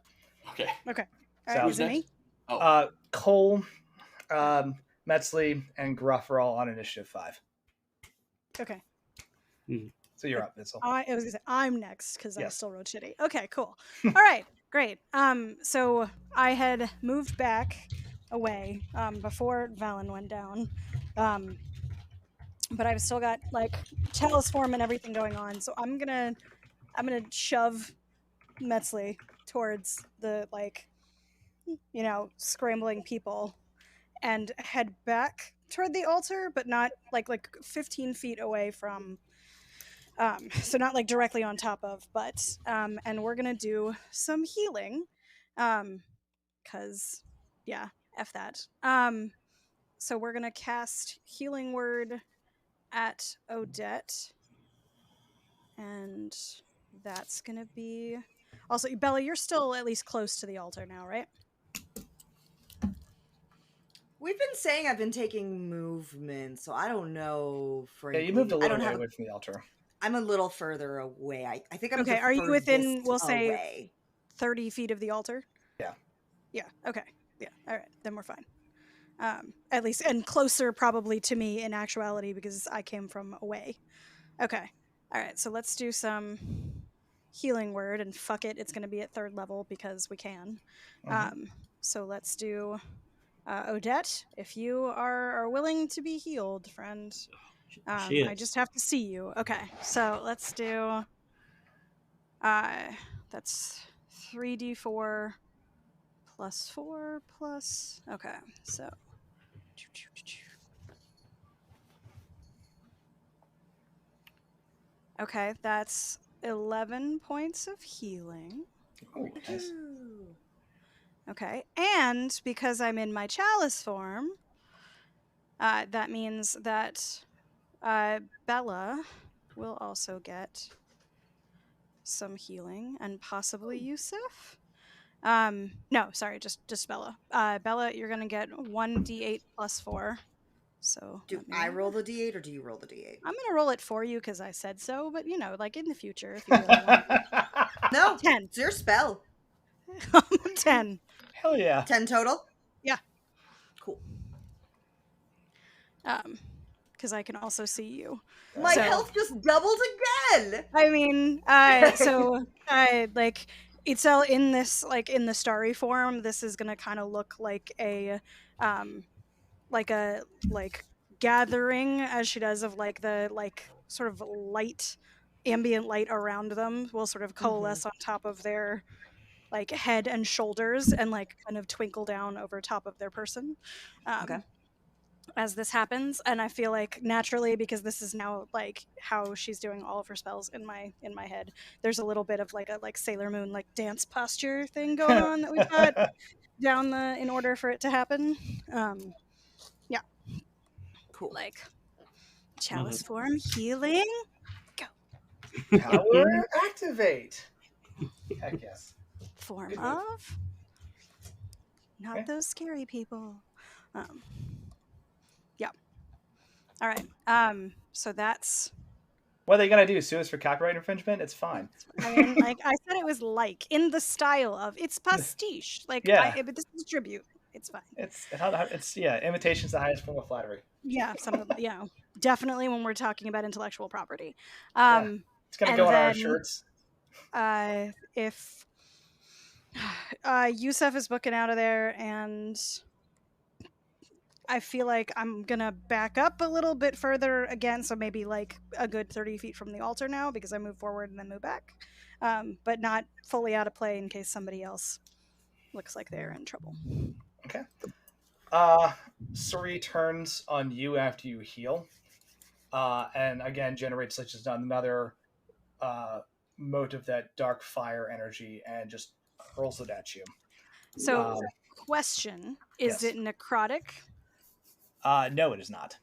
Okay. Okay. So- All right, Who's is it me? next? Oh, Cole, Metzley, and Gruff are all on initiative 5. Okay. So you're up, Itzel. I'm next because I Yes. still wrote shitty. Okay, cool. All right, great. So I had moved back away before Valen went down, but I've still got like Chalice form and everything going on. So I'm gonna shove Metzley towards the scrambling people and head back toward the altar, but not like 15 feet away from So not like directly on top of, but and we're gonna do some healing, cause yeah, f that. So we're gonna cast Healing Word at Odette, and that's gonna be also Bella. You're still at least close to the altar now, right? We've been saying I've been taking movement, so I don't know, Yeah, frankly. you moved a I little don't way have away from the altar. I'm a little further away. I think I'm Okay, the are you within, furthest we'll say, away. 30 feet of the altar? Yeah. Yeah. Okay. Yeah. All right. Then we're fine. At least, and closer probably to me in actuality because I came from away. Okay. All right. So let's do some Healing Word, and fuck it, it's going to be at 3rd level because we can. So let's do Odette. If you are willing to be healed, friend, She is. I just have to see you. Okay. So let's do. That's 3d4 plus 4 plus. Okay. So. Okay, that's 11 points of healing. Oh, nice. Ooh. Okay, and because I'm in my chalice form, that means that Bella will also get some healing, and possibly Yusuf. No, sorry, just Bella. Bella, you're gonna get 1d8 plus 4. So Do let me I roll the d8 or do you roll the d8? I'm gonna roll it for you because I said so, but like in the future, if you really want. No, 10. it's your spell. 10. Hell yeah. 10 total? Yeah. Cool. Because I can also see you. My So- health just doubled again! I mean, so like Itzel in this, like in the starry form, this is gonna kind of look like a like gathering as she does of like the like sort of light, ambient light around them will sort of coalesce on top of their like head and shoulders and like kind of twinkle down over top of their person. Okay. As this happens, and I feel like naturally, because this is now like how she's doing all of her spells in my head, there's a little bit of like a Sailor Moon like dance posture thing going on that we've got down the in order for it to happen. Yeah, Cool. like chalice form healing. Power activate. Heck yes. Form Good move. of not Okay. those scary people. Yeah. All right. So that's. What are they gonna do? Sue us for copyright infringement? It's fine. I mean, like I said, it was like in the style of it's pastiche. Like, Yeah. but this is tribute. It's fine. It's imitation's the highest form of flattery. Yeah, some of definitely when we're talking about intellectual property. Yeah. It's gonna And go on our then, shirts. If Yusuf is booking out of there, and I feel like I'm gonna back up a little bit further again, so maybe like a good 30 feet from the altar now because I move forward and then move back, but not fully out of play in case somebody else looks like they're in trouble. Okay. Suri turns on you after you heal, and again generates such as another mote of that dark fire energy and just hurls it at you. So, question: is yes. it necrotic? No, it is not.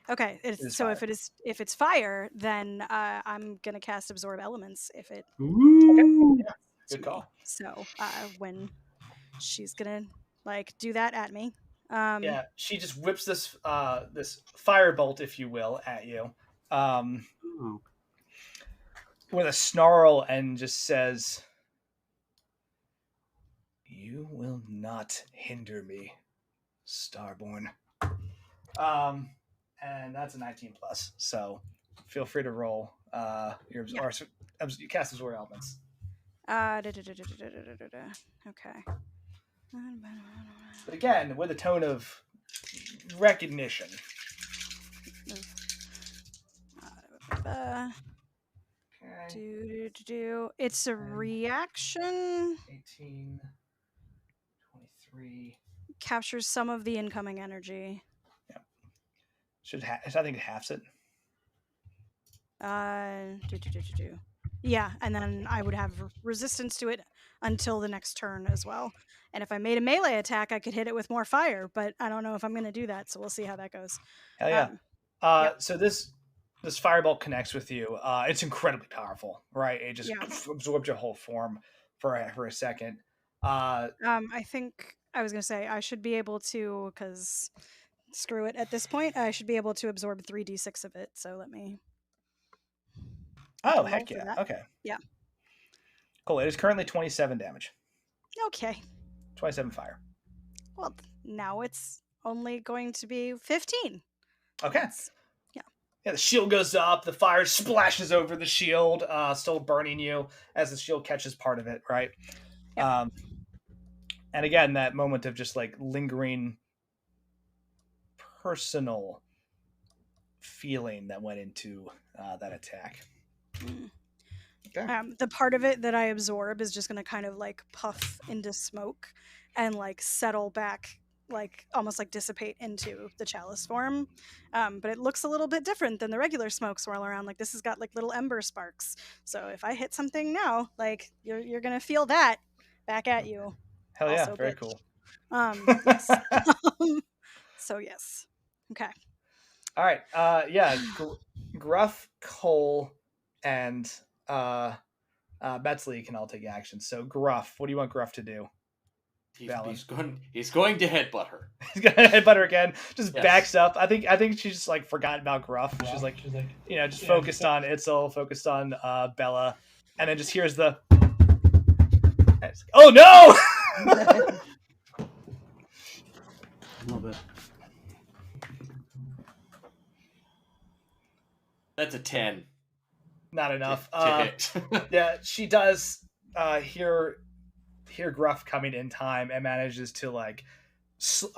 Okay, is so fire. if it's fire, then I'm gonna cast Absorb Elements if it. Ooh. Yeah, good call. So when she's gonna like do that at me. Yeah, she just whips this this firebolt, if you will, at you, Oh. with a snarl, and just says, "You will not hinder me, Starborn." And that's a 19 plus. So feel free to roll your cast Absorb Elements. Okay. But again, with a tone of recognition. Okay. It's a reaction. 18, 23. Captures some of the incoming energy. Yeah. I think it halves it. Yeah, and then I would have resistance to it until the next turn as well. And if I made a melee attack, I could hit it with more fire, but I don't know if I'm going to do that, so we'll see how that goes. Hell yeah. Yeah. So this firebolt connects with you. It's incredibly powerful, right? It just Yeah. absorbs your whole form for a second. I think I was going to say I should be able to, because screw it at this point, I should be able to absorb 3d6 of it. So let me. Oh, roll heck for yeah. that. Okay. Yeah. Cool. It is currently 27 damage. Okay. 27 fire. Well, now it's only going to be 15. Okay. Yeah. Yeah, the shield goes up, the fire splashes over the shield, still burning you as the shield catches part of it, right? Yeah. And again, that moment of just like lingering personal feeling that went into that attack. Okay. The part of it that I absorb is just going to kind of like puff into smoke and like settle back, like almost like dissipate into the chalice form. But it looks a little bit different than the regular smoke swirl around. Like this has got like little ember sparks. So if I hit something now, like you're going to feel that back at you. Hell yeah, Also, very bitch. cool. Yes. So yes. Okay. All right. Yeah. Gruff, Cole, and Betsley can all take action. So Gruff, what do you want Gruff to do? He's going to headbutt her. He's gonna headbutt her again. Just Yes. backs up. I think she's just like forgotten about Gruff. She's like just focused on Itzel, focused on Bella, and then just hears the. Oh no! Love it. That's a 10. Not enough. To hit. Yeah, she does hear Gruff coming in time and manages to like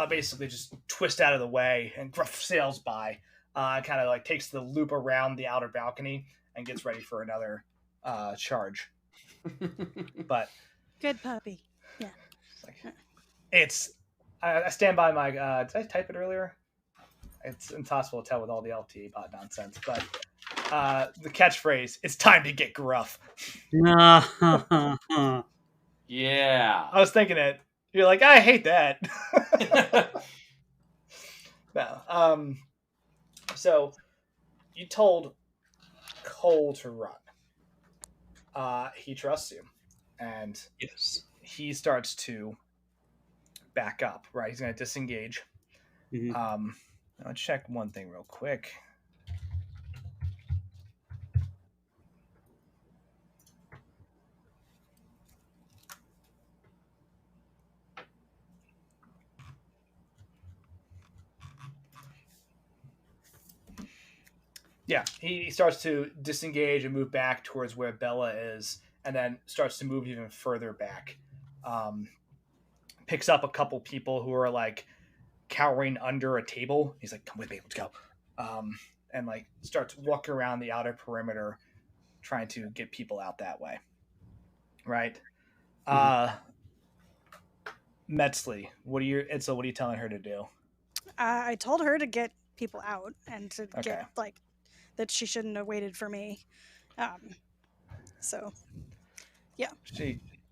basically just twist out of the way, and Gruff sails by, kind of like takes the loop around the outer balcony and gets ready for another charge. But Good puppy. Yeah. I stand by my. Did I type it earlier? It's impossible to tell with all the LTE bot nonsense, but the catchphrase, it's time to get gruff. Yeah. I was thinking it. You're like, I hate that. No. So you told Cole to run. He trusts you. And Yes. he starts to back up, right? He's going to disengage. Mhm. I'll check one thing real quick. Yeah, he starts to disengage and move back towards where Bella is, and then starts to move even further back. Picks up a couple people who are like cowering under a table. He's like, "Come with me, let's go." And like starts walking around the outer perimeter, trying to get people out that way. Right. Metzley, what are you telling her to do? I told her to get people out and to Okay. get like that she shouldn't have waited for me. So yeah.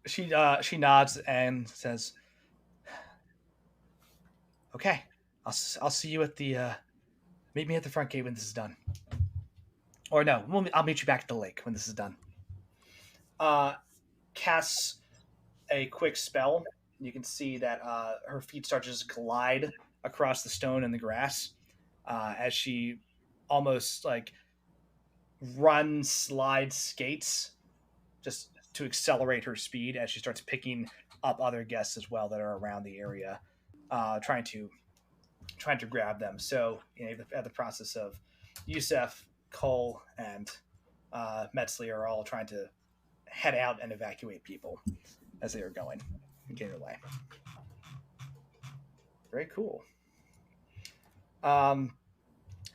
She nods and says, "Okay, I'll see you at the meet me at the front gate when this is done." Or no, I'll meet you back at the lake when this is done. Casts a quick spell. You can see that her feet start to just glide across the stone and the grass as she almost like runs, slides, skates, just to accelerate her speed as she starts picking up other guests as well that are around the area, trying to grab them. So at the process of Yusef, Cole, and Metzley are all trying to head out and evacuate people as they are going and getting away. Very cool.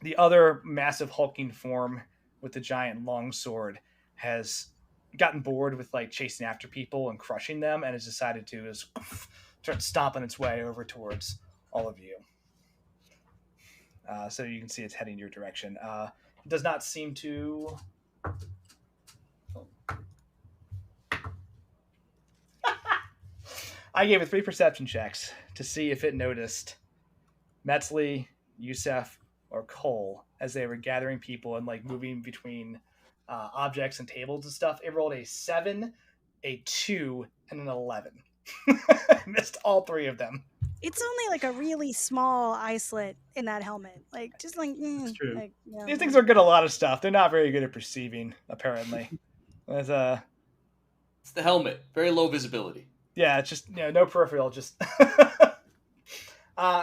The other massive hulking form with the giant longsword has gotten bored with like chasing after people and crushing them, and has decided to just start stomping its way over towards all of you. So you can see it's heading your direction. does not seem to. I gave it 3 perception checks to see if it noticed Metzley, Yusef, or Cole as they were gathering people and like moving between objects and tables and stuff. It rolled a 7, a 2, and an 11. Missed all 3 of them. It's only like a really small eye slit in that helmet. Like, just like, It's true. like, yeah. These things are good at a lot of stuff. They're not very good at perceiving, apparently. There's It's the helmet. Very low visibility. yeah, it's just no peripheral, just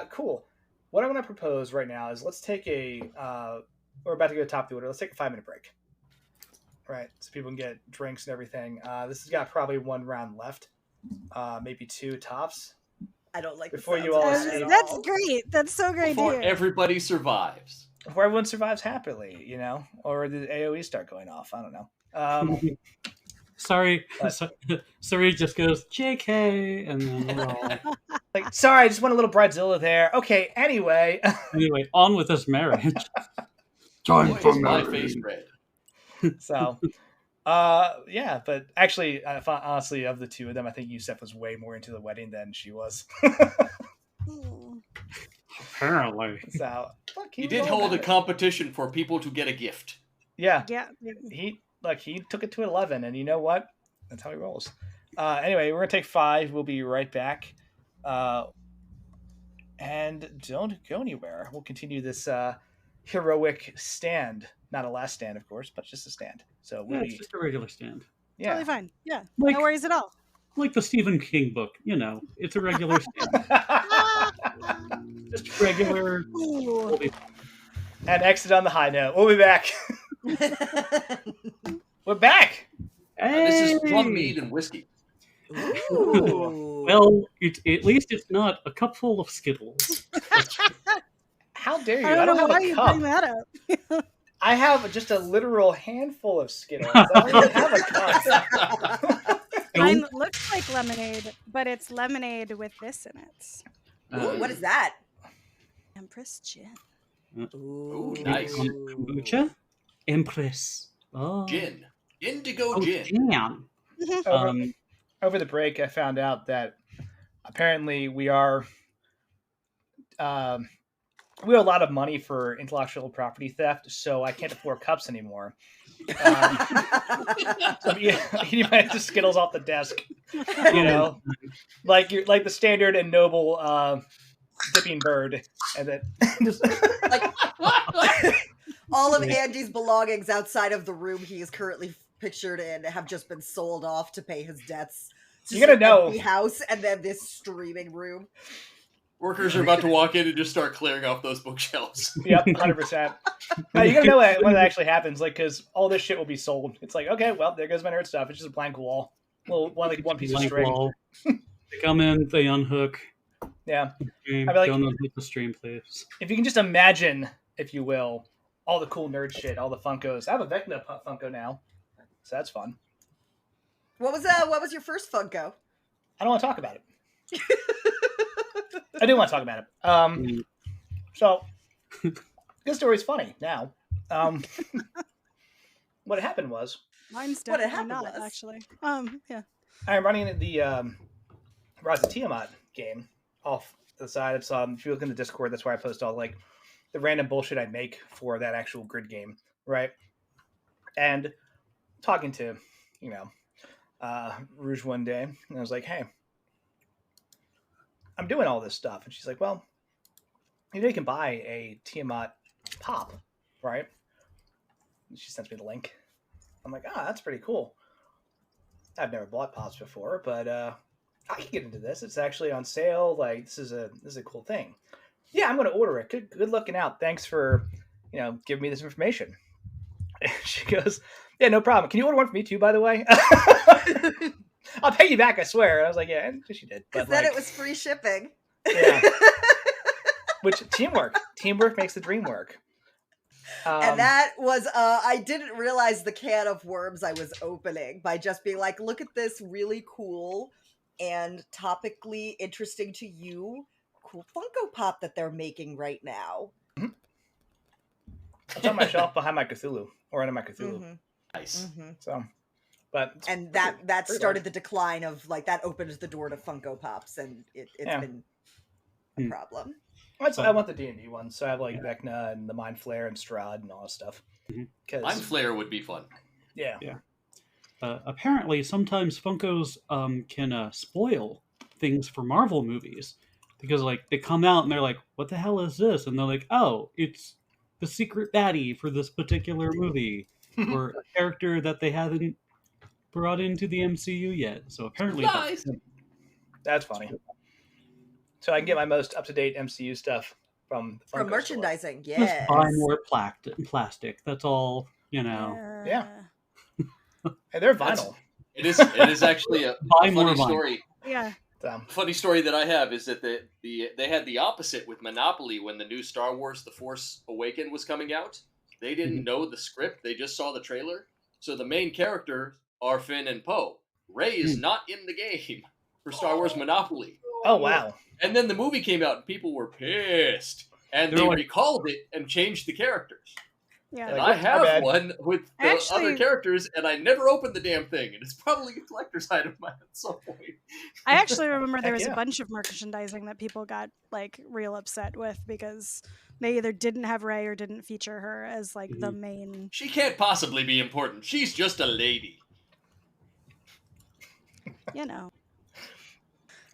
cool. What I'm going to propose right now is let's take we're about to go top of the order. Let's take a 5-minute break. Right, so people can get drinks and everything. This has got probably 1 round left, maybe 2 tops. I don't like Before the you sounds all of that escape. at That's all. great. That's so great to Before hear. everybody survives. Before everyone survives happily, or the AOE start going off. I don't know. Sorry, But- sorry. Just goes JK, and then we're all Like, sorry, I just want a little bridezilla there. Okay, anyway. anyway on with this marriage. Boy, is my face red. So, yeah, but actually, honestly, of the 2 of them, I think Yusef was way more into the wedding than she was. Mm. Apparently, So, look, He was did all hold about a it. competition for people to get a gift. Yeah, Yeah. he took it to 11, and you know what? That's how he rolls. Anyway, we're gonna take 5. We'll be right back. And don't go anywhere. We'll continue this heroic stand. Not a last stand, of course, but just a stand. So yeah, we'll it's be just a regular stand, yeah. Totally fine. Yeah. like No worries at all. like the Stephen King book. It's a regular stand, just regular. Ooh. We'll be And exit on the high note. We'll be back. We're back. This is Hey! rum, mead, and whiskey. Ooh. Well, at least it's not a cup full of Skittles. How dare you? I don't know have why a you cup. bring that up. I have just a literal handful of Skittles. I don't even have a cup. Mine looks like lemonade, but it's lemonade with this in it. Ooh, what is that? Empress gin. Ooh, nice. Kombucha? Empress. Oh. Gin. Indigo Oh, gin. damn. Over the break, I found out that apparently we owe a lot of money for intellectual property theft, so I can't afford cups anymore. So you might have to Skittles off the desk, like the standard and noble dipping bird, and then just like all of Andy's belongings outside of the room he is currently pictured in have just been sold off to pay his debts. It's You just gotta an know. empty house and then this streaming room. Workers are about to walk in and just start clearing off those bookshelves. Yep, 100%. Now you gotta know when that actually happens, like, because all this shit will be sold. It's like, okay, well, there goes my nerd stuff. It's just a blank wall, one piece of Blank string. wall. They come in, they unhook. Yeah. Stream. I'd be like- Don't unhook the stream, please. If you can just imagine, if you will, all the cool nerd shit, all the Funkos. I have a Vecna Funko now, so that's fun. What was your first Funko? I don't want to talk about it. I do want to talk about it. So this story's funny now. What happened was Mine's What definitely happened not, was- actually. Yeah. I'm running the Rise of Tiamat game off the side. So if you look in the Discord, that's where I post all like the random bullshit I make for that actual grid game, right? And talking to Rouge one day, and I was like, "Hey, I'm doing all this stuff," and she's like, "Well, you can buy a Tiamat pop, right?" And she sends me the link. I'm like, that's pretty cool. I've never bought pops before, but I can get into this. It's actually on sale. Like, this is a cool thing. Yeah, I'm going to order it. Good looking out. Thanks for giving me this information. And she goes, "Yeah, no problem. Can you order one for me too, by the way?" I'll pay you back, I swear. And I was like, "Yeah," and she did. Because But then like, it was free shipping. yeah. Which teamwork makes the dream work. And that was I didn't realize the can of worms I was opening by just being like, look at this really cool and topically interesting to you cool Funko Pop that they're making right now. It's on my shelf behind my Cthulhu, or under my Cthulhu. Mhm, Nice. mhm. So, but And that pretty started large. the decline of like that opened the door to Funko Pops, and it's Yeah. been a Hmm. problem. I want the D&D one, so I have like Yeah. Vecna and the Mind Flare and Strahd and all that stuff. Mhm. Because Mind Flayer would be fun. yeah, Apparently, sometimes Funkos can spoil things for Marvel movies because like they come out and they're like, "What the hell is this?" And they're like, "Oh, it's the secret baddie for this particular movie or a character that they haven't brought into the MCU yet." So apparently, Nice. that's funny. So I can get my most up to date MCU stuff from the From Funko merchandising, just yes. buy more plastic. That's all, you know. Yeah. Store. Hey, they're vinyl. It is actually a Buy more funny vinyl. story. Yeah. So, Funny story that I have is that they had the opposite with Monopoly when the new Star Wars: The Force Awakens was coming out. They didn't know the script; they just saw the trailer. So the main characters are Finn and Poe. Rey is not in the game for Star Wars Monopoly. oh wow. And then the movie came out, and people were pissed, and They're they like- recalled it and changed the characters. Yeah. And Like, I what's our have bad? one with the Actually- other characters, and I never opened the damn thing, and it's probably a collector's item at some point. I actually remember there Heck was yeah. a bunch of merchandising that people got like real upset with because they either didn't have Rey or didn't feature her as like the main. She can't possibly be important. She's just a lady. You know.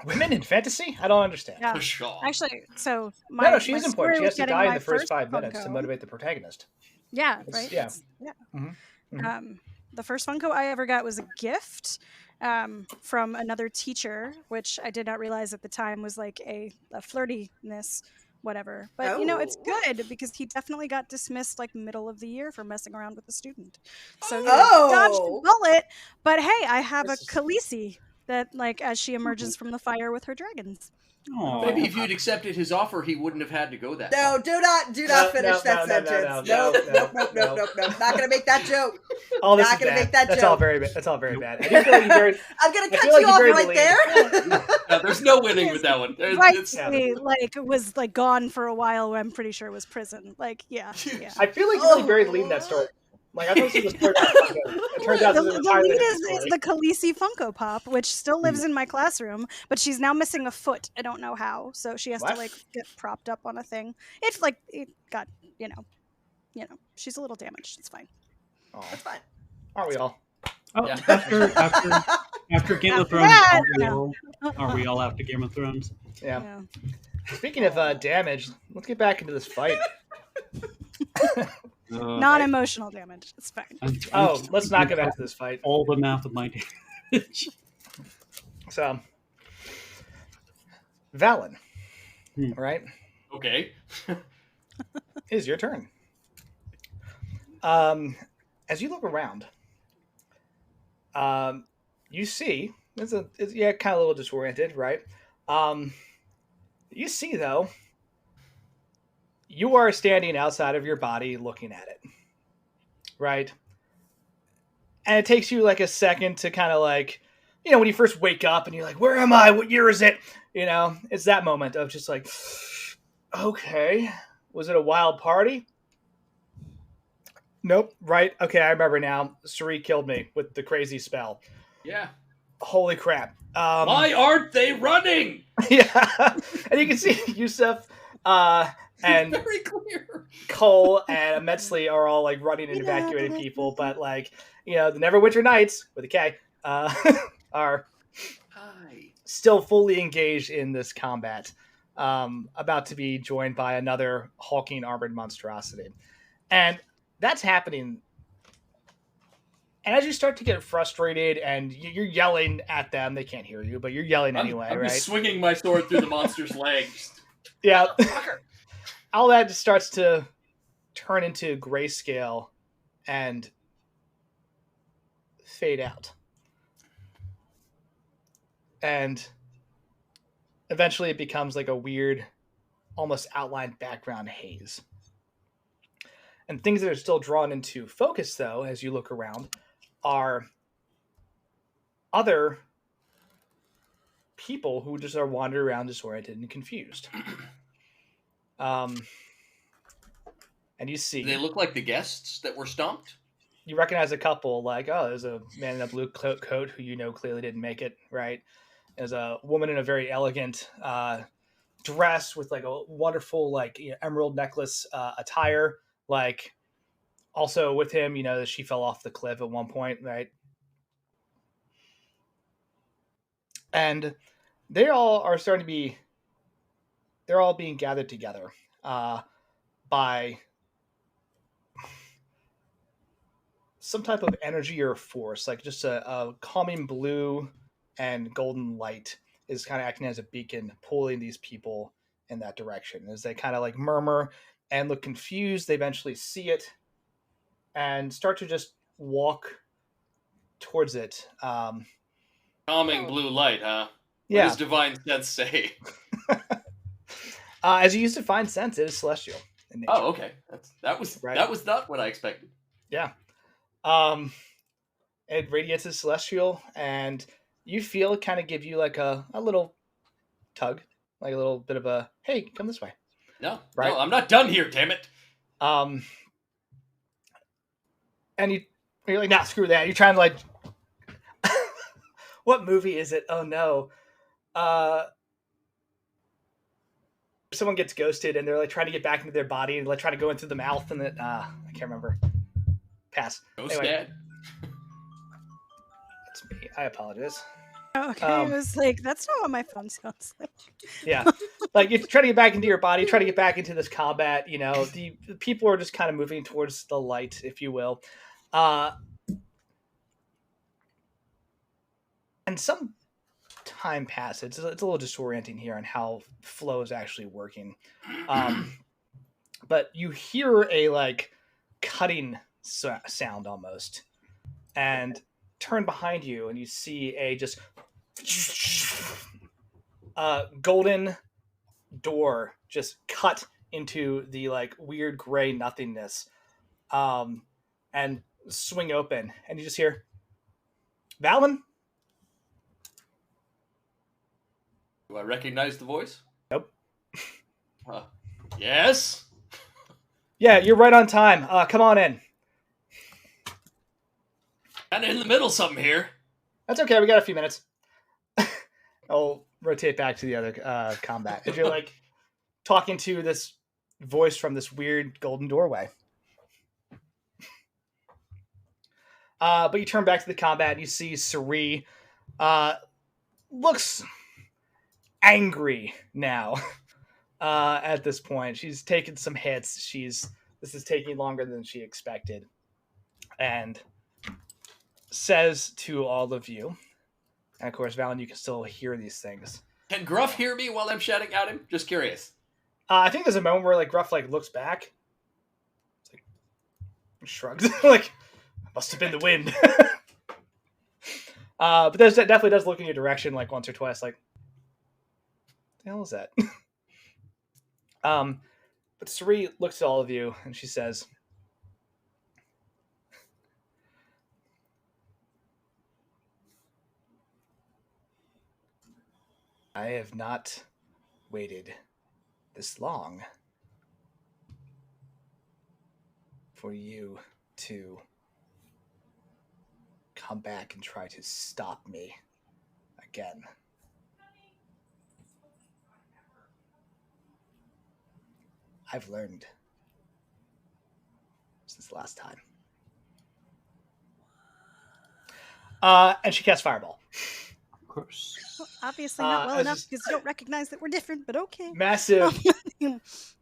Women in fantasy? I don't understand. Yeah. Pshaw. Actually, so my No, she's my important. story She with has to getting die in my the first 5 minutes to Funko- motivate the protagonist. Yeah, It's- right. yeah. Yeah. Mhm. Mhm. The first Funko I ever got was a gift from another teacher, which I did not realize at the time was like a flirtiness, whatever. But you know, it's Oh. good because he definitely got dismissed like middle of the year for messing around with a student. So you Oh. dodged a bullet. But hey, I have This a is- Khaleesi that like as she emerges from the fire with her dragons. Aw. Maybe if you'd accepted his offer, he wouldn't have had to go that No, far. do not finish that sentence. Nope. Not gonna make that joke. All this Not is gonna bad. make that That's all joke. very bad. That's all very bad. I do feel like you very I'm gonna I cut feel like you you off buried the right lead. there. No, there's no winning with that one. It's, Rightly, like was like gone for a while. I'm pretty sure it was prison. Like, yeah. I feel like you really buried the lead in that story. Like I thought this was a story about Funko. It turns out The, this is the entirely lead different is story. the Khaleesi Funko Pop, which still lives in my classroom, but she's now missing a foot. I don't know how, so she has What? to like get propped up on a thing. It's like it got, you know, she's a little damaged. It's fine. Aw, That's fine. aren't we all? Oh, Yeah. after Game of After Thrones, that, are we all after Game of Thrones? Yeah. Yeah. Speaking of damage, let's get back into this fight. Non-emotional damage. It's fine. Oh, let's not get back to this fight. all the math of my damage. So, Valen, Hmm. right? okay. It is your turn. As you look around, you see it's kind of a little disoriented, right? You see though, you are standing outside of your body looking at it, right? And it takes you like a second to kind of like, when you first wake up and you're like, where am I? What year is it? It's that moment of just like, okay, was it a wild party? Nope. Right. Okay. I remember now. Suri killed me with the crazy spell. Yeah. Holy crap. Why aren't they running? Yeah. And you can see Yusuf, and Very clear. Cole and Metzley are all like running and evacuating people, but like, the Neverwinter Nights with a K, are Hi. still fully engaged in this combat, about to be joined by another hulking armored monstrosity. And that's happening. And as you start to get frustrated and you're yelling at them, they can't hear you, but you're yelling anyway, I'm right? just swinging my sword through the monster's legs. Yeah. All that just starts to turn into grayscale and fade out. And eventually it becomes like a weird, almost outlined background haze. And things that are still drawn into focus, though, as you look around, are other people who just are wandering around disoriented and confused. And and you see Do they look like the guests that were stomped? you recognize a couple. Like, oh, there's a man in a blue coat who you know clearly didn't make it. Right. There's a woman in a very elegant dress with like a wonderful like emerald necklace attire. Like, also with him, she fell off the cliff at one point, right? And they all are starting to be. They're all being gathered together by some type of energy or force, like just a calming blue and golden light is kind of acting as a beacon, pulling these people in that direction. As they kind of like murmur and look confused, they eventually see it and start to just walk towards it. Calming blue light, huh? What Yeah. does divine sense say? As you used to find sense, it is celestial in nature. Oh, okay. That was Right. That was not what I expected. Yeah. It radiates as celestial, and you feel it kind of give you like a little tug, like a little bit of a, hey, come this way. No, Right. no, I'm not done here, damn it. And you're like, nah, screw that. You're trying to like, what movie is it? Oh no. Someone gets ghosted and they're like trying to get back into their body and like trying to go into the mouth, and then I can't remember. Pass. Ghost Anyway. Dad. It's me. I apologize. Oh, okay, I was like, that's not what my phone sounds like. Yeah. Like if you're trying to get back into your body, try to get back into this combat, the people are just kind of moving towards the light, if you will. And some time passes. It's a little disorienting here on how flow is actually working. But you hear a like cutting sound almost, and turn behind you and you see a just golden door just cut into the like weird gray nothingness, and swing open, and you just hear, Valen? Do I recognize the voice? Nope. Yes? Yeah, you're right on time. Come on in. Kinda in the middle of something here. That's okay, we got a few minutes. I'll rotate back to the other combat. If you're like talking to this voice from this weird golden doorway. But you turn back to the combat and you see Sari looks angry now. At this point, she's taken some hits. This is taking longer than she expected, and says to all of you, and of course, Valen, you can still hear these things. Can Gruff hear me while I'm shouting at him? Just curious. I think there's a moment where like Gruff like looks back, it's like shrugs, like must have been the wind. But that definitely does look in your direction like once or twice, like, what the hell is that? But Sari looks at all of you and she says, I have not waited this long for you to come back and try to stop me again. I've learned since the last time. And she casts Fireball. Of course. Well, obviously not well as enough just- because you don't recognize that we're different, but okay. Massive,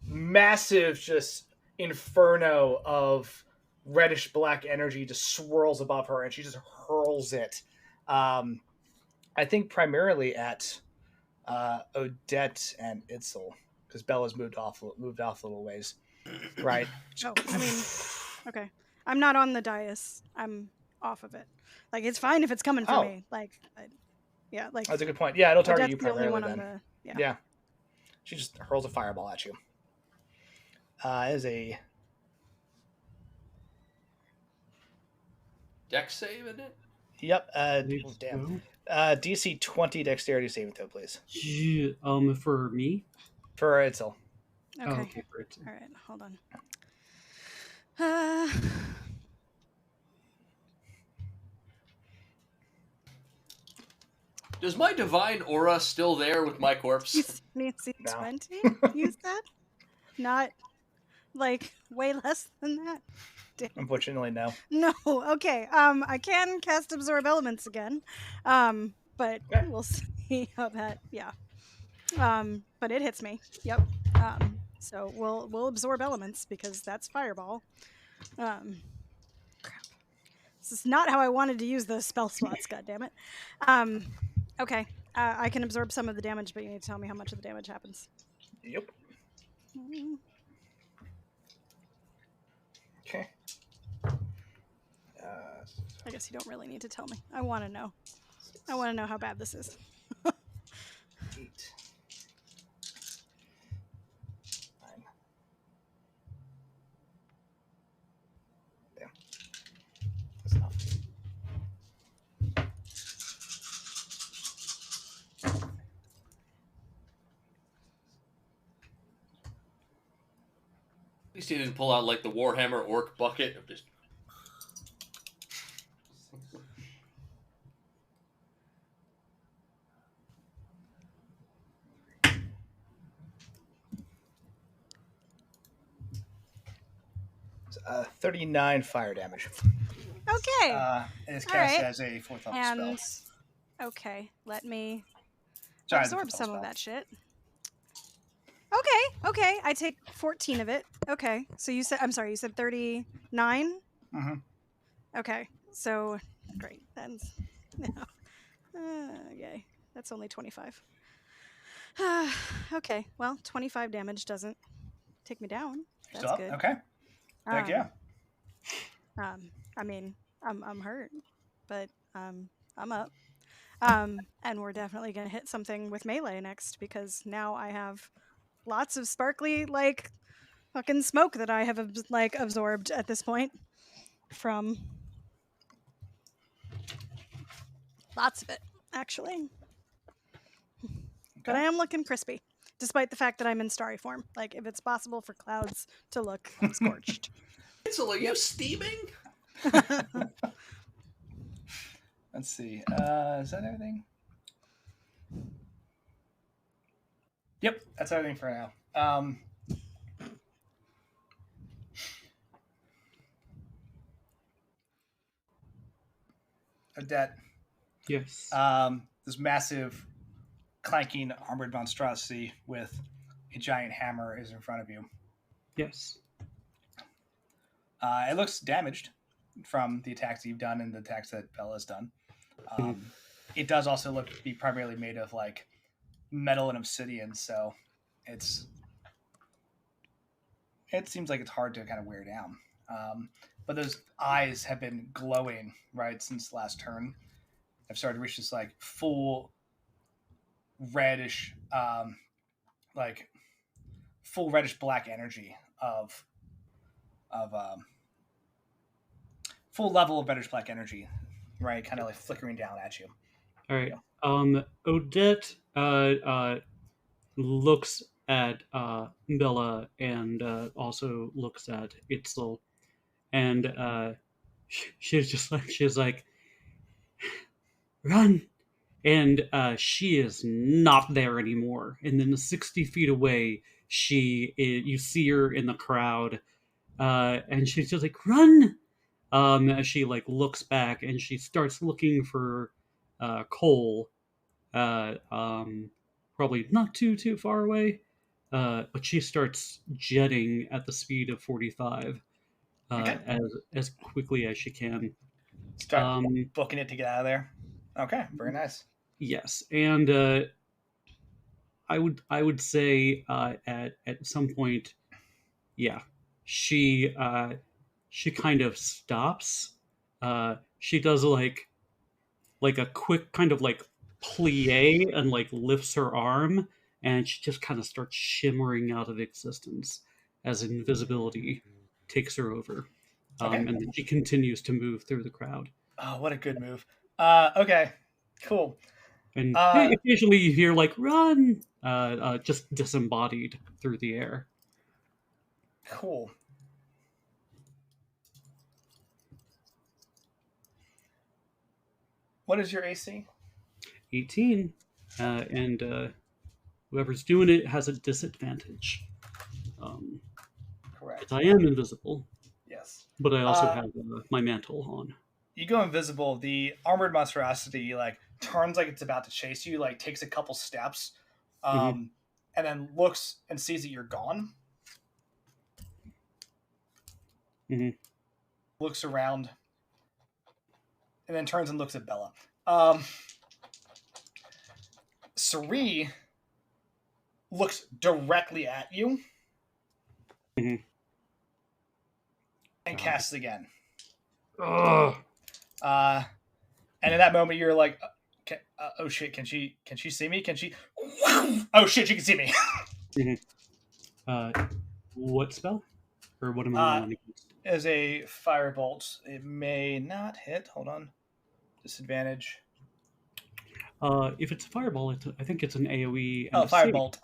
massive just inferno of reddish black energy just swirls above her, and she just hurls it. I think primarily at Odette and Itzel, because Bella's moved off a little ways, right? Oh, I mean, okay. I'm not on the dais. I'm off of it. Like, it's fine if it's coming for Oh. me. Like, yeah, like. That's a good point. Yeah, it'll target Odette's you the only primarily one then. on the. Yeah. She just hurls a fireball at you. It is a Dex save in it? yep. Let's Damn. go. DC 20 dexterity saving throw, please, Yeah, for me? for Itzel. Okay. Oh, okay, great. All right. Hold on. Does my divine aura still there with my corpse? Nancy No. 20, you said? Not like way less than that? Damn. Unfortunately, no. No, okay. I can cast Absorb Elements again. But Okay. we'll see how that, yeah. But it hits me. Yep. So we'll absorb elements because that's fireball. Crap. This is not how I wanted to use those spell slots, goddammit. Okay. I can absorb some of the damage, but you need to tell me how much of the damage happens. Yep. Okay. I guess you don't really need to tell me. I want to know. I want to know how bad this is. 8. 9. Damn. That's enough. At least he didn't pull out like the Warhammer orc bucket of just. It's, 39 fire damage. Okay. It is All cast right. as a 4th level And spell. okay, let me Sorry, absorb the some spell. of that shit. Okay, I take 14 of it. Okay, so you said, I'm sorry, you said 39? Mm-hmm. Okay, so great. That's, okay, that's only 25. Okay, well, 25 damage doesn't take me down. That's Still up? good. Okay. Heck yeah. I mean, I'm hurt, but I'm up. And we're definitely gonna hit something with melee next because now I have lots of sparkly like fucking smoke that I have absorbed at this point from lots of it actually. But I am looking crispy, despite the fact that I'm in starry form. Like if it's possible for clouds to look scorched. Itzel, are you steaming? Let's see. Is that everything? Yep, that's everything for now. Odette, Yes. this massive, clanking armored monstrosity with a giant hammer is in front of you. Yes. It looks damaged from the attacks you've done and the attacks that Bella's done. It does also look to be primarily made of like metal and obsidian, so it seems like it's hard to kind of wear down. But those eyes have been glowing right since last turn. I've started to reach this like full reddish, like full reddish black energy of full level of reddish black energy, right? Kind of like flickering down at you. All right. Odette looks at Bella and also looks at Itzel, and she's like, run, and she is not there anymore. And then 60 feet away, you see her in the crowd, and she's just like, run. As she like looks back and she starts looking for Cole, probably not too far away, but she starts jetting at the speed of 45 Okay. as quickly as she can. Start booking it to get out of there. Okay, very nice. Yes, and I would say at some point, yeah, she kind of stops. She does like a quick kind of like plie and like lifts her arm, and she just kind of starts shimmering out of existence as invisibility takes her over. Okay. And then she continues to move through the crowd. Oh, what a good move. Okay, cool. And occasionally you hear like "run," just disembodied through the air. Cool. What is your AC? 18, and whoever's doing it has a disadvantage. Correct. 'Cause I am invisible, Yes. but I also have my mantle on. You go invisible. The armored monstrosity like turns like it's about to chase you. Like takes a couple steps, and then looks and sees that you're gone. Looks around, and then turns and looks at Bella. Sari looks directly at you and casts again. Ugh. And in that moment, you're like, "Oh shit! Can she see me? Can she? Oh shit! She can see me." What spell? Or what am I rolling against? As a firebolt, it may not hit. Hold on, disadvantage. If it's a fireball, I think it's an AoE. Oh, firebolt.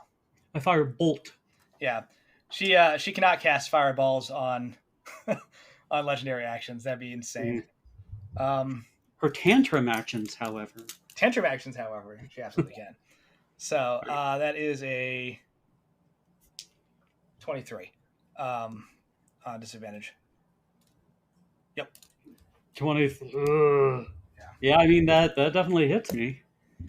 A firebolt. Yeah, she cannot cast fireballs on on legendary actions. That'd be insane. Her tantrum actions, however. Tantrum actions, however, she absolutely can. So that is a 23 disadvantage. Yep. 20. Yeah, I mean that definitely hits me.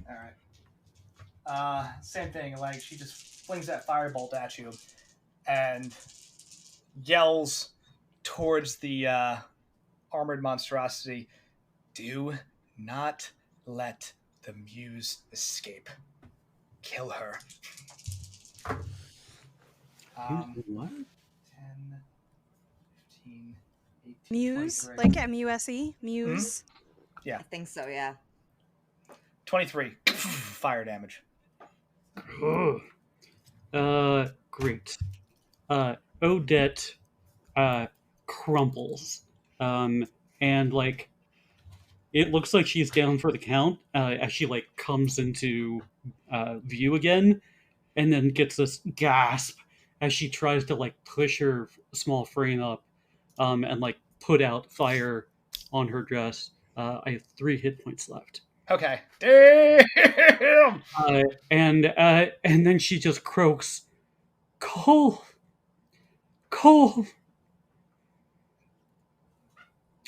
All right. Same thing. Like she just flings that firebolt at you, and yells towards the armored monstrosity, "Do not let the muse escape. Kill her." What? 10, 15, 18, Muse, 23. like M-U-S-E, Muse. Yeah. I think so, yeah. 23 fire damage. Great. Odette crumples. And like it looks like she's down for the count as she like comes into view again, and then gets this gasp as she tries to like push her small frame up and like put out fire on her dress. I have 3 hit points left. Okay. Damn! And then she just croaks, "Cole, Cole,"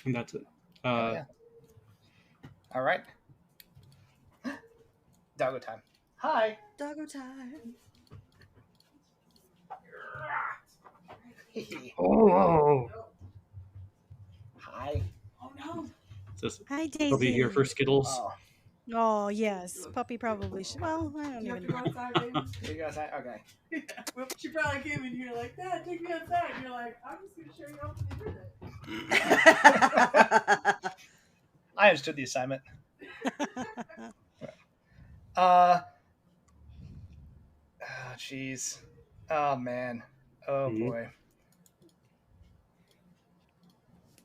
and that's it. Yeah. All right. Doggo time. Hi. Doggo time. Oh, Hi. Oh no. this Hi, will be here Daisy. for Skittles. Oh, Oh, yes. Puppy probably should. Well, I don't You have even to go know. outside, baby. you guys. Okay. Well, she probably came in here like, "Dad, take me outside." And you're like, "I'm just gonna show you off the internet." I understood the assignment. Jeez. Oh man. Oh boy.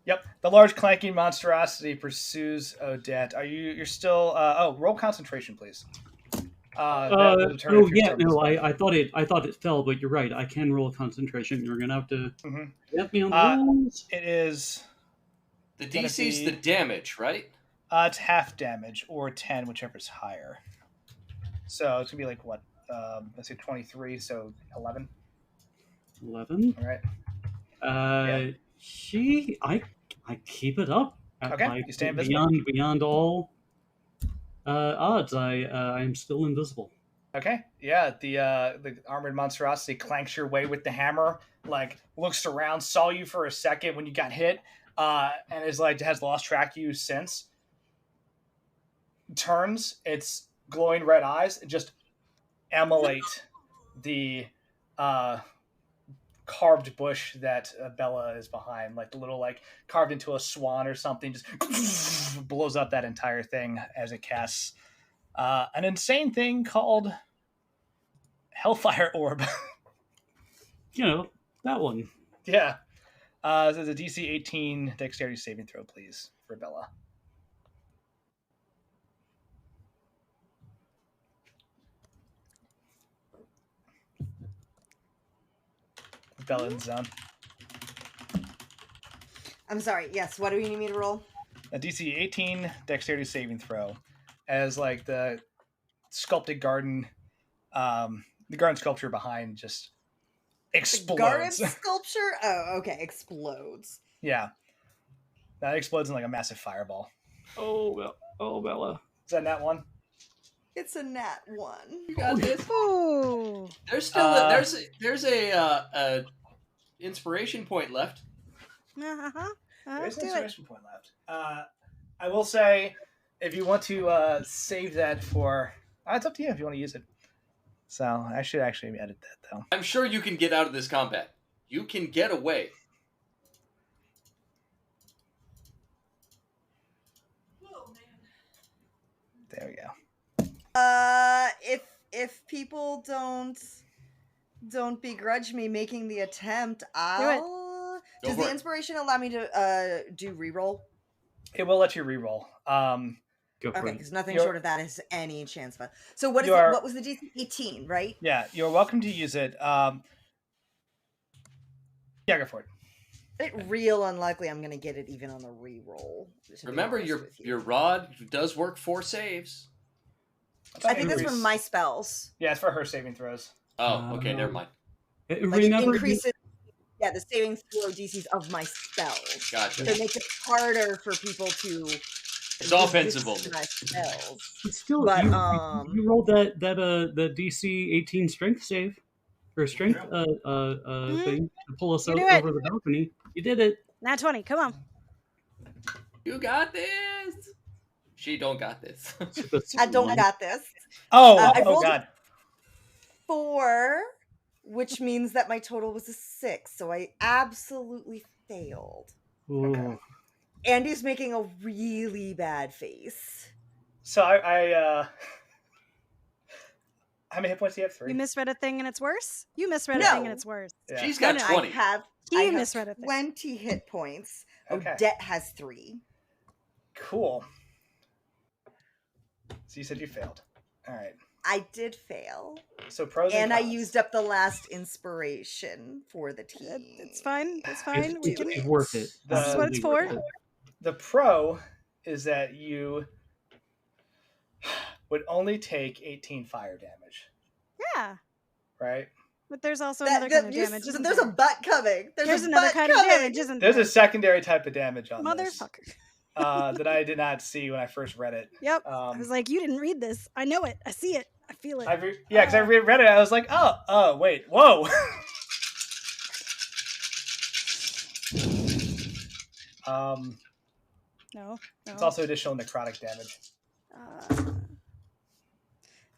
Yep. The large clanking monstrosity pursues Odette. You're still? Roll concentration, please. That will determine if you're yeah, still no, invisible. I thought it fell, but you're right. I can roll concentration. You're gonna have to Mhm. get me on the rules. It is. The Gonna DC's be- the damage, right? It's half damage or 10, whichever's higher. So it's gonna be like what? Let's say 23, so 11. 11. All right. I keep it up. Okay, you stay invisible. Beyond all odds. I am still invisible. Okay. Yeah. The armored monstrosity clanks your way with the hammer. Like looks around, saw you for a second when you got hit, and is like has lost track of you since. Turns its glowing red eyes and just emulate the carved bush that Bella is behind, like the little like carved into a swan or something, just blows up that entire thing as it casts an insane thing called Hellfire Orb. You know, that one. Yeah. So it's a DC 18 dexterity saving throw, please, for Bella. Bella in zone. I'm sorry. Yes. What do you need me to roll? a DC 18 dexterity saving throw, as like the sculpted garden, the garden sculpture behind just The garden explodes. sculpture? Oh, okay. Explodes. Yeah, that explodes in like a massive fireball. Oh, Bella. Is that that one? It's a nat 1. You got this. Ooh. There's still there's a inspiration point left. Uh-huh. There's an Do it. inspiration point left. I will say, if you want to save that for, it's up to you if you want to use it. So I should actually edit that though. I'm sure you can get out of this combat. You can get away. Oh man. There we go. If people don't begrudge me making the attempt, it. I'll. Go Does for the it. inspiration allow me to do reroll? It will let you reroll. Go for Okay, it. because nothing You're- short of that is any chance of it. So what is You are- what was the DC 18, right? Yeah, you're welcome to use it. Yeah, go for it. Real unlikely I'm gonna get it even on a reroll. to be Remember, honest with you. your rod does work 4 saves. I think that's for Increase- my spells. Yeah, it's for her saving throws. Oh, okay, never mind. Like Remember, it increases the saving throw DCs of my spells. Gotcha. So it makes it harder for people to It's offensive only. resist my spells. but still, But, you rolled the DC 18 strength save or strength thing to pull us You out do it. over the balcony. You did it. Nat 20. Come on. You got this. She don't got this. I don't got this. Oh, I oh rolled- God. 4, which means that my total was a 6, so I absolutely failed. Ooh. Andy's making a really bad face. So how many hit points do you have? 3? You misread a thing and it's worse? You misread a No. thing and it's worse. Yeah. She's got No, no, 20. I have He misread a thing. 20 hit points. Okay. Odette has 3. Cool. So you said you failed. All right. I did fail. So pros And I cons. used up the last inspiration for the team. It's fine. It's fine. We can. It's worth it. This is what it's Absolutely for. worth it. The pro is that you would only take 18 fire damage, Yeah. right? But there's also That- another that- kind of you damage. s- isn't there's there? a butt coming. There's a another butt kind coming. of damage, isn't There's there? a secondary type of damage on this Motherfucker. that I did not see when I first read it. Yep. I was Um, like, you didn't read this. I know it. I see it. I feel it. yeah, because I read it, I was like, oh, wait, whoa. No. It's also additional necrotic damage.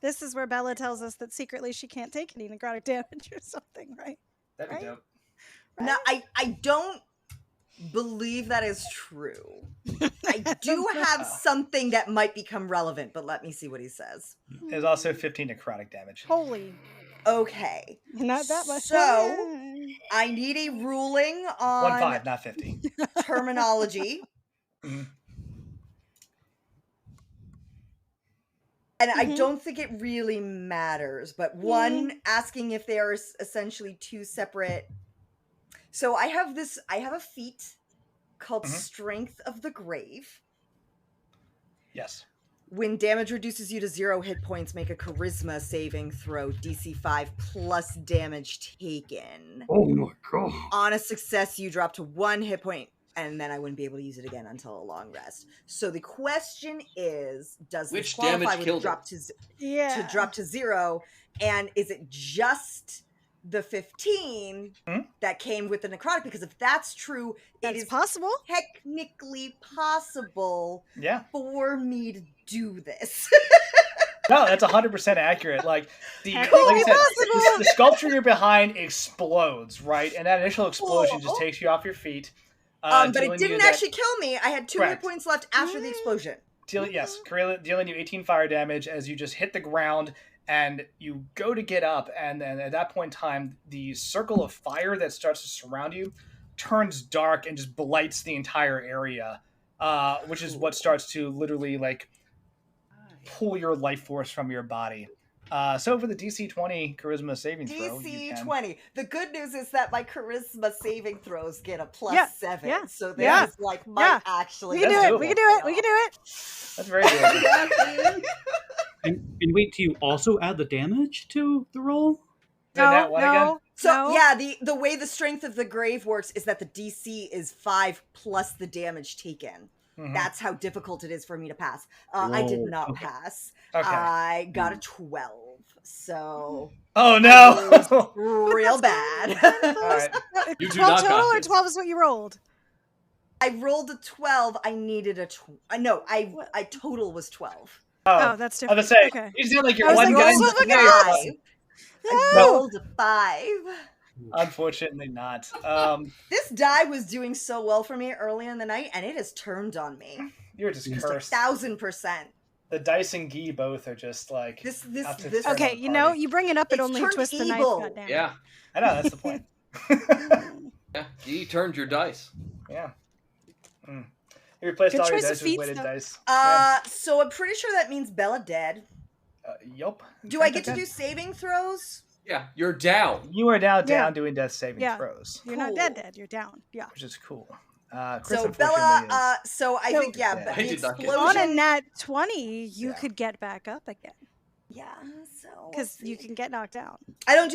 This is where Bella tells us that secretly she can't take any necrotic damage or something, right? That'd Right? be dope. No, I don't believe that is true. I do have something that might become relevant, but let me see what he says. There's also 15 necrotic damage. Holy. Okay. Not that much. So- I need a ruling on 1-5, not 50. terminology. Mhm. And I Mhm. don't think it really matters, but one asking if they are essentially two separate. So I have a feat called Mhm. Strength of the Grave. Yes. When damage reduces you to 0 hit points, make a charisma saving throw, DC 5 plus damage taken. Oh my god. On a success, you drop to 1 hit point, and then I wouldn't be able to use it again until a long rest. So the question is, does Which this qualify damage with killed drop to Yeah. to drop to 0? And is it just the 15 Hmm? that came with the necrotic? Because if that's true, it That's is possible. technically possible Yeah. for me to do this. No, that's 100% accurate. Like the like Cool, I said, possible. the sculpture you're behind explodes, right? And that initial explosion just Cool. takes you off your feet. But dealing it you didn't that- actually kill me. I had 2 hit Correct. points left after the explosion. dealing you 18 fire damage as you just hit the ground and you go to get up, and then at that point in time, the circle of fire that starts to surround you turns dark and just blights the entire area, which is what starts to literally like pull your life force from your body. So for the DC 20 charisma saving throw, you DC can... 20. The good news is that my charisma saving throws get a plus Yeah, 7. yeah, So yeah, this is like might yeah. actually. We can do That's it. We can do it. We can do it. That's very good. And wait, do you also add the damage to the roll? Then that one again? So yeah, the way the strength of the grave works is that the DC is 5 plus the damage taken. Mhm. That's how difficult it is for me to pass. I did Whoa, not okay. pass. Okay. I got a 12. So Oh I no! rolled real bad. Alright. You do 12 not total got or this. 12 is what you rolled? I rolled a 12. I needed a no. I total was 12. Oh, that's I different. was gonna say, Okay. you sound like I you're was one like, guy. son of a in the gun! player. I No! rolled a 5. Unfortunately not. This die was doing so well for me early in the night, and it has turned on me. You're just Just cursed. 1,000%. The dice and Gee both are just like... This out to this turn Okay, on the you know, party. you bring it up, it It's only turned twists the knife, evil. goddammit. Yeah. I know, that's the point. Yeah. You turned your dice. Yeah. Mm. You replaced Good all your choice of dice with feats, weighted though. dice. Yeah. So I'm pretty sure that means Bella dead. Yup. Do I get to do saving throws? Yeah, you're down. You are now Yeah. down doing death saving Yeah. throws, You're not Cool. dead. You're down. Yeah. which is cool. Chris, So unfortunately, Bella, so I So- think yeah, Yeah. but I the did not get On a explosion. nat 20, you Yeah. could get back up again. Yeah, so we'll Because you see. can get knocked down. I don't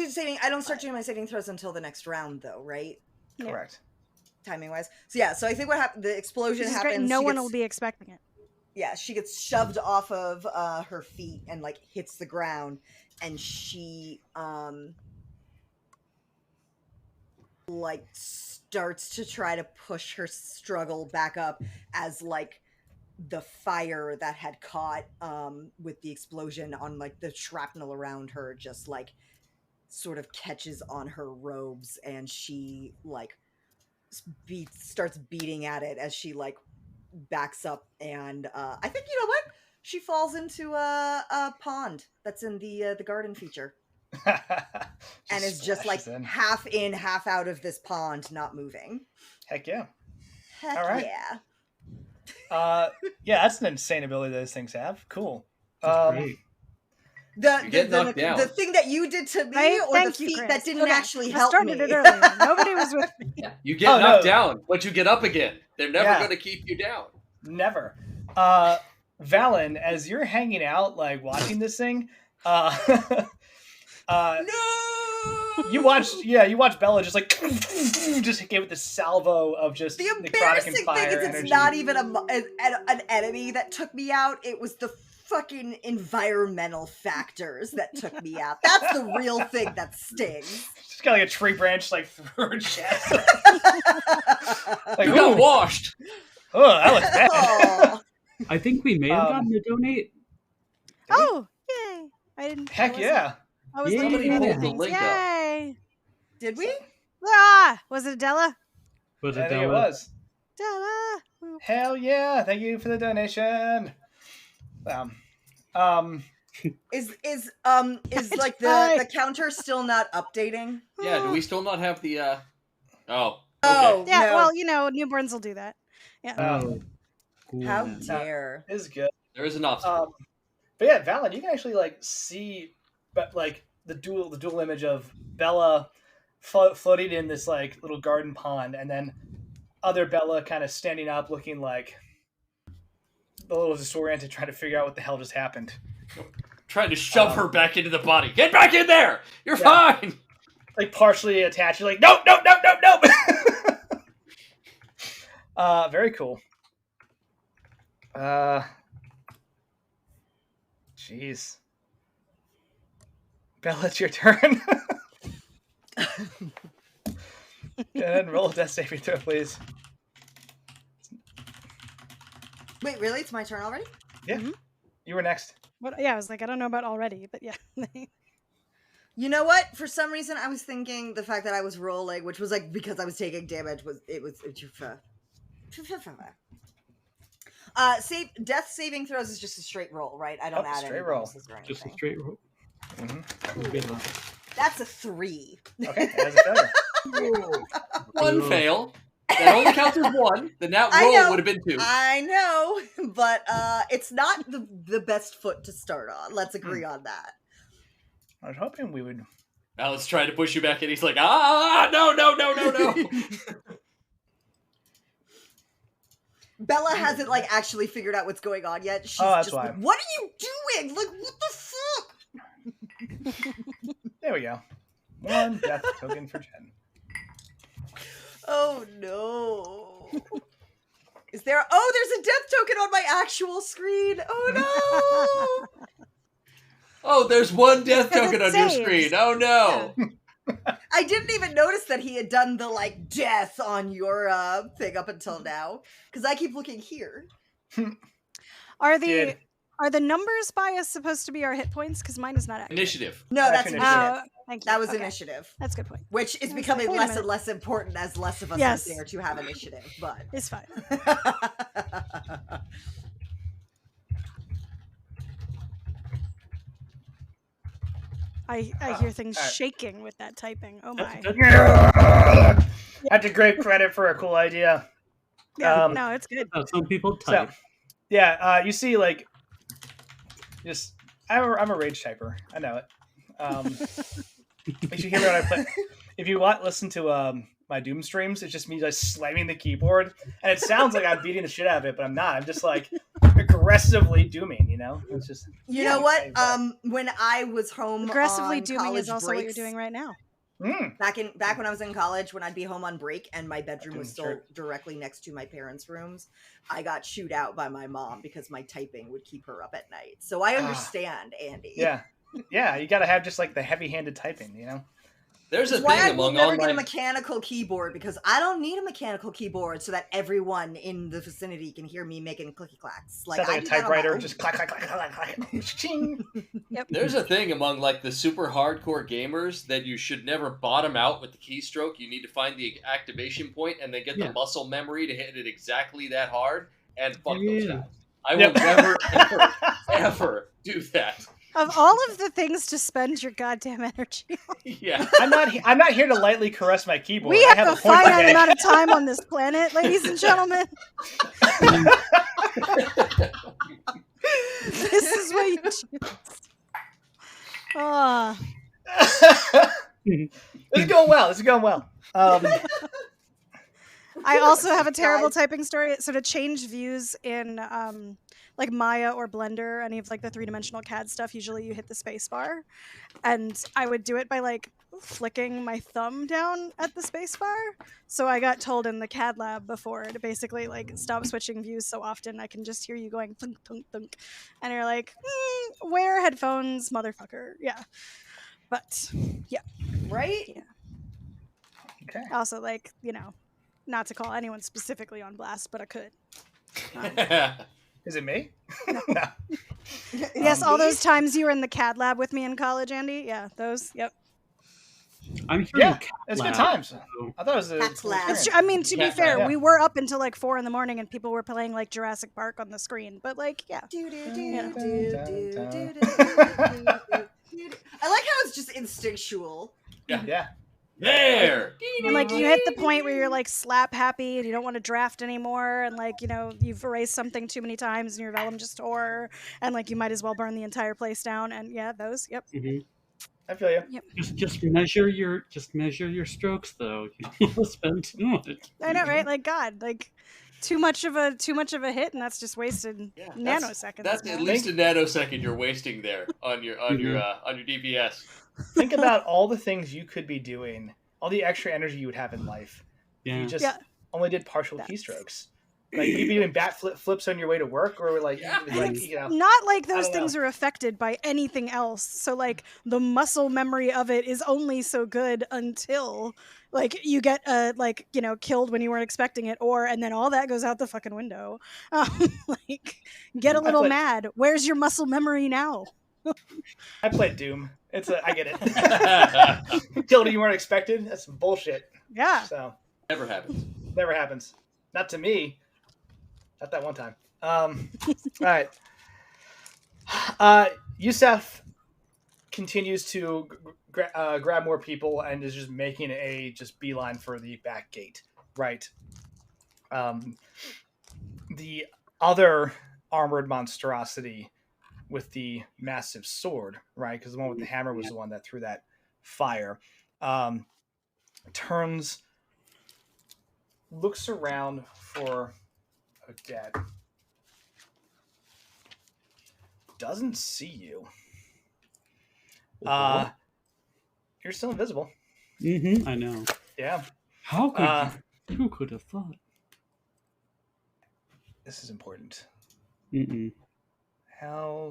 start doing my saving throws until the next round, though, right? Yeah. correct. Timing wise. So yeah, so I think what happened? The explosion Which is great. happens. No she one gets- will be expecting it. Yeah, she gets shoved off of her feet and like hits the ground, and she like starts to try to push her struggle back up as like the fire that had caught with the explosion on like the shrapnel around her just like sort of catches on her robes, and she like starts beating at it as she like backs up, and I think, you know what, she falls into a pond that's in the garden feature, and is just like splashes in. half in, half out of this pond, not moving. Heck yeah. Heck All right. yeah. Yeah, that's an insane ability those things have. Cool. That's great. You get knocked down. The thing that you did to me, Right? or Thank the you, feat Chris. that didn't Okay, actually I help started me. it earlier. Nobody was with me. Yeah. You get Oh, knocked no. down, but you get up again. They're never Yeah. going to keep you down. Never. Valen, as you're hanging out, like watching this thing, No. you watch Bella just like just hit with this salvo of just The necrotic and embarrassing thing fire is it's energy. not even an enemy that took me out. It was the fucking environmental factors that took me out. That's the real thing that stings. Just got like a tree branch like through her chest. Like, You got ooh, washed. oh, that was bad. Aw. I think we may have gotten to donate. Oh, yay. I didn't. I Heck wasn't- yeah. I was Yay. looking Somebody at pulled other the things. link up. Yay. Did we? Ah! Was it Della? Was I it think it Della? was. Della! Hell yeah. Thank you for the donation. Is like the counter still not updating? Yeah, do we still not have the... Oh. Oh, Okay. Yeah, no. well, you know, newborns will do that. Oh. How cool. dare. This is good. There is an obstacle. But yeah, Valen, you can actually like see, but like the dual image of Bella floating in this like little garden pond, and then other Bella kind of standing up, looking like a little disoriented, trying to figure out what the hell just happened. Trying to shove her back into the body. Get back in there! You're Yeah. fine! Like partially attached. You're like, no. Very cool. Jeez. Bella, it's your turn. Go ahead and roll a death saving throw, please. Wait, really? It's my turn already? Yeah. Mhm. You were next. What? Yeah, I was like, I don't know about already, but yeah. You know what? For some reason, I was thinking the fact that I was rolling, which was like because I was taking damage, death saving throws is just a straight roll, right? I don't Oh, add straight any roll. bonuses or Just a anything. straight roll. That's a 3. Okay, that's a failure. One Ugh. fail. That only counts as one. Then that I roll know. would have been 2. I know, but it's not the best foot to start on. Let's agree on that. I was hoping we would. Alan's trying to push you back, and he's like, no. Bella hasn't like actually figured out what's going on yet. She's that's just why. like, what are you doing? Like, what the fuck? There we go. 1 death token for Jen. Oh no. Is there? Oh, there's a death token on my actual screen. Oh no. Oh, there's 1 death token on your saves. screen. Oh no. I didn't even notice that he had done the like death on your thing up until now, because I keep looking here. Are Did. the numbers bias supposed to be our hit points? Because mine is not accurate. Initiative. No, that's That's initiative. initiative. Thank you. That was Okay. initiative, That's a good point. which is I was becoming like, wait a less minute. and less important as less of us Yes. are there to have initiative. But It's fine. I hear things alright. shaking with that typing. Oh my. That's a great credit for a cool idea. Yeah, no, it's good. Some people So, type. yeah, you see, like, just I'm a rage typer. I know it. You should hear me when I play. If you listen to my Doom streams, it's just me like slamming the keyboard, and it sounds like I'm beating the shit out of it, but I'm not. I'm just like aggressively dooming. You know, it's just. you know what? When I was home, Aggressively on dooming is college also what you're breaks, doing right now. back when I was in college, when I'd be home on break and my bedroom was still Sure. directly next to my parents' rooms, I got chewed out by my mom because my typing would keep her up at night. So I understand, Andy. Yeah, you got to have just like the heavy-handed typing. You know. There's a That's why thing I will among never get a online. mechanical keyboard, because I don't need a mechanical keyboard so that everyone in the vicinity can hear me making clicky clacks. Sounds like I a do that on my typewriter, own. just clack, clack, clack, clack, clack, ching. There's a thing among like the super hardcore gamers that you should never bottom out with the keystroke. You need to find the activation point and then get the Yeah. muscle memory to hit it exactly that hard. And fuck Yeah. those guys. I will Yep. never, ever, ever do that. Of all of the things to spend your goddamn energy on, Yeah. I'm not here to lightly caress my keyboard. we I have a a point to finite make. amount of time on this planet, ladies and gentlemen. This is what you choose. Ah, This is going well. I also have a terrible typing story. So to change views in like Maya or Blender, any of like the 3-dimensional CAD stuff, usually you hit the space bar, and I would do it by like flicking my thumb down at the space bar. So I got told in the CAD lab before to basically like stop switching views so often I can just hear you going thunk thunk thunk, and you're like, wear headphones, motherfucker. Yeah, but yeah, Right? yeah. Okay. Also, like, not to call anyone specifically on blast, but I could. Is it me? Yes, all those times you were in the CAD lab with me in college, Andy. Yeah, those. Yep. Yeah, I'm hearing cat it's good lab, times. so- I thought it was a Cat's cool lab. It's experience. I mean, to be Yeah, fair, yeah. we were up until like 4 in the morning, and people were playing like Jurassic Park on the screen. But like, yeah, Do, do, do, Yeah. do, do, do, do, do, do. I like how it's just instinctual. Yeah. There! and like you hit the point where you're like slap happy and you don't want to draft anymore, and like you've erased something too many times and your vellum just tore, and like you might as well burn the entire place down. And yeah, those. Yep. Mhm. I feel you. Just measure your strokes though. You don't want to spend too much. I know, right? Like God, like too much of a hit, and that's just wasted Yeah, nanoseconds. That's man. at least a nanosecond you're wasting there on your DPS. Think about all the things you could be doing, all the extra energy you would have in life. If Yeah. you just Yeah. only did partial That's- keystrokes. Like you'd be doing bat flips on your way to work, or like, Yeah. Not like those don't know. things are affected by anything else. So like the muscle memory of it is only so good until like you get killed when you weren't expecting it, and then all that goes out the fucking window. Like get a little played- mad. Where's your muscle memory now? I played Doom. I get it. Killed you weren't expected. That's some bullshit. Yeah. So Never happens. never happens. Not to me. Not that one time. All right. Yusef continues to grab more people and is just making a beeline for the back gate. Right. The other armored monstrosity with the massive sword, right? Because the one with the hammer was the one that threw that fire. Turns, looks around for Odette. Doesn't see you. You're still invisible. I know. Yeah. How could you? Who could have thought? This is important. I'm gonna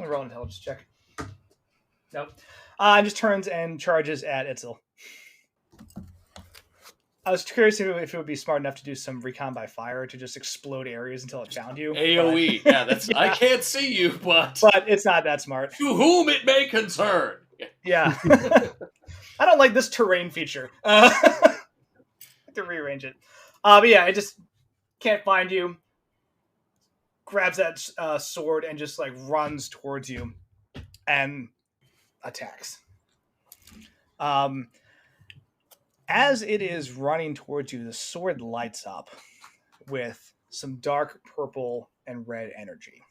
roll an intelligence check. Nope. Just turns and charges at Itzel. I was curious if it would be smart enough to do some recon by fire to just explode areres until it found you. AoE. Yeah, that's. Yeah. I can't see you, but it's not that smart. To whom it may concern. Yeah. I don't like this terrain feature. I have to rearrange it. But yeah, it just can't find you. Grabs that sword and just like runs towards you and attacks. As it is running towards you, the sword lights up with some dark purple and red energy.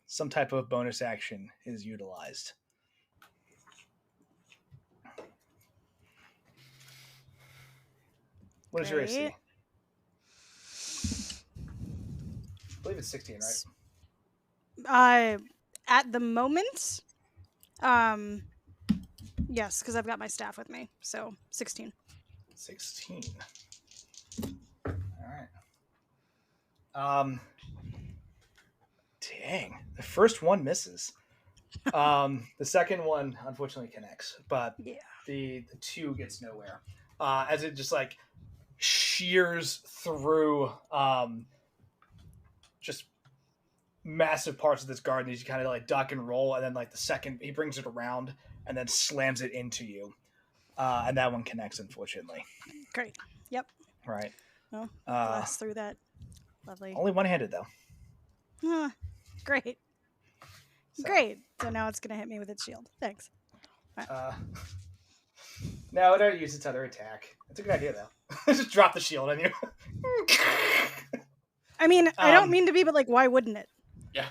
Some type of bonus action is utilized. What is your AC? I believe it's 16, right? At the moment, yes, because I've got my staff with me, so 16. 16. All right. Dang, the first one misses. The second one unfortunately connects, but yeah, the two gets nowhere. As it just like shears through just massive parts of this garden. You kind of like duck and roll, and then like the second he brings it around and then slams it into you, and that one connects, unfortunately. Great. Yep. Right. Well, blast through that. Lovely. Only one-handed though. Great. So. Great. So now it's gonna hit me with its shield. Thanks. Right. No, don't use its other attack. It's a good idea though. Just drop the shield on you. I mean, I don't mean to be, but like, why wouldn't it? Yeah.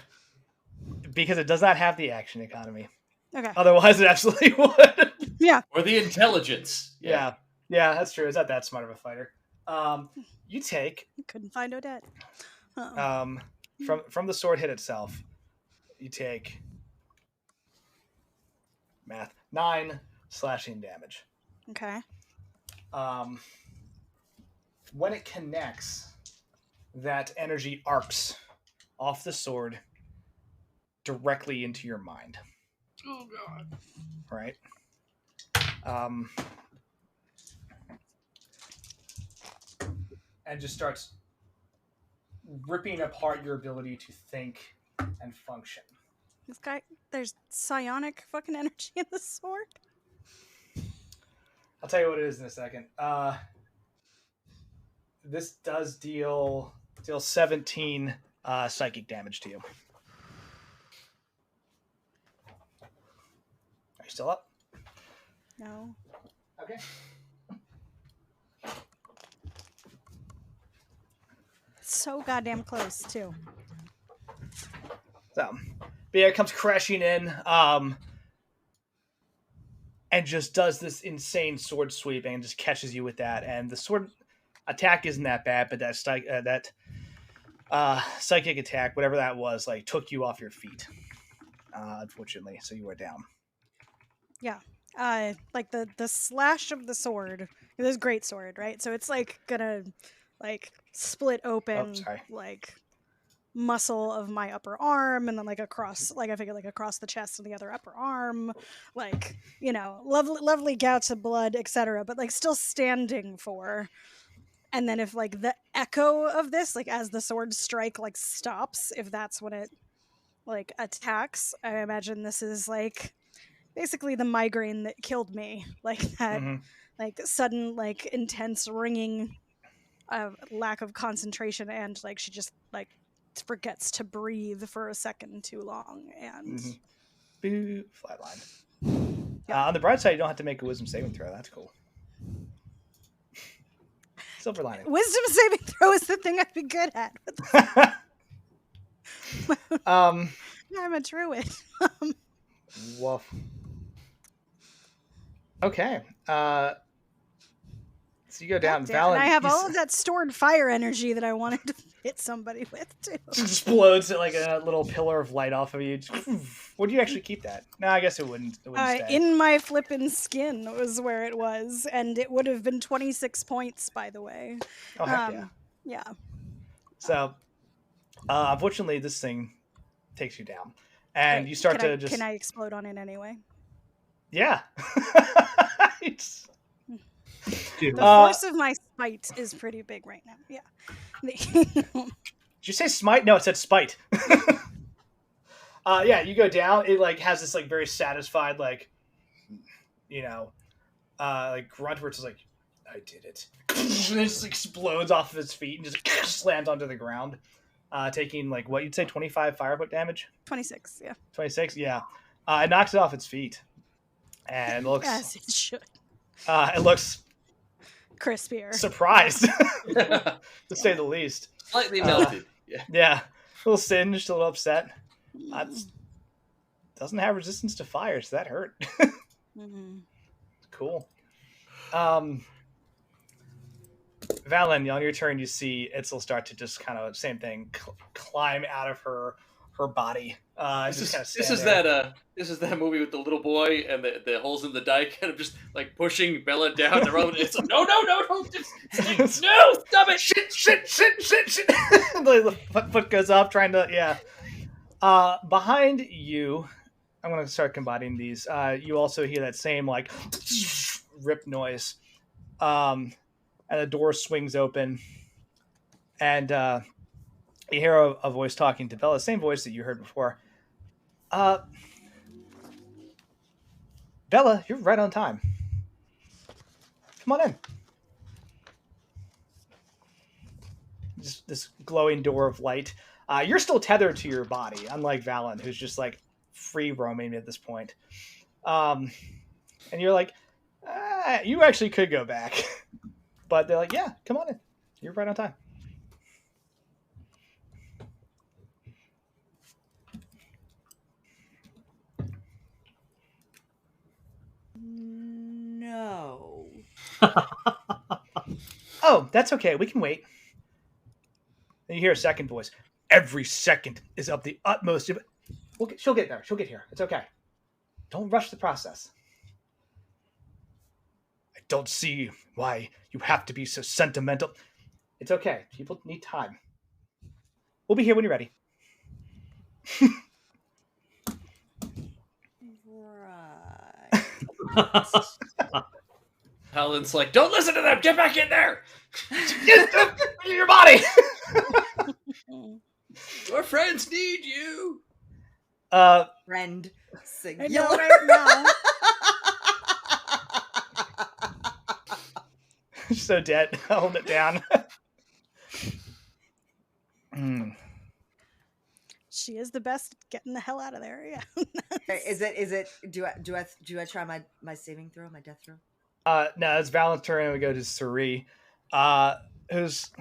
Because it does not have the action economy. Okay. Otherwise, it absolutely would. Yeah. Or the intelligence. Yeah, that's true. It's not that smart of a fighter. You take. Couldn't find Odette. From the sword hit itself, you take 9 slashing damage. Okay. When it connects, that energy arcs off the sword directly into your mind. Oh god. Right. And just starts ripping apart your ability to think and function. This guy, there's psionic fucking energy in the sword. I'll tell you what it is in a second. This does deal 17 psychic damage to you. Are you still up? No. Okay. So goddamn close too. So, but yeah, it comes crashing in, and just does this insane sword sweep and just catches you with that. And the sword attack isn't that bad, but that psychic attack, whatever that was, like took you off your feet, unfortunately. So you were down. Yeah. Like the slash of the sword. It is great sword, right? So it's like gonna like split open like muscle of my upper arm, and then like across, like I figure like across the chest and the other upper arm, like, you know, lovely gouts of blood, etc. But like still standing for. And then if like the echo of this, like as the sword strike like stops, if that's when it like attacks, I imagine this is like basically the migraine that killed me, like that, like sudden, like intense ringing, lack of concentration, and like she just like forgets to breathe for a second too long, and flatline. Yeah. On the bright side, you don't have to make a wisdom saving throw. That's cool. Silver lining. Wisdom saving throw is the thing I'd be good at. Um, I'm a druid. woof. Okay. So you go down, Goddamn, and Valen. I have you all of that stored fire energy that I wanted to hit somebody with too. just explodes like a little pillar of light off of you. Would you actually keep that? No, I guess it wouldn't. It wouldn't stay. In my flippin' skin was where it was, and it would have been 26 points, by the way. Oh heck yeah. Yeah. So, unfortunately, this thing takes you down, and you start to just. Can I explode on it anyway? Yeah. It's- The force of my spite is pretty big right now. Yeah. Did you say smite? No, it said spite. Yeah, you go down. It like has this like very satisfied like, like grunt where it's like, I did it. And it just explodes off of its feet and just slams onto the ground, taking like what you'd say 25 fire foot damage. 26. Yeah. 26. Yeah. It knocks it off its feet, and it looks. As it should. It looks Crispier. surprised, to say the least. Slightly melted. Yeah. Yeah, a little singed, a little upset. Doesn't have resistance to fire, so that hurt. Cool. Valen, on your turn, you see Itzel start to just kind of same thing, climb out of her body. This is that movie with the little boy and the holes in the dike, and I'm just like pushing Bella down the road. It's like, no, just, no, stop it, shit. The foot goes up, trying to behind you. I'm gonna start combining these. You also hear that same like rip noise, and the door swings open, and you hear a voice talking to Bella, the same voice that you heard before. Bella, you're right on time. Come on in. Just this glowing door of light. You're still tethered to your body, unlike Valen, who's just like free roaming at this point. And you're like, you actually could go back. But they're like, yeah, come on in. You're right on time. No. Oh, that's okay. We can wait. And you hear a second voice. Every second is of the utmost. She'll get there. She'll get here. It's okay. Don't rush the process. I don't see why you have to be so sentimental. It's okay. People need time. We'll be here when you're ready. Right. Helen's like, don't listen to them. Get back in there. Your body. Your friends need you. Friend. I Singular. know right now. So dead. Hold it down. She is the best at getting the hell out of there. Yeah. Is it? Do I try my saving throw, my death throw? No, it's Valen's turn, and we go to Suri, who's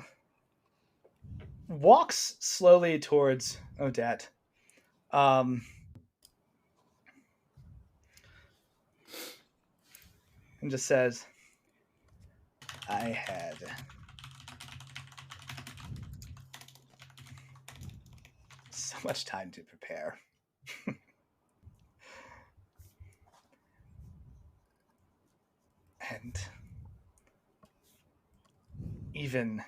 walks slowly towards Odette. And just says, I had so much time to prepare. And even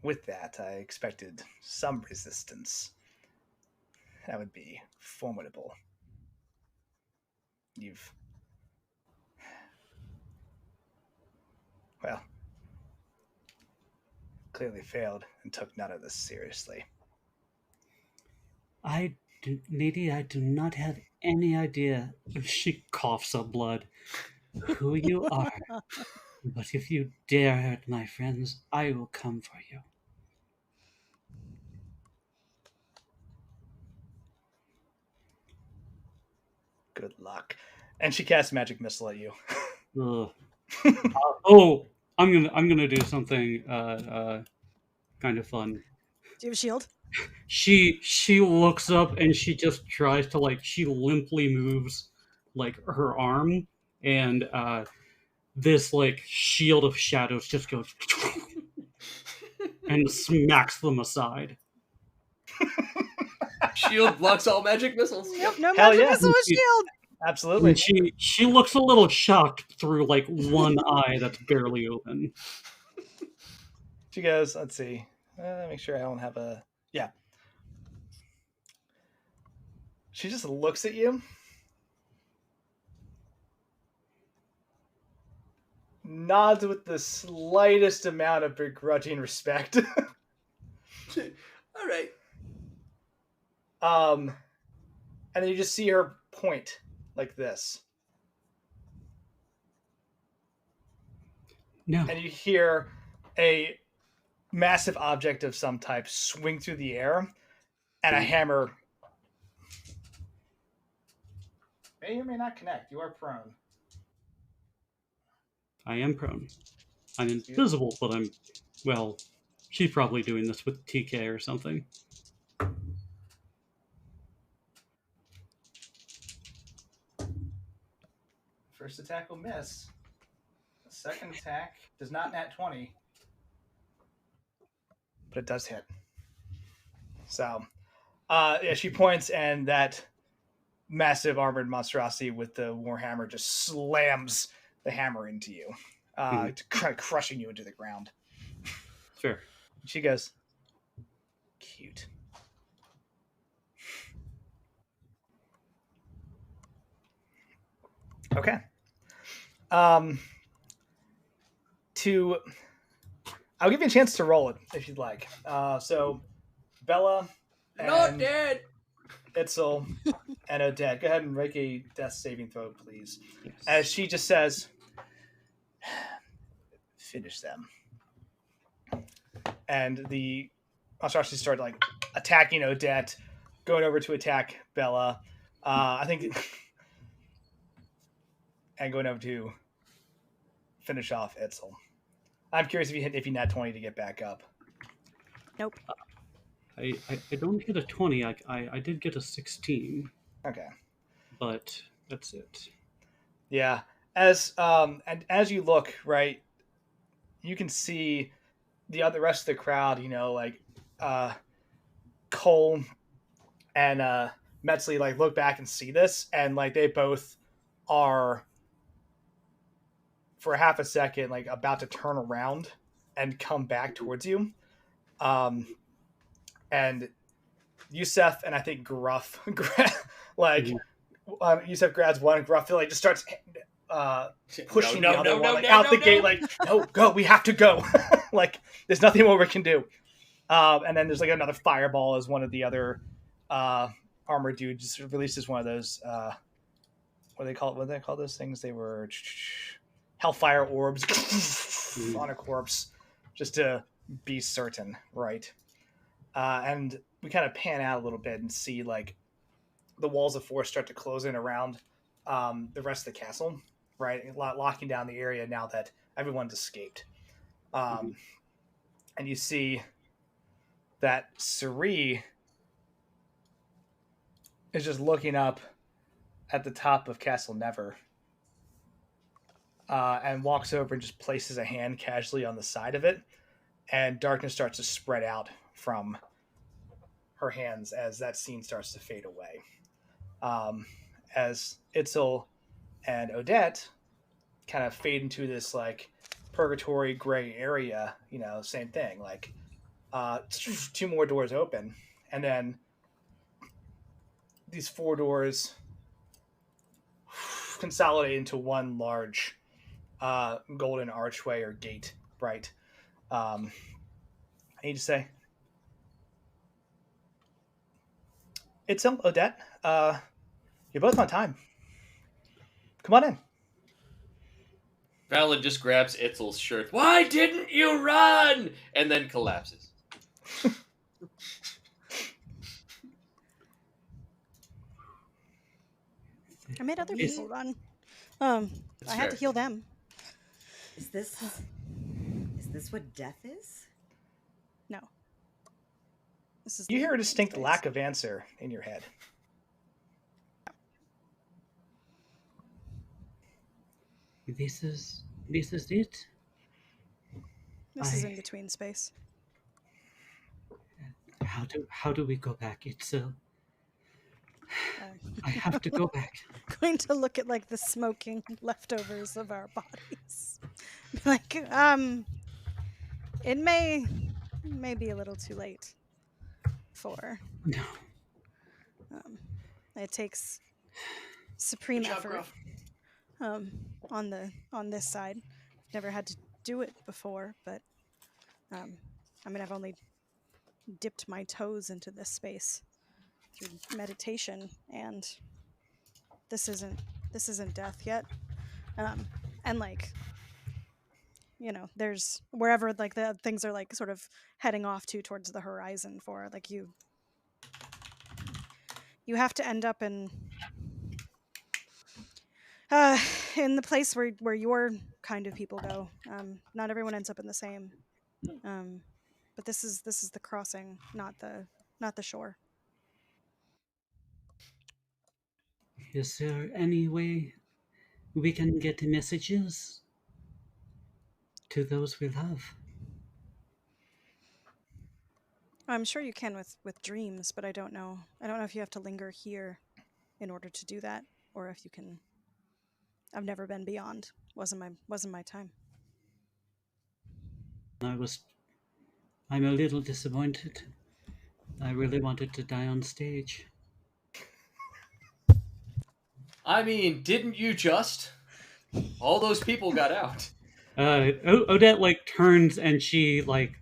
with that, I expected some resistance. That would be formidable. You've... well, clearly failed and took none of this seriously. Lady, I do not have any idea. She coughs up blood. Who you are. But if you dare hurt my friends, I will come for you. Good luck. And she casts magic missile at you. I'm gonna do something kind of fun. Do you have a shield? she looks up and she just tries to she limply moves her arm, and this shield of shadows just goes and smacks them aside. Shield blocks all magic missiles. Yep, no Hell magic yeah. missile with shield. Absolutely. And she looks a little shocked through one eye that's barely open. She goes, let's see. Make sure I don't have a. Yeah. She just looks at you. Nods with the slightest amount of begrudging respect. All right. And then you just see her point like this. No. And you hear a massive object of some type swing through the air, and a hammer may or may not connect. You are prone. I am prone. I'm invisible, but she's probably doing this with TK or something. First attack will miss. The second attack does not nat 20. But it does hit. So, yeah, she points, and that massive armored monstrosity with the warhammer just slams the hammer into you, crushing you into the ground. Sure. She goes, cute. Okay. I'll give you a chance to roll it if you'd like. So, Bella and Not dead. Itzel and Odette, go ahead and make a death saving throw, please. Yes. As she just says, finish them. And the monstrosity start attacking Odette, going over to attack Bella. I think, and going over to finish off Itzel. I'm curious if you nat 20 to get back up. Nope. I don't get a 20. I did get a 16. Okay. But that's it. Yeah. As you look, right, you can see the rest of the crowd, Cole and Metzley look back and see this, and they both are for half a second about to turn around and come back towards you. And Yusef and I think Gruff Yusef grabs one, and Gruff just starts pushing the other one out the gate, no, go, we have to go. There's nothing more we can do. And then there's another fireball as one of the other armored dudes just releases one of those what do they call those things? They were hellfire orbs on a corpse just to be certain, right? And we kind of pan out a little bit and see the walls of force start to close in around the rest of the castle, right? Locking down the area now that everyone's escaped. And you see that Suri is just looking up at the top of Castle Never and walks over and just places a hand casually on the side of it, and darkness starts to spread out from her hands as that scene starts to fade away. As Itzel and Odette kind of fade into this purgatory gray area, same thing. Two more doors open, and then these four doors consolidate into one large golden archway or gate, right? I need to say, Itzel, Odette, you're both on time. Come on in. Valid just grabs Itzel's shirt. Why didn't you run? And then collapses. I made other people run. I had to heal them. Is this what death is? No. This is You the hear a distinct space. lack of answer in your head. This is it. This is in between space. How do we go back? It's I'm I have to go back. going to look at like the smoking leftovers of our bodies. Like, it may be a little too late for. No. It takes supreme Good job, effort Gruff. on this side. I've never had to do it before, but I mean, I've only dipped my toes into this space through meditation, and this isn't death yet. And like, you know, there's wherever like the things are like sort of heading off to towards the horizon for like you have to end up in the place where your kind of people go. Not everyone ends up in the same. But this is the crossing, not the shore. Is there any way we can get messages to those we love? I'm sure you can with dreams, but I don't know if you have to linger here in order to do that, or if you can. I've never been beyond. Wasn't my time. I'm a little disappointed. I really wanted to die on stage. I mean, didn't you just? All those people got out. Odette like turns and she like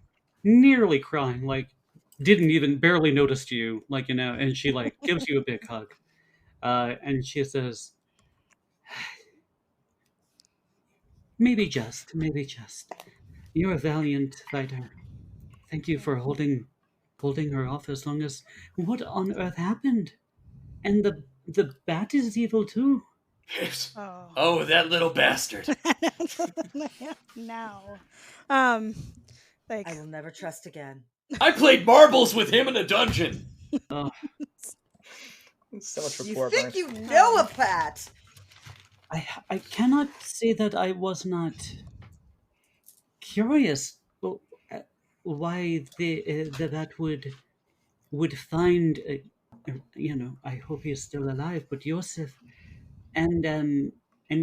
nearly crying, like didn't even barely noticed you, like and she like gives you a big hug, and she says, maybe just, you're a valiant fighter. Thank you for holding her off as long as. What on earth happened? And the bat is evil too. Yes. Oh, Oh, that little bastard. now, like I will never trust again. I played marbles with him in a dungeon. Oh, So much You rapport, think Burns. you know a Pat? I cannot say that I was not curious why the bat would find I hope he's still alive, but Joseph, and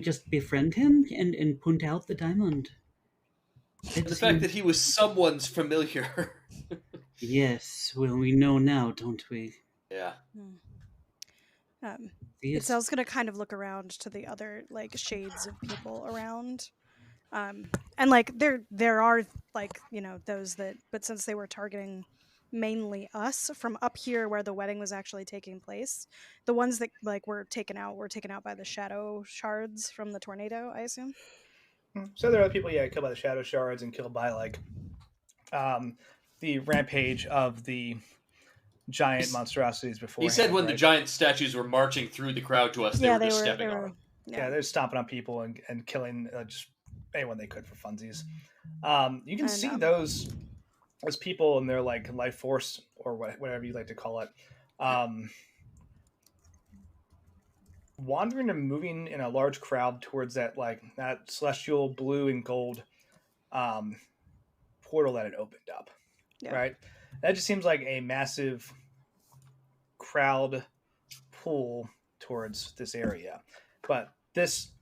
just befriend him and point out the diamond. And the fact that he was someone's familiar. Yes, well, we know now, don't we? Yeah. Itzel's gonna kind of look around to the other like shades of people around, and like there are like those that, but since they were targeting mainly us from up here where the wedding was actually taking place, the ones that like were taken out by the shadow shards from the tornado, I assume. So there are other people, killed by the shadow shards and killed by like the rampage of the giant monstrosities before. He said when the giant statues were marching through the crowd to us, they were just stepping on them. Yeah, they're stomping on people and killing just anyone they could for funsies. You can see those people and their like life force or whatever you like to call it, wandering and moving in a large crowd towards that celestial blue and gold portal that had opened up. Yeah. Right, that just seems like a massive crowd pull towards this area, but this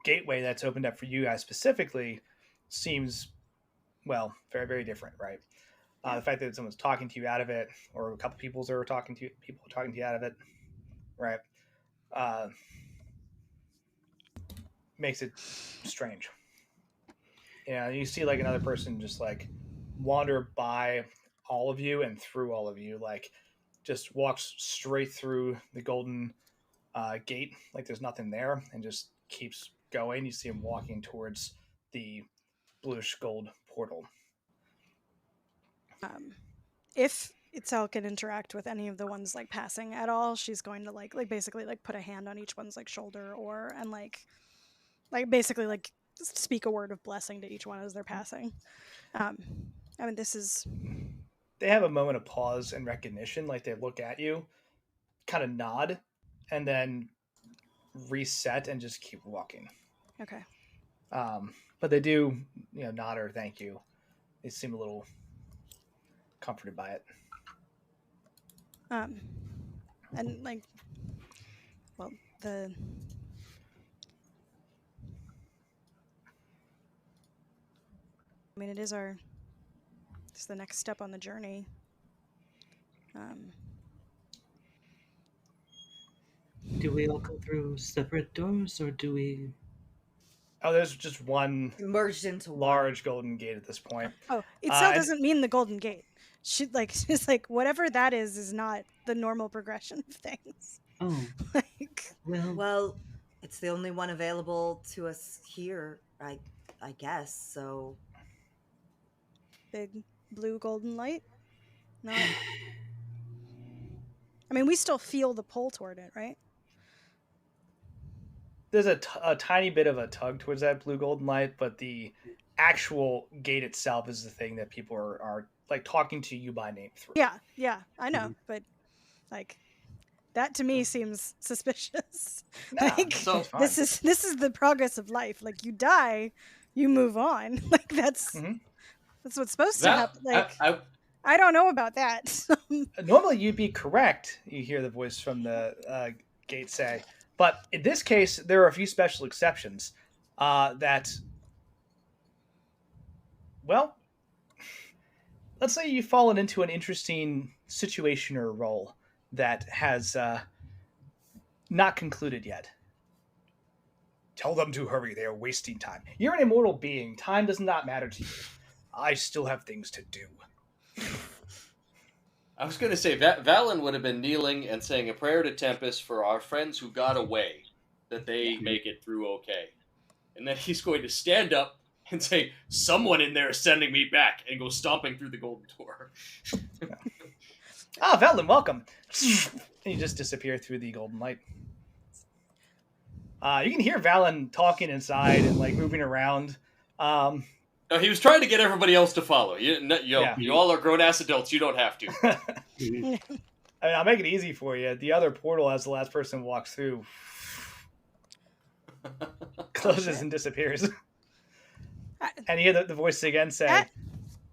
gateway that's opened up for you guys specifically seems very, very different, right? The fact that someone's talking to you out of it, or a couple people are talking to you out of it, right? Makes it strange. You see like another person just like wander by all of you and through all of you, like just walks straight through the golden gate like there's nothing there and just keeps going. You see him walking towards the bluish gold portal. If Itzel can interact with any of the ones like passing at all, she's going to like basically like put a hand on each one's like shoulder and like basically like speak a word of blessing to each one as they're passing. I mean, this is they have a moment of pause and recognition. Like they look at you, kind of nod, and then reset and just keep walking. Okay. But they do, nod or thank you. They seem a little comforted by it. And like, well, I mean, it's the next step on the journey. Do we all go through separate doors, or do we? Oh, there's just one Merged into large golden gate at this point. Oh, Itzel doesn't mean the Golden Gate. She she's like whatever that is not the normal progression of things. Oh, Like, Well, it's the only one available to us here, I guess. So big blue golden light. Not. I mean, we still feel the pull toward it, right? There's a tiny bit of a tug towards that blue golden light, but the actual gate itself is the thing that people are like talking to you by name through. Yeah, I know, but like that to me seems suspicious. Nah, like so this is the progress of life. Like you die, you move on. Like that's what's supposed to happen. Like I don't know about that. Normally you'd be correct. You hear the voice from the gate say, but in this case there are a few special exceptions. That, well, let's say you've fallen into an interesting situation or role that has not concluded yet. Tell them to hurry. They are wasting time. You're an immortal being. Time does not matter to you. I still have things to do. I was going to say, Valen would have been kneeling and saying a prayer to Tempest for our friends who got away, that they make it through okay. And then he's going to stand up and say, someone in there is sending me back, and go stomping through the golden door. Valen, welcome. And you just disappear through the golden light. You can hear Valen talking inside and like moving around. No, he was trying to get everybody else to follow. You all are grown-ass adults. You don't have to. I mean, I'll make it easy for you. The other portal, as the last person walks through, closes and disappears. And you hear the voice again say,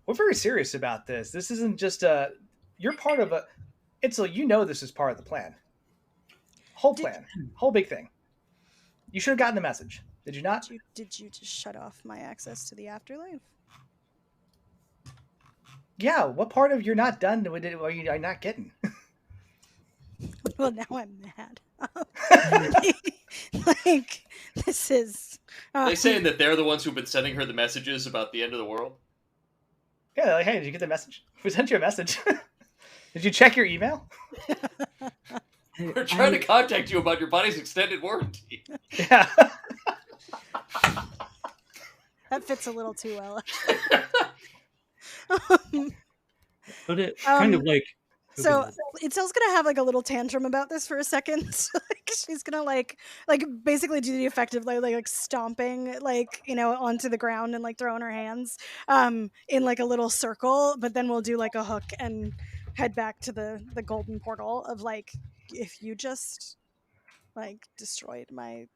we're very serious about this. This isn't just you're part of a... Itzel, you know this is part of the plan. Whole plan. Whole big thing. You should have gotten the message. Did you not? Did you just shut off my access to the afterlife? Yeah, what part of you're not done are you not getting? Well, now I'm mad. Like, this is... They saying that they're the ones who've been sending her the messages about the end of the world? Yeah, like, hey, did you get the message? We sent you a message. Did you check your email? We're trying to contact you about your body's extended warranty. Yeah. That fits a little too well. But it kind of like... So Itzel's gonna have like a little tantrum about this for a second. Like she's gonna like basically do the effect of like stomping onto the ground and like throwing her hands in like a little circle, but then we'll do like a hook and head back to the golden portal of like, if you just like destroyed my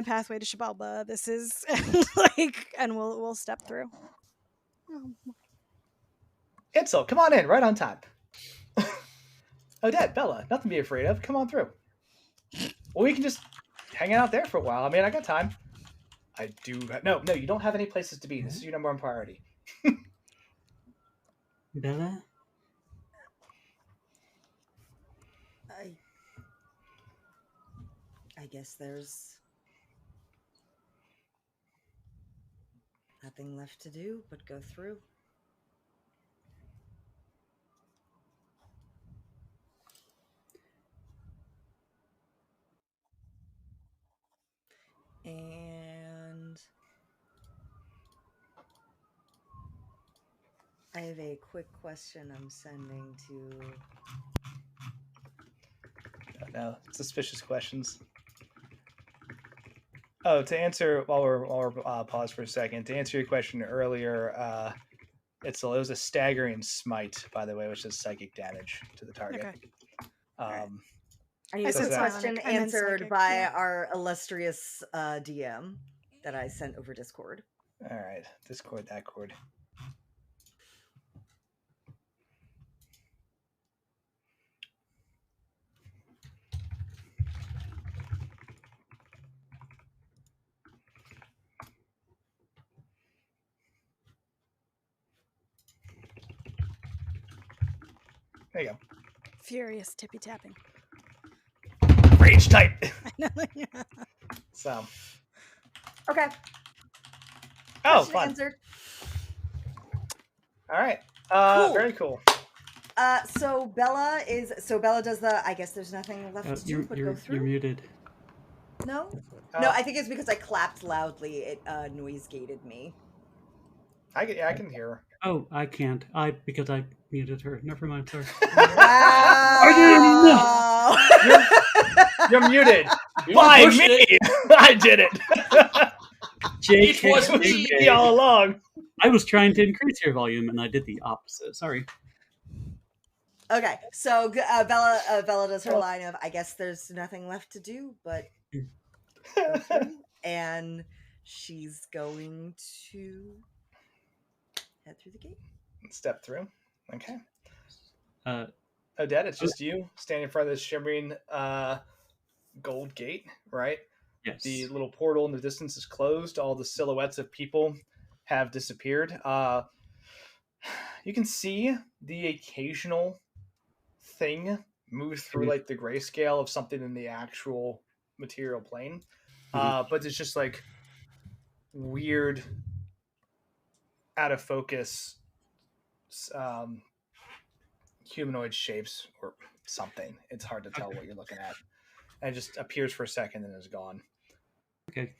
pathway to Shabalba, this is like, and we'll step through. Itzel, come on in, right on time. Odette, Bella, nothing to be afraid of. Come on through. Well, we can just hang out there for a while. I mean, I got time. I do. No, you don't have any places to be. This is your number one priority. Bella? I guess there's nothing left to do but go through. And I have a quick question I'm sending to... No, suspicious questions. Oh, to answer, while we're paused for a second, to answer your question earlier, Itzel. It was a staggering smite, by the way, which is psychic damage to the target. Okay. I need I this said question psionic, I meant answered psychic, by yeah. our illustrious DM that I sent over Discord. All right, Discord, that cord. There you go. Furious tippy tapping. Rage type. So. Okay. Oh, Question fun. answered. All right. Cool. Very cool. So Bella does the. I guess there's nothing left to do but go through. You're muted. No. No, I think it's because I clapped loudly. It noise gated me. I can hear her. Oh, I can't. Because I muted her. Never mind, sorry. Wow. You're muted. You By pushed me. it. I did it. It was me. Me all along. I was trying to increase your volume, and I did the opposite. Sorry. Okay, so Bella does her line of, I guess there's nothing left to do but go through, and she's going to head through the gate. Step through. Okay. Uh, Odette, it's just you standing in front of this shimmering gold gate, right? yes. The little portal in the distance is closed. All the silhouettes of people have disappeared. You can see the occasional thing move through like the grayscale of something in the actual material plane. But it's just like weird, out of focus humanoid shapes or something. It's hard to tell what you're looking at. And it just appears for a second and is gone. Okay.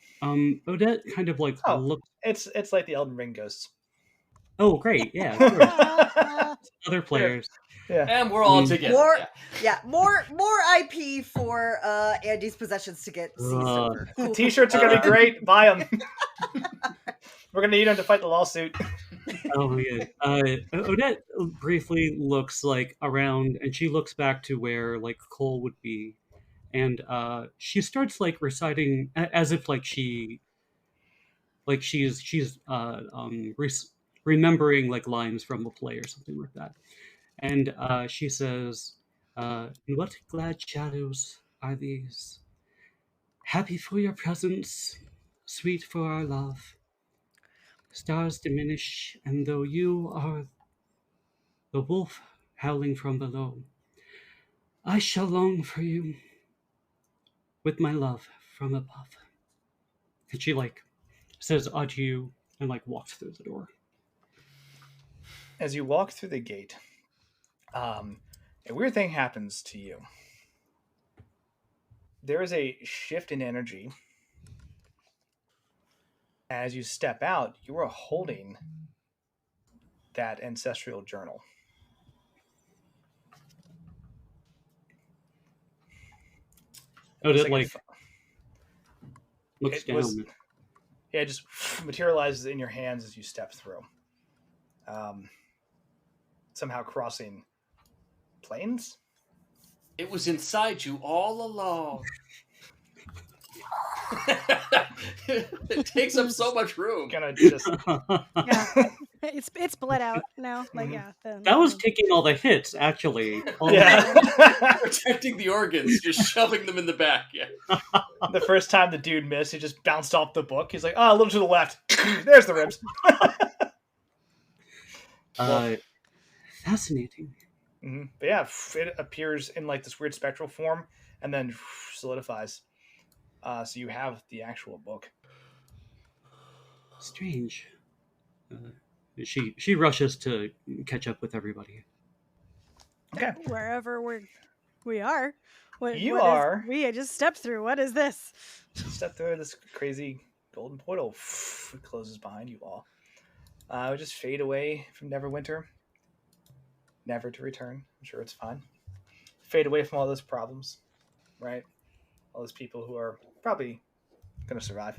Odette kind of like looks. It's like the Elden Ring ghosts. Oh, great! Yeah, of course. Other players. Yeah. And we're all together. More IP for Andy's possessions to get seized over. The t-shirts are gonna be great. Buy them. We're gonna need them to fight the lawsuit. Oh yeah. Odette briefly looks like around, and she looks back to where like Cole would be, and she starts like reciting as if like she's remembering like lines from a play or something like that, and she says, "What glad shadows are these? Happy for your presence, sweet for our love. Stars diminish, and though you are the wolf howling from below, I shall long for you with my love from above." And she like says adieu and like walks through the door. As you walk through the gate, a weird thing happens to you. There is a shift in energy. As you step out, you are holding that ancestral journal. Odette like looks down. It just materializes in your hands as you step through. Somehow crossing planes. It was inside you all along. It takes up so much room. Gonna just Yeah, it's bled out now. Like That was taking all the hits, actually. Protecting the organs, just shoving them in the back. Yeah. The first time the dude missed, he just bounced off the book. He's like, "Oh, a little to the left. There's the ribs." Fascinating. Mm-hmm. But yeah, it appears in like this weird spectral form, and then solidifies. So you have the actual book. Strange. She rushes to catch up with everybody. Okay. Wherever we are. We just stepped through. What is this? Step through this crazy golden portal. It closes behind you all. We just fade away from Neverwinter. Never to return. I'm sure it's fine. Fade away from all those problems, right? All those people who are probably going to survive.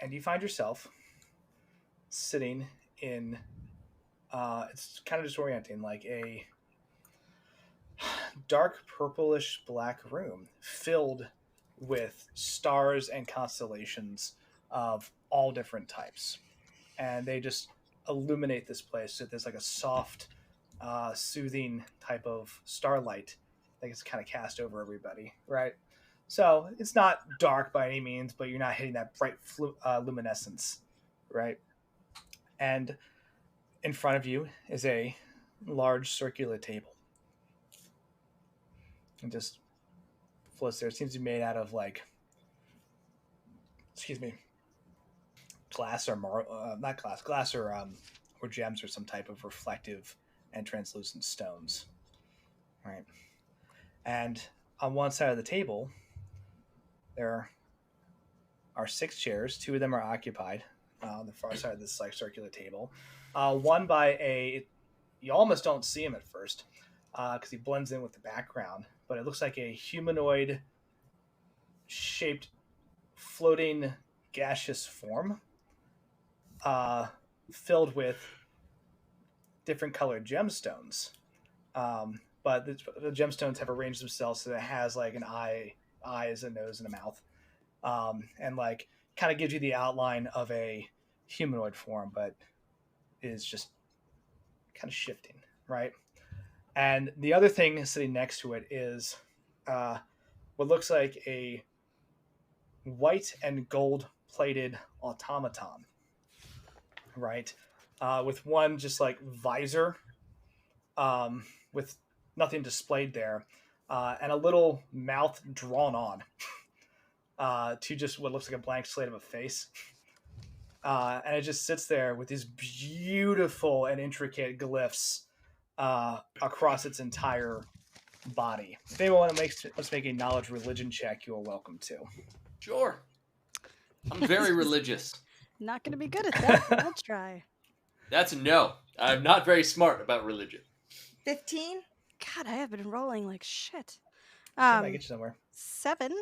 and you find yourself sitting in it's kind of disorienting, like a dark purplish black room filled with stars and constellations of all different types, and they just illuminate this place. So there's like a soft, soothing type of starlight that gets kind of cast over everybody, right? So it's not dark by any means, but you're not hitting that bright luminescence, right? And in front of you is a large circular table. And just floats there. It seems to be made out of like, excuse me, glass or not glass or gems or some type of reflective and translucent stones, right? And on one side of the table, there are 6 chairs. 2 of them are occupied on the far side of this like circular table. One by you almost don't see him at first because he blends in with the background, but it looks like a humanoid shaped floating gaseous form filled with different colored gemstones. But the gemstones have arranged themselves so that it has like an eyes, a nose, and a mouth. And like kind of gives you the outline of a humanoid form, but is just kind of shifting, right? And the other thing sitting next to it is what looks like a white and gold plated automaton, right? With one just like visor with nothing displayed there, and a little mouth drawn on to just what looks like a blank slate of a face. And it just sits there with these beautiful and intricate glyphs across its entire body. If anyone let's make a knowledge religion check, you are welcome to. Sure. I'm very religious. Not going to be good at that, but I'll try. That's a no. I'm not very smart about religion. 15? God, I have been rolling like shit. Might get you somewhere. 7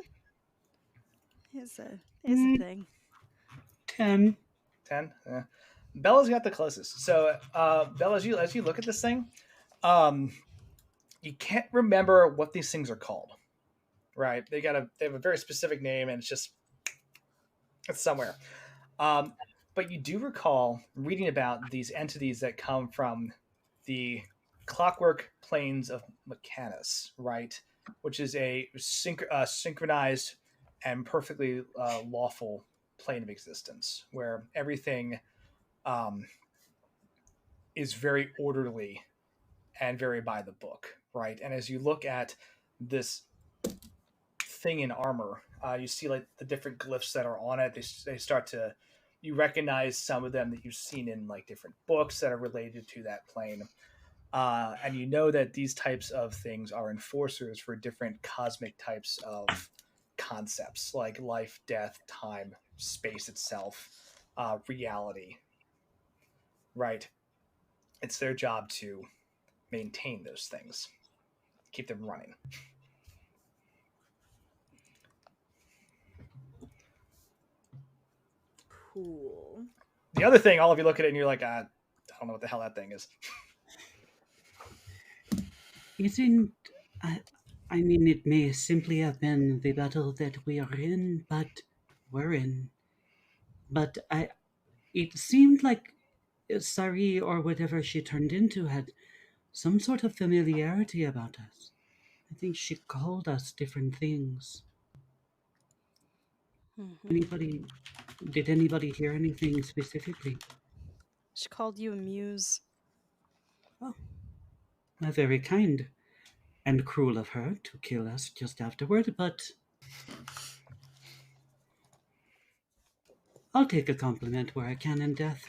is a thing. 10. 10? Bella's got the closest. So, Bella, as you look at this thing, you can't remember what these things are called, right? They have a very specific name, and it's somewhere. But you do recall reading about these entities that come from the clockwork planes of Mechanus, right? Which is a synchronized and perfectly lawful plane of existence, where everything is very orderly and very by the book, right? And as you look at this thing in armor, you see like the different glyphs that are on it. They start to, you recognize some of them that you've seen in like different books that are related to that plane. And you know that these types of things are enforcers for different cosmic types of concepts like life, death, time, space itself, reality, right? It's their job to maintain those things, keep them running. Cool. The other thing, all of you look at it and you're like, I don't know what the hell that thing is. Isn't... I mean, it may simply have been the battle that we are in, but we're in. But it seemed like Sari, or whatever she turned into, had some sort of familiarity about us. I think she called us different things. Mm-hmm. Did anybody hear anything specifically? She called you a muse. Oh, very kind and cruel of her to kill us just afterward, but I'll take a compliment where I can in death.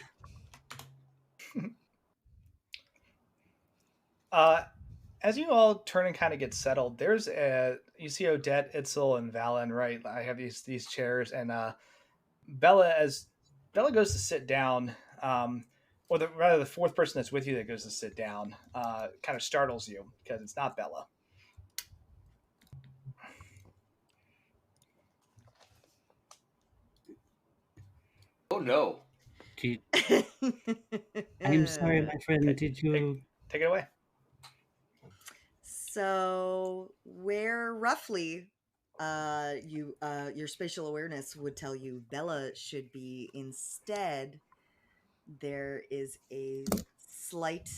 As you all turn and kind of get settled, you see Odette, Itzel, and Valen, right? I have these chairs, and Bella goes to sit down, or the fourth person that's with you that goes to sit down, kind of startles you because it's not Bella. Oh no. I'm sorry, my friend. Did you? Take it away. So, where roughly your spatial awareness would tell you Bella should be instead, there is a slight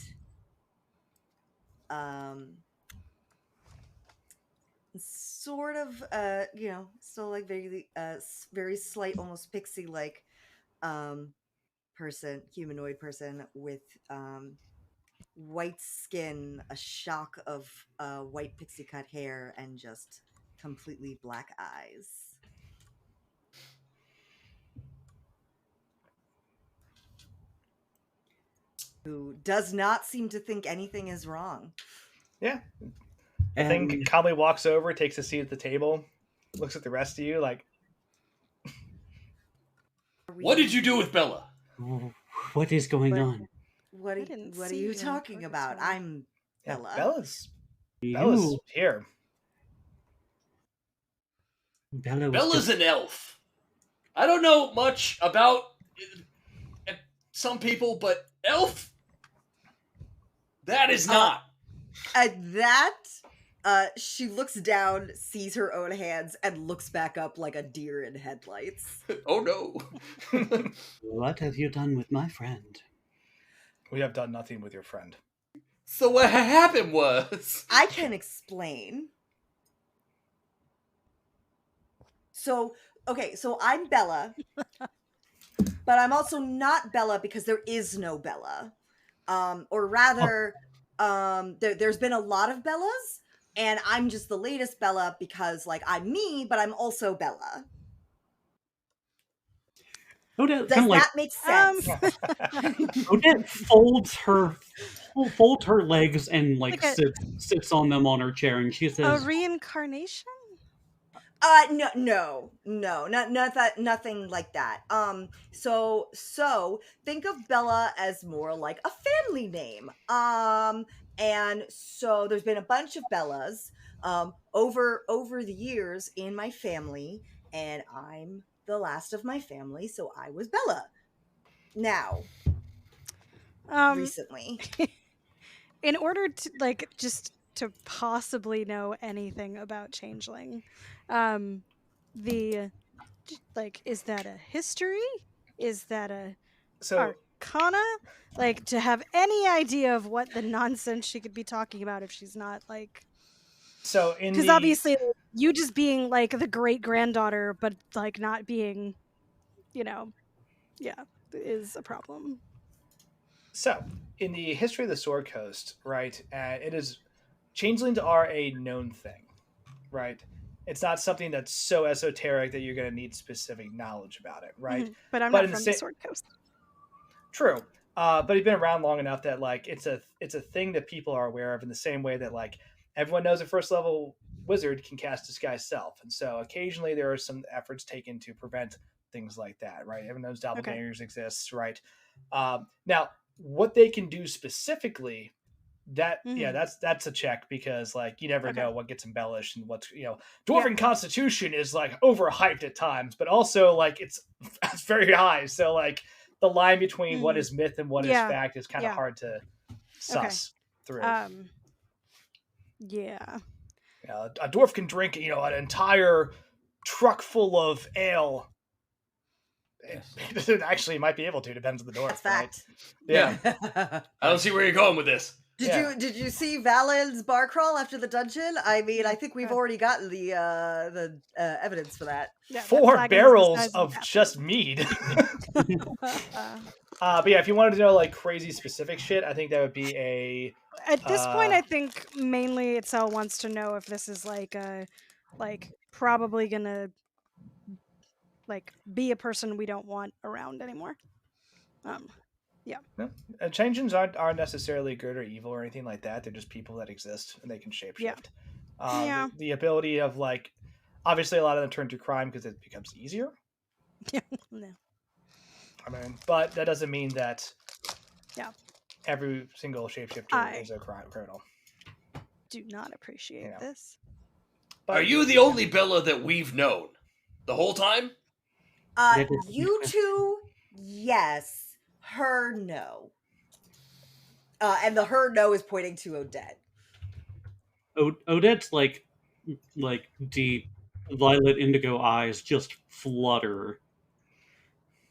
sort of still like very slight, almost pixie like humanoid person with white skin, a shock of white pixie cut hair, and just completely black eyes. Who does not seem to think anything is wrong. Yeah. I think calmly walks over, takes a seat at the table, looks at the rest of you like, What did you do with Bella? What is going on? What are you talking about? I'm Bella. Yeah, Bella's You, here. Bella's an elf. I don't know much about some people, but elf? That is not. At that, she looks down, sees her own hands, and looks back up like a deer in headlights. Oh no. What have you done with my friend? We have done nothing with your friend. So what happened was... I can explain. So I'm Bella, but I'm also not Bella because there is no Bella. Or rather, there's been a lot of Bellas, and I'm just the latest Bella because, like, I'm me, but I'm also Bella. Odette, Does that make sense? Odette folds her legs and sits on them on her chair, and she says, "A reincarnation." No, not that, nothing like that. So think of Bella as more like a family name. And so there's been a bunch of Bellas, over the years in my family, and I'm the last of my family, so I was Bella. Now, recently. In order to, just to possibly know anything about Changeling, is that a history? Is that a arcana? Like, to have any idea of what the nonsense she could be talking about if she's not like... So because obviously you just being like the great granddaughter, but like not being, is a problem. So in the history of the Sword Coast, right? It is changelings are a known thing, right? It's not something that's so esoteric that you're going to need specific knowledge about it, right? Mm-hmm. But I'm not from the Sword Coast. True. But you've been around long enough that like it's a thing that people are aware of in the same way that like everyone knows a first level wizard can cast Disguise Self. And so occasionally there are some efforts taken to prevent things like that, right? Everyone knows doppelgangers exist, right? Now, what they can do specifically, that's a check, because like you never know what gets embellished and what's Dwarven Constitution is like overhyped at times, but also like it's very high. So like the line between what is myth and what is fact is kind of hard to suss through. A dwarf can drink an entire truck full of ale. It actually might be able to, depends on the dwarf. That's fact. Right? Yeah. I don't see where you're going with this. Did you see Valen's bar crawl after the dungeon? I mean, I think we've already gotten the evidence for that. 4 barrels of just mead. But yeah, if you wanted to know like crazy specific shit, I think that would be a... At this point, I think mainly Itzel wants to know if this is probably gonna be a person we don't want around anymore. No, changelings aren't necessarily good or evil or anything like that. They're just people that exist and they can shapeshift. The ability of like, obviously a lot of them turn to crime because it becomes easier. No. I mean, but that doesn't mean that every single shapeshifter is a criminal. Do not appreciate this. But, are you the only Bella that we've known the whole time? You two yes, her no. And the her no is pointing to Odette. Odette's like deep violet indigo eyes just flutter,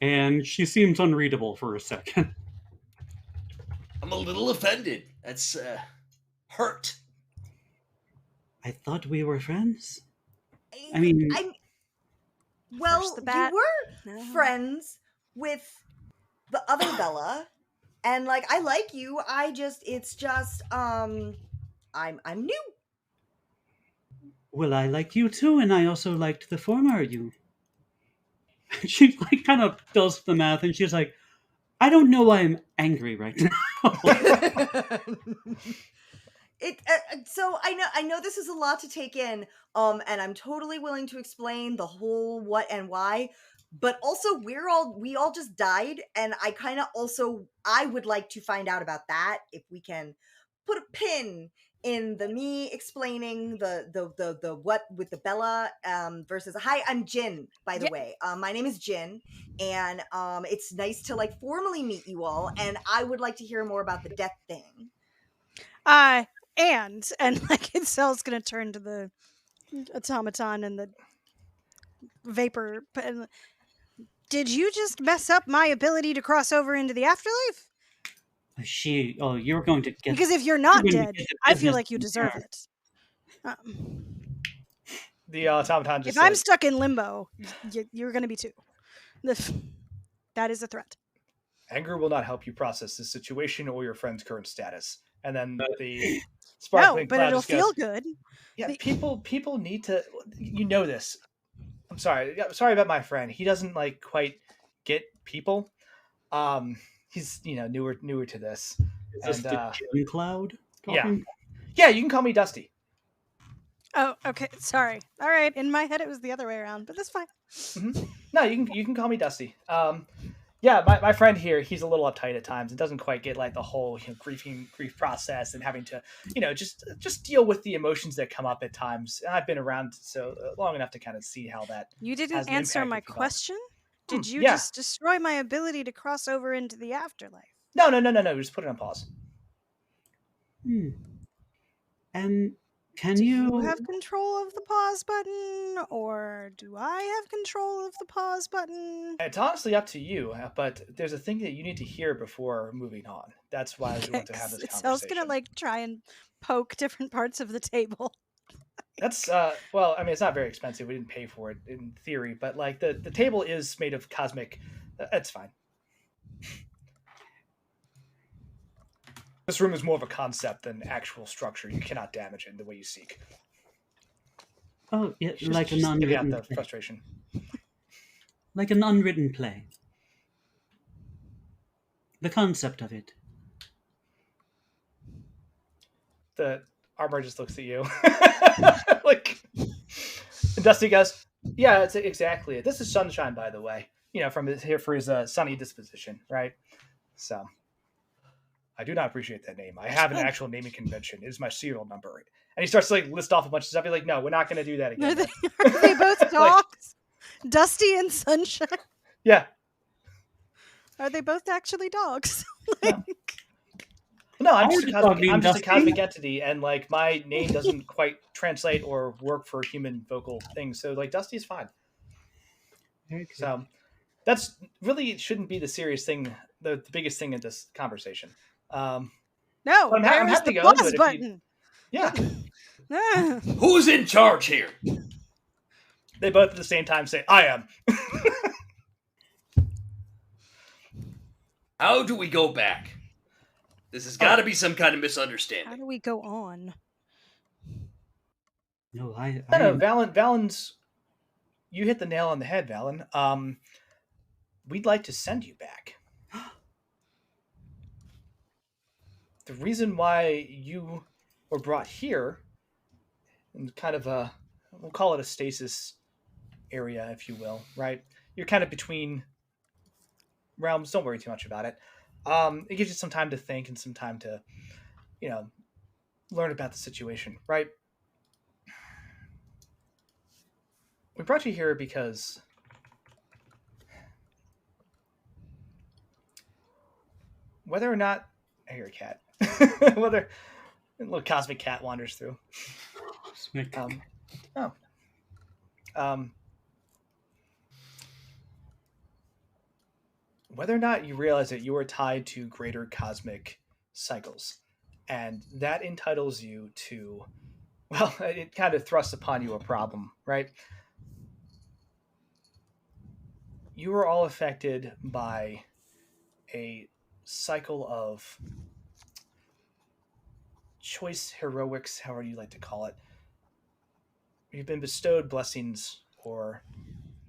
and she seems unreadable for a second. I'm a little offended. That's hurt. I thought we were friends. I mean, Well, First the you bat. were No. friends with the other Bella, and like I like you. It's just I'm new. well, I like you too, and I also liked the former you. She like kind of does the math, and she's like, I don't know why I'm angry right now. So I know this is a lot to take in, and I'm totally willing to explain the whole what and why, but also we all just died, and I would like to find out about that if we can put a pin in the me explaining the what with the Bella versus hi, I'm Jin, by the Yeah. way. My name is Jin, and it's nice to like formally meet you all, and I would like to hear more about the death thing. And like Itzel's gonna turn to the automaton and the vapor. And did you just mess up my ability to cross over into the afterlife? You're going to get. Because if you're you're not going to dead, get the I feel business like you in deserve turn. it. The automaton just If I'm says, stuck in limbo, you're gonna be too. That is a threat. anger will not help you process this situation or your friend's current status. And then the No, sparkling but cloud it'll just goes, feel good. yeah, The- people need to, you know this. I'm sorry. Sorry about my friend. He doesn't like quite get people. He's newer to this. Is this And the Jim Cloud talking? yeah, you can call me Dusty. Oh, okay. Sorry. All right. In my head, it was the other way around, but that's fine. No, you can call me Dusty. Yeah, my friend here, he's a little uptight at times and doesn't quite get like the whole grief process and having to just deal with the emotions that come up at times. And I've been around so long enough to kind of see how that You has didn't an answer impact my with people. question. Did you yeah. just destroy my ability to cross over into the afterlife? No. Just put it on pause. And can Do you? you have control of the pause button, or do I have control of the pause button? It's honestly up to you, but there's a thing that you need to hear before moving on. That's why we want to have this Itzel's conversation. gonna like try and poke different parts of the table. That's well, I mean, it's not very expensive. We didn't pay for it in theory, but like the table is made of cosmic. It's fine. This room is more of a concept than actual structure. You cannot damage it in the way you seek. Oh, yeah, Just, like just an getting out unwritten the play. frustration. Like an unwritten play. The concept of it. The armor just looks at you, like. And Dusty goes, "Yeah, it's exactly it. This is Sunshine, by the way. From here for his sunny disposition, right? So." I do not appreciate that name. I have an actual naming convention. It is my serial number. And he starts to like list off a bunch of stuff. He's like, no, we're not going to do that again. Are they both dogs? Dusty and Sunshine? Yeah. Are they both actually dogs? No, I'm just a Dusty. cosmic entity, and like my name doesn't quite translate or work for human vocal things. So like Dusty's fine. Okay. So that's really shouldn't be the serious thing, the biggest thing in this conversation. No, I'm there's happy the to go into pause it if button. Yeah. Who's in charge here? They both at the same time say, I am. How do we go back? This has got to be some kind of misunderstanding. How do we go on? No, No, Valen's. You hit the nail on the head, Valen. We'd like to send you back. The reason why you were brought here, in kind of we'll call it a stasis area, if you will, right? You're kind of between realms. Don't worry too much about it. It gives you some time to think and some time to, learn about the situation, right? We brought you here because whether or not I hear a cat, whether a little cosmic cat wanders through. Cosmic. Oh. Whether or not you realize that you are tied to greater cosmic cycles, and that entitles you to, well, it kind of thrusts upon you a problem, right? You are all affected by a cycle of choice heroics, however you like to call it. You've been bestowed blessings or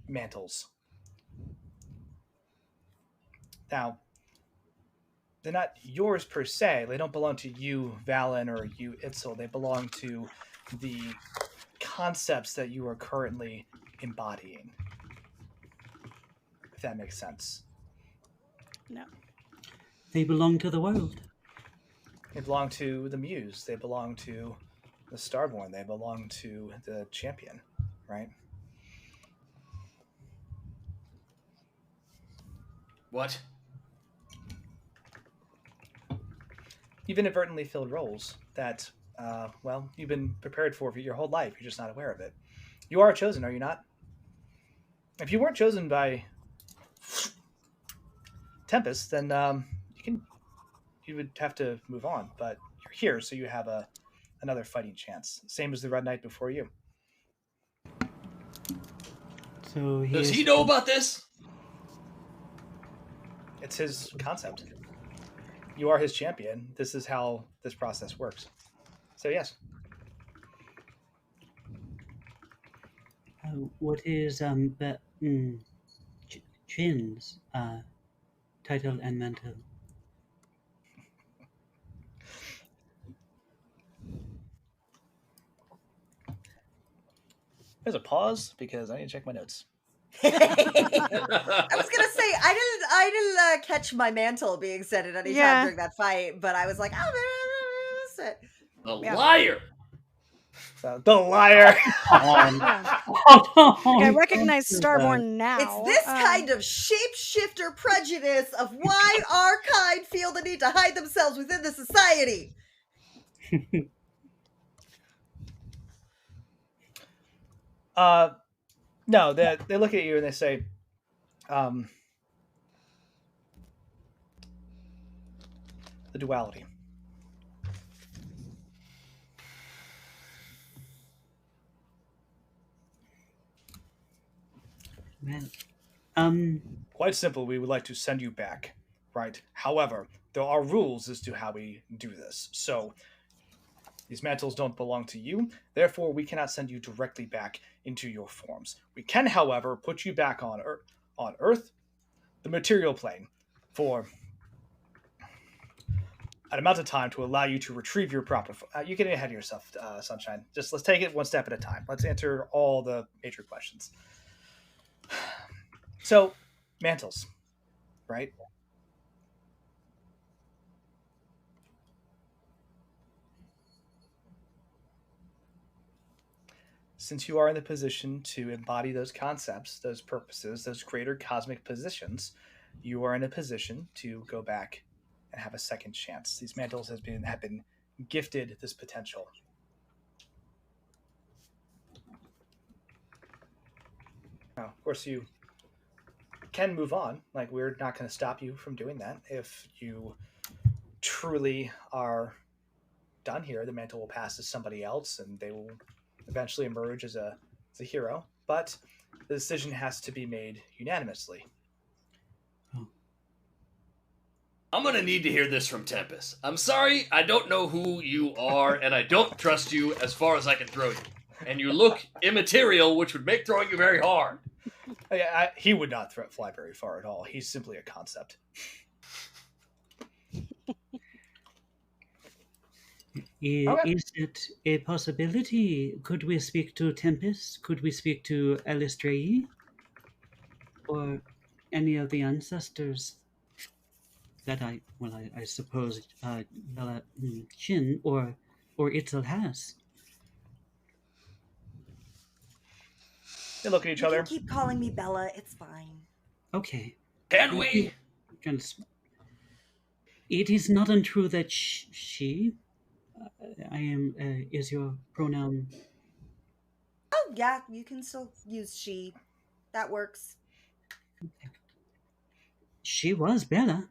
mantles. Now, they're not yours per se. They don't belong to you, Valen, or you, Itzel. They belong to the concepts that you are currently embodying. If that makes sense. No. They belong to the world. They belong to the Muse. They belong to the Starborn. They belong to the Champion, right? What? You've inadvertently filled roles that, well, you've been prepared for your whole life. You're just not aware of it. You are chosen, are you not? If you weren't chosen by Tempest, then you would have to move on. But you're here, so you have another fighting chance. Same as the Red Knight before you. So Does he know about this? It's his concept. You are his champion. This is how this process works. So yes. What is Chin's title and mantle? There's a pause because I need to check my notes. I was gonna say I didn't catch my mantle being said at any time during that fight, but I was like, oh, that's it. A liar! So, the liar. I recognize Starborn now. It's this kind of shapeshifter prejudice of why our kind feel the need to hide themselves within the society. No, they look at you and they say, the duality. Well, Quite simple. We would like to send you back, right? However, there are rules as to how we do this. So these mantles don't belong to you. Therefore, we cannot send you directly back into your forms. We can, however, put you back on Earth, the material plane, for an amount of time to allow you to retrieve your proper. You're getting ahead of yourself, Sunshine. Just let's take it one step at a time. Let's answer all the major questions. So, mantles, right? Since you are in the position to embody those concepts, those purposes, those greater cosmic positions, you are in a position to go back and have a second chance. These mantles have been gifted this potential. Now, of course, you can move on. Like, we're not going to stop you from doing that. If you truly are done here, the mantle will pass to somebody else, and they will eventually emerge as a hero. But the decision has to be made unanimously. I'm gonna need to hear this from Tempest. I'm sorry, I don't know who you are, and I don't trust you as far as I can throw you. And you look immaterial, which would make throwing you very hard. He would not fly very far at all. He's simply a concept. Is it a possibility? Could we speak to Tempest? Could we speak to Alistrae? Or any of the ancestors that I suppose Chin or Itzel has? They look at each You other. can keep calling me Bella. It's fine. Okay. Can we? It is not untrue that she, I am, is your pronoun. Oh yeah, you can still use she. That works. She was Bella.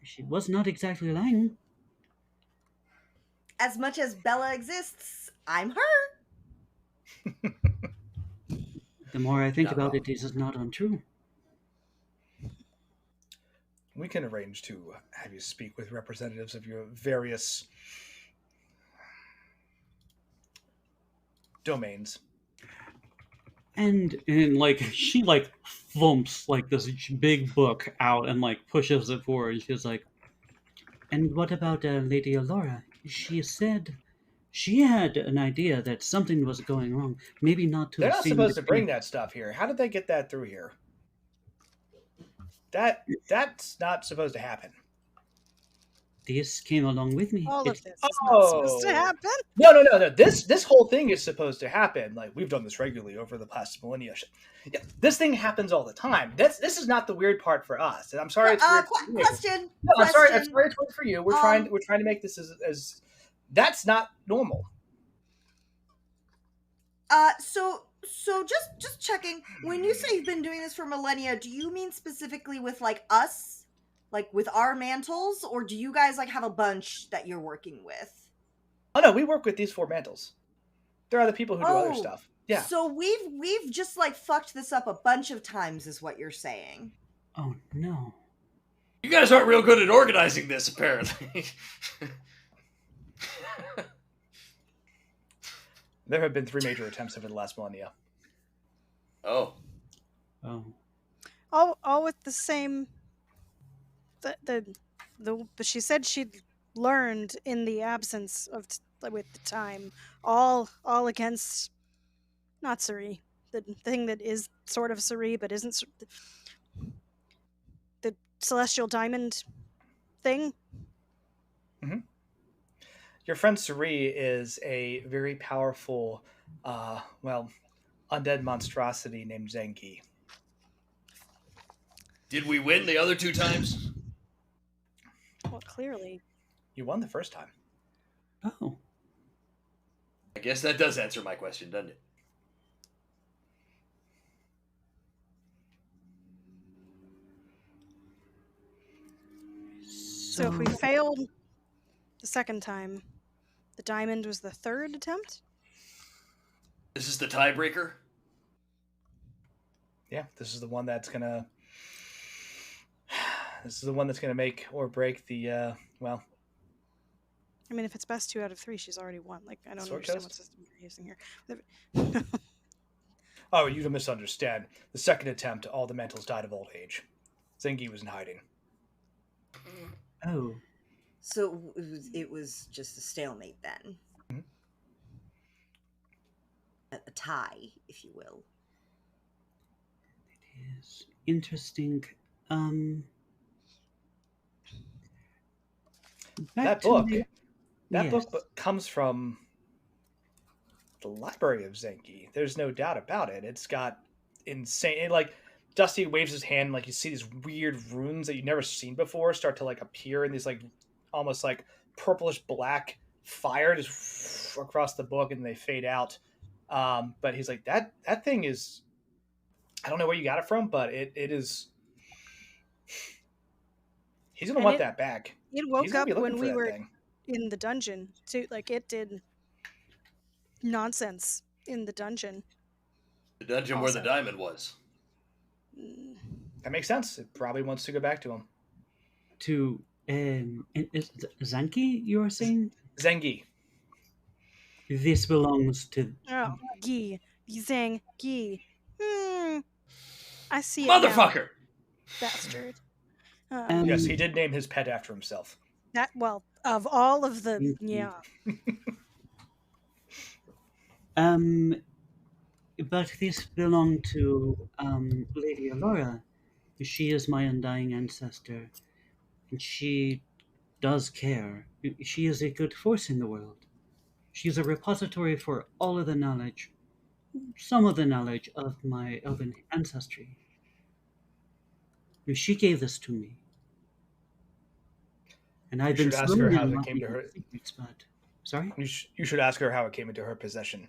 She was not exactly lying. As much as Bella exists, I'm her. The more I think Not about wrong. it, it is not untrue. We can arrange to have you speak with representatives of your various domains. And like she like thumps like this big book out and like pushes it forward. And she's like, "And what about Lady Alora? She said she had an idea that something was going wrong. Maybe not to They're the not scene supposed to bring between." that stuff here. How did they get that through here? That's not supposed to happen. This came along with me. All of It, this is not supposed to Oh. happen. No. This whole thing is supposed to happen. Like we've done this regularly over the past millennia. Yeah, this thing happens all the time. This is not the weird part for us. And I'm sorry it's weird for you. Question. No, I'm sorry question. it's weird for you. We're trying to make this as that's not normal. So just checking. When you say you've been doing this for millennia, do you mean specifically with like us, like with our mantles, or do you guys like have a bunch that you're working with? Oh no, we work with these four mantles. There are other people who do other stuff. Yeah. So we've just like fucked this up a bunch of times, is what you're saying. oh no. You guys aren't real good at organizing this, apparently. There have been 3 major attempts over the last millennia. Oh. Oh. All with the same. But she said she'd learned in the absence of with the time, all against not Suri, the thing that is sort of Suri but isn't the celestial diamond thing. Mm-hmm. Your friend Suri is a very powerful, undead monstrosity named Zenki. Did we win the other 2 times? Well, clearly. You won the first time. Oh. I guess that does answer my question, doesn't it? So if we failed the second time, the diamond was the third attempt? This is the tiebreaker? Yeah, this is the one that's gonna make or break the I mean, if it's best 2 out of 3, she's already won. Like, I don't Sword understand chest? what system you're using here. Oh, you don't misunderstand. The second attempt, all the mantles died of old age. Zengi was in hiding. Oh. So it was just a stalemate then. Mm-hmm. A tie, if you will. It is interesting. That book comes from the library of Zenki. There's no doubt about it. It's got insane. Like Dusty waves his hand, like you see these weird runes that you've never seen before start to like appear in these like almost like purplish black fire just across the book, and they fade out. But he's like that thing is. I don't know where you got it from, but it is. He's gonna want that back. It woke up when we were thing. in the dungeon too. Like it did nonsense in the dungeon. The dungeon where the diamond was. That makes sense. It probably wants to go back to him. To is Zanki, you are saying? Zengi. This belongs to. Oh, Gi. Zang Gi. I see it Motherfucker! now, bastard. Yes, he did name his pet after himself. That of all of the But this belonged to Lady Alora. She is my undying ancestor, and she does care. She is a good force in the world. She is a repository for all of the knowledge, some of the knowledge of my elven ancestry. She gave this to me. And I've You been should ask her how slowly it came to unlocking her. the secrets, but... Sorry? You should ask her how it came into her possession.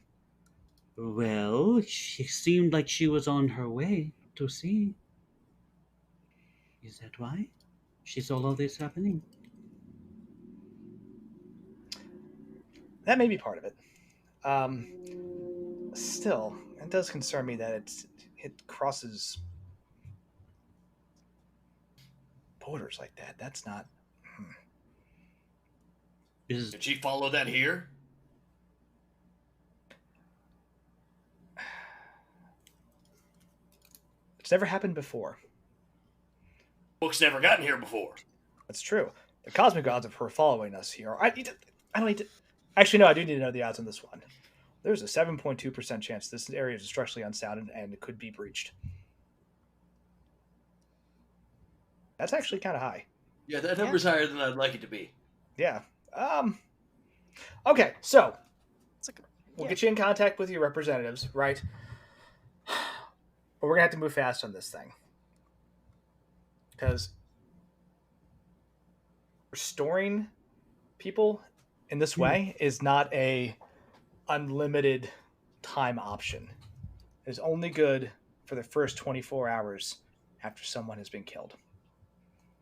Well, she seemed like she was on her way to sea. Is that why? She saw all this happening. That may be part of it. Still, it does concern me that it crosses borders like that. That's not. Is Did she follow that here? It's never happened before. Book's never gotten here before. That's true. The cosmic odds of her following us here. I don't need to. Actually, no, I do need to know the odds on this one. There's a 7.2% chance this area is structurally unsound and it could be breached. That's actually kind of high. Yeah, that number's higher than I'd like it to be. Yeah. Okay, so It's we'll get you in contact with your representatives, right? But we're gonna have to move fast on this thing because restoring people in this way is not a unlimited time option. It's only good for the first 24 hours after someone has been killed.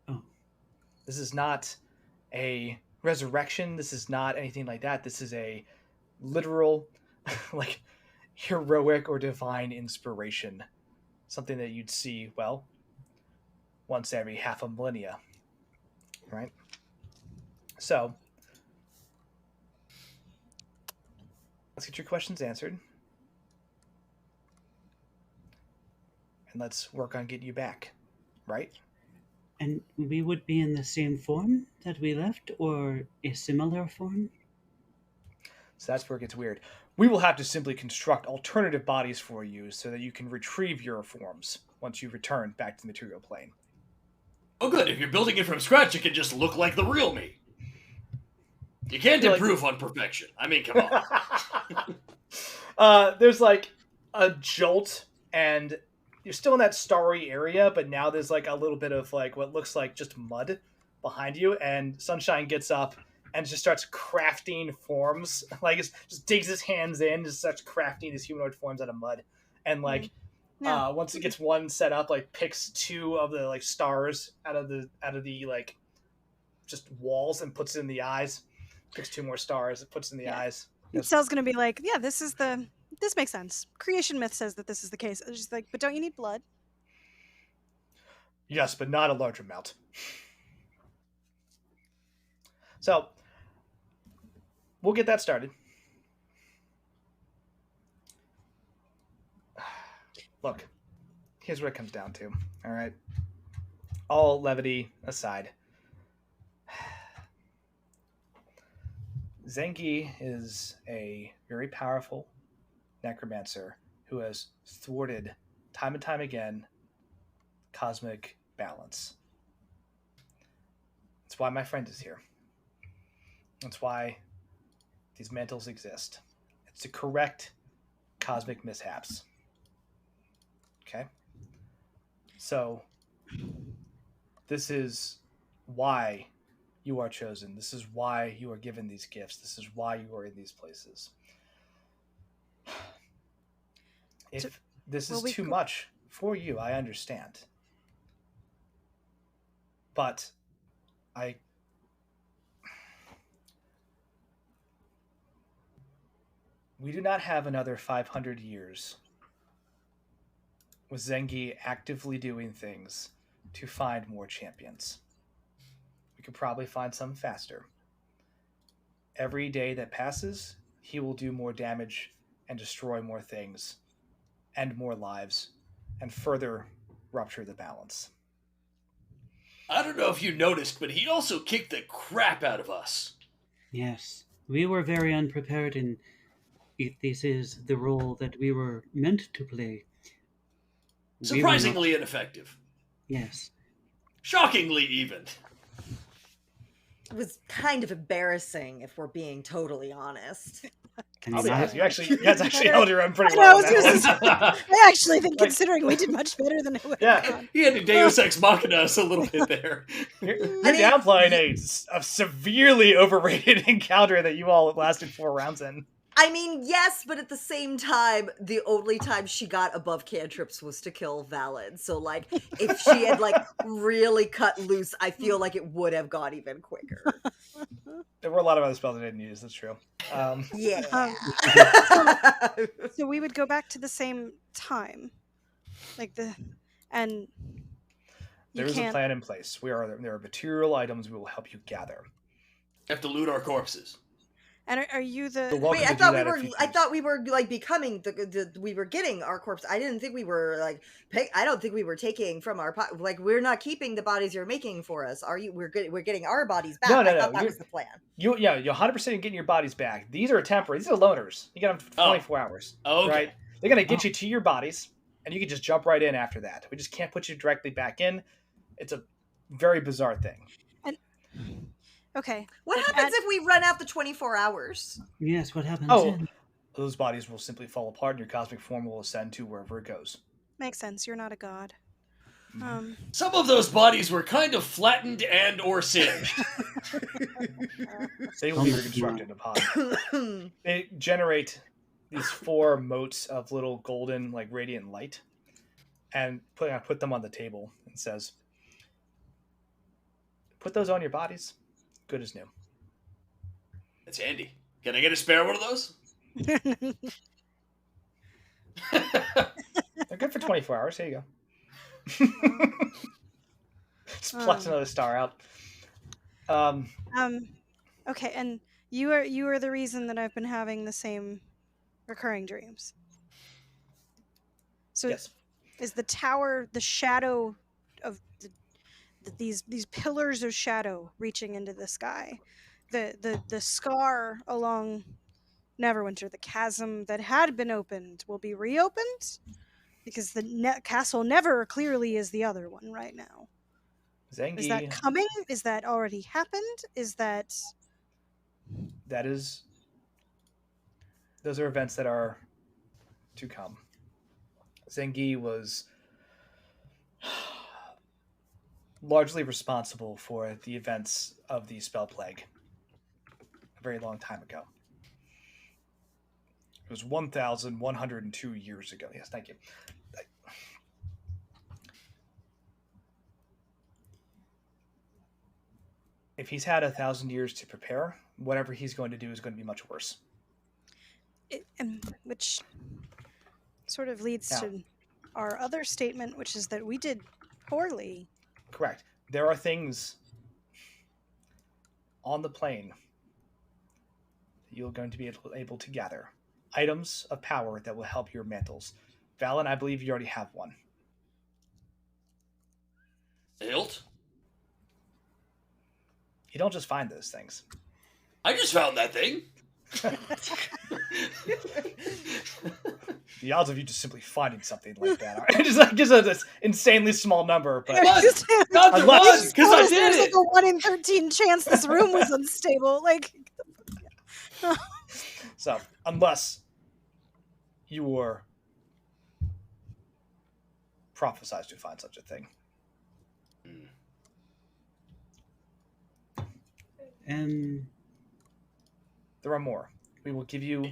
Oh. This is not a resurrection. This is not anything like that. This is a literal, like, heroic or divine inspiration. Something that you'd see, well, once every half a millennia. Right? So, let's get your questions answered. And let's work on getting you back. Right? and we would be in the same form that we left, or a similar form? So that's where it gets weird. We will have to simply construct alternative bodies for you so that you can retrieve your forms once you return back to the material plane. Oh, good. If you're building it from scratch, it can just look like the real me. You can't improve on perfection. I mean, come on. There's like a jolt, and you're still in that starry area, but now there's like a little bit of like what looks like just mud behind you, and Sunshine gets up and just starts crafting forms. Like, just digs his hands in, just starts crafting his humanoid forms out of mud, and like once it gets one set up, like picks two of the like stars out of the like just walls and puts it in the eyes. Picks two more stars, it puts in the eyes. Itzel's gonna be like, yeah, this makes sense. Creation myth says that this is the case. It's just like, but don't you need blood? Yes, but not a large amount. So, we'll get that started. Look, here's what it comes down to, all right? All levity aside. Zengi is a very powerful necromancer who has thwarted, time and time again, cosmic balance. That's why my friend is here. That's why these mantles exist. It's to correct cosmic mishaps. Okay? So, this is why you are chosen. This is why you are given these gifts. This is why you are in these places. If this is too much for you, I understand. But we do not have another 500 years with Zengi actively doing things to find more champions. We could probably find some faster. Every day that passes, he will do more damage and destroy more things, end more lives, and further rupture the balance. I don't know if you noticed, but he also kicked the crap out of us. Yes, we were very unprepared, and if this is the role that we were meant to play. Surprisingly ineffective. Yes. Shockingly even. It was kind of embarrassing, if we're being totally honest. I I'll mean, be honest, I, you guys actually held your own pretty I know, well. I was on gonna that one. I actually think, Like- considering we did much better than it would Yeah. have gone. He had to Deus Ex Machina us a little bit there. You're I mean, downplaying a severely overrated encounter that you all lasted 4 rounds in. I mean, yes, but at the same time, the only time she got above cantrips was to kill Valid. So, like, if she had, like, really cut loose, I feel like it would have gone even quicker. There were a lot of other spells I didn't use, that's true. Yeah. So we would go back to the same time, and you There is a can't. plan in place. There are material items we will help you gather. Have to loot our corpses. And are you You're the? welcome Wait, to I do thought we that were. if you I choose. thought we were like becoming we were getting our corpse. I didn't think we were like. I don't think we were taking from our like. We're not keeping the bodies you're making for us. Are you? We're getting our bodies back. No, I thought that you're- was the plan. You're 100% getting your bodies back. These are temporary. These are loners. You get them for 24 hours. Okay. Right? They're going to get you to your bodies, and you can just jump right in after that. We just can't put you directly back in. It's a very bizarre thing. Okay. What but happens if we run out the 24 hours? yes, what happens? Oh, then? those bodies will simply fall apart, and your cosmic form will ascend to wherever it goes. Makes sense. You're not a god. Some of those bodies were kind of flattened and or singed. They will be reconstructed upon. They generate these 4 motes of little golden, like radiant light, and put them on the table and says, "Put those on your bodies. Good as new." That's handy. Can I get a spare one of those? They're good for 24 hours. Here you go. Just plucks another star out. Okay, and you are the reason that I've been having the same recurring dreams. So Yes. is the tower the shadow of these pillars of shadow reaching into the sky? The scar along Neverwinter, the chasm that had been opened, will be reopened? Because the castle never clearly is the other one right now. Zengi, Is that coming? Is that already happened? Is that... those are events that are to come. Zengi was largely responsible for the events of the spell plague a very long time ago. It was 1,102 years ago. Yes, thank you. If he's had 1,000 years to prepare, whatever he's going to do is going to be much worse. Which sort of leads to our other statement, which is that we did poorly. Correct. There are things on the plane that you're going to be able to gather. Items of power that will help your mantles. Valen, I believe you already have one. Hilt? You don't just find those things. I just found that thing. The odds of you just simply finding something like that are just this insanely small number. But What? Just- God, there Unless- was, because I Suppose did there's it. like a 1 in 13 chance this room was unstable. Like, so, unless you were prophesized to find such a thing. And There are more. We will give you...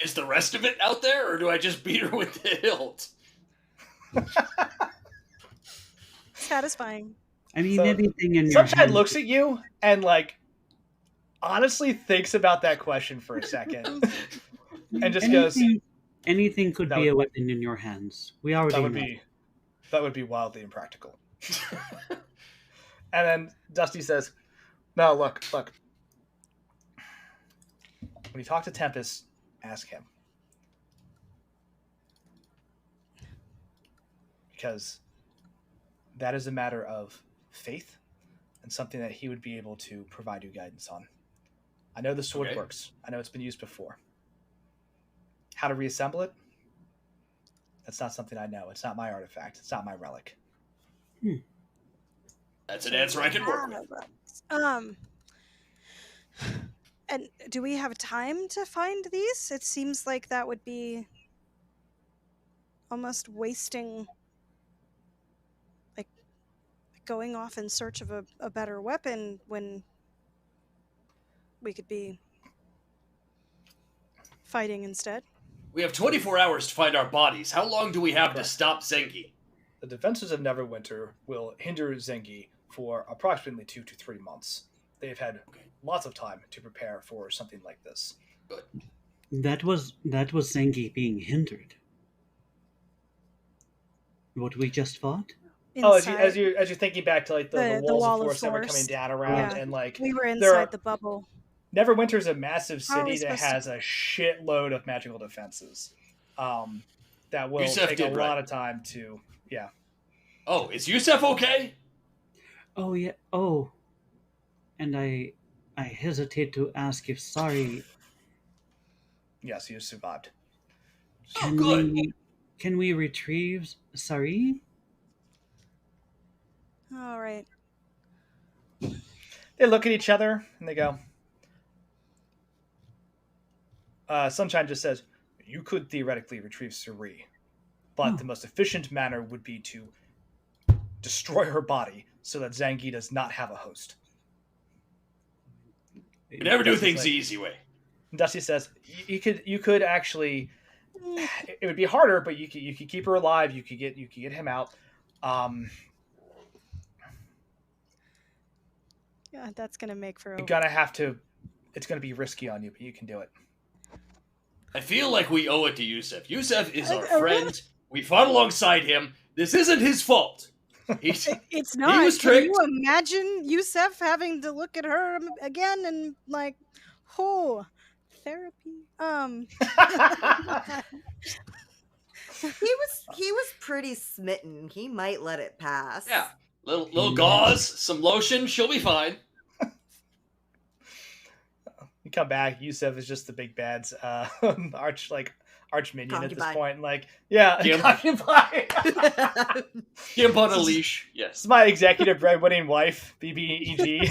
Is the rest of it out there, or do I just beat her with the hilt? satisfying. I mean, So, anything in your Sunshine hand. looks at you and, like, honestly thinks about that question for a second. And just goes, Anything could That be a would- weapon in your hands. We already that would be wildly impractical. And then Dusty says, "No, look. When you talk to Tempest, ask him. Because that is a matter of faith and something that he would be able to provide you guidance on. I know the sword Okay. works. I know it's been used before. How to reassemble it? That's not something I know. It's not my artifact. It's not my relic. That's an answer I can work with. And And do we have time to find these? It seems like that would be almost wasting, like, going off in search of a better weapon when we could be fighting instead. We have 24 hours to find our bodies. How long do we have to Correct. stop Zengi? The defenses of Neverwinter will hinder Zengi for approximately 2 to 3 months. They've had lots of time to prepare for something like this. Good. That was Zengi being hindered. What we just fought? Oh, Inside. as you're thinking back to like the The walls wall of of force that were force. coming down around, Yeah. and like We were there inside are- the bubble. Neverwinter's a massive How are we city that supposed to- has a shitload of magical defenses. That will Yusef take a did, right? lot of time to. Yeah. Oh, is Yusef okay? Oh yeah. Oh, and I hesitate to ask if sorry. Yes, you survived. Can good. we retrieve Sari? All right. They look at each other and they go. Sunshine just says, "You could theoretically retrieve Sari, but Oh. the most efficient manner would be to destroy her body so that Zangi does not have a host." We never do Dusty's things like- the easy way. And Dusty says, "You could actually. It would be harder, but you could keep her alive. You could get him out. Yeah, that's gonna make for You're gonna have to. It's gonna be risky on you, but you can do it." I feel like we owe it to Yusef. Yusef is our really? friend. We fought alongside him. This isn't his fault. He's, It's not. was Can tricked. you imagine Yusef having to look at her again and like, oh, therapy? He was pretty smitten. He might let it pass. yeah, little gauze, some lotion. She'll be fine. You come back. Yusef is just the big bad's arch minion at Concubine. this point, and like, yeah, Gimp. concubine. Gimp on a leash. This Yes. is my executive breadwinning wife, BBEG.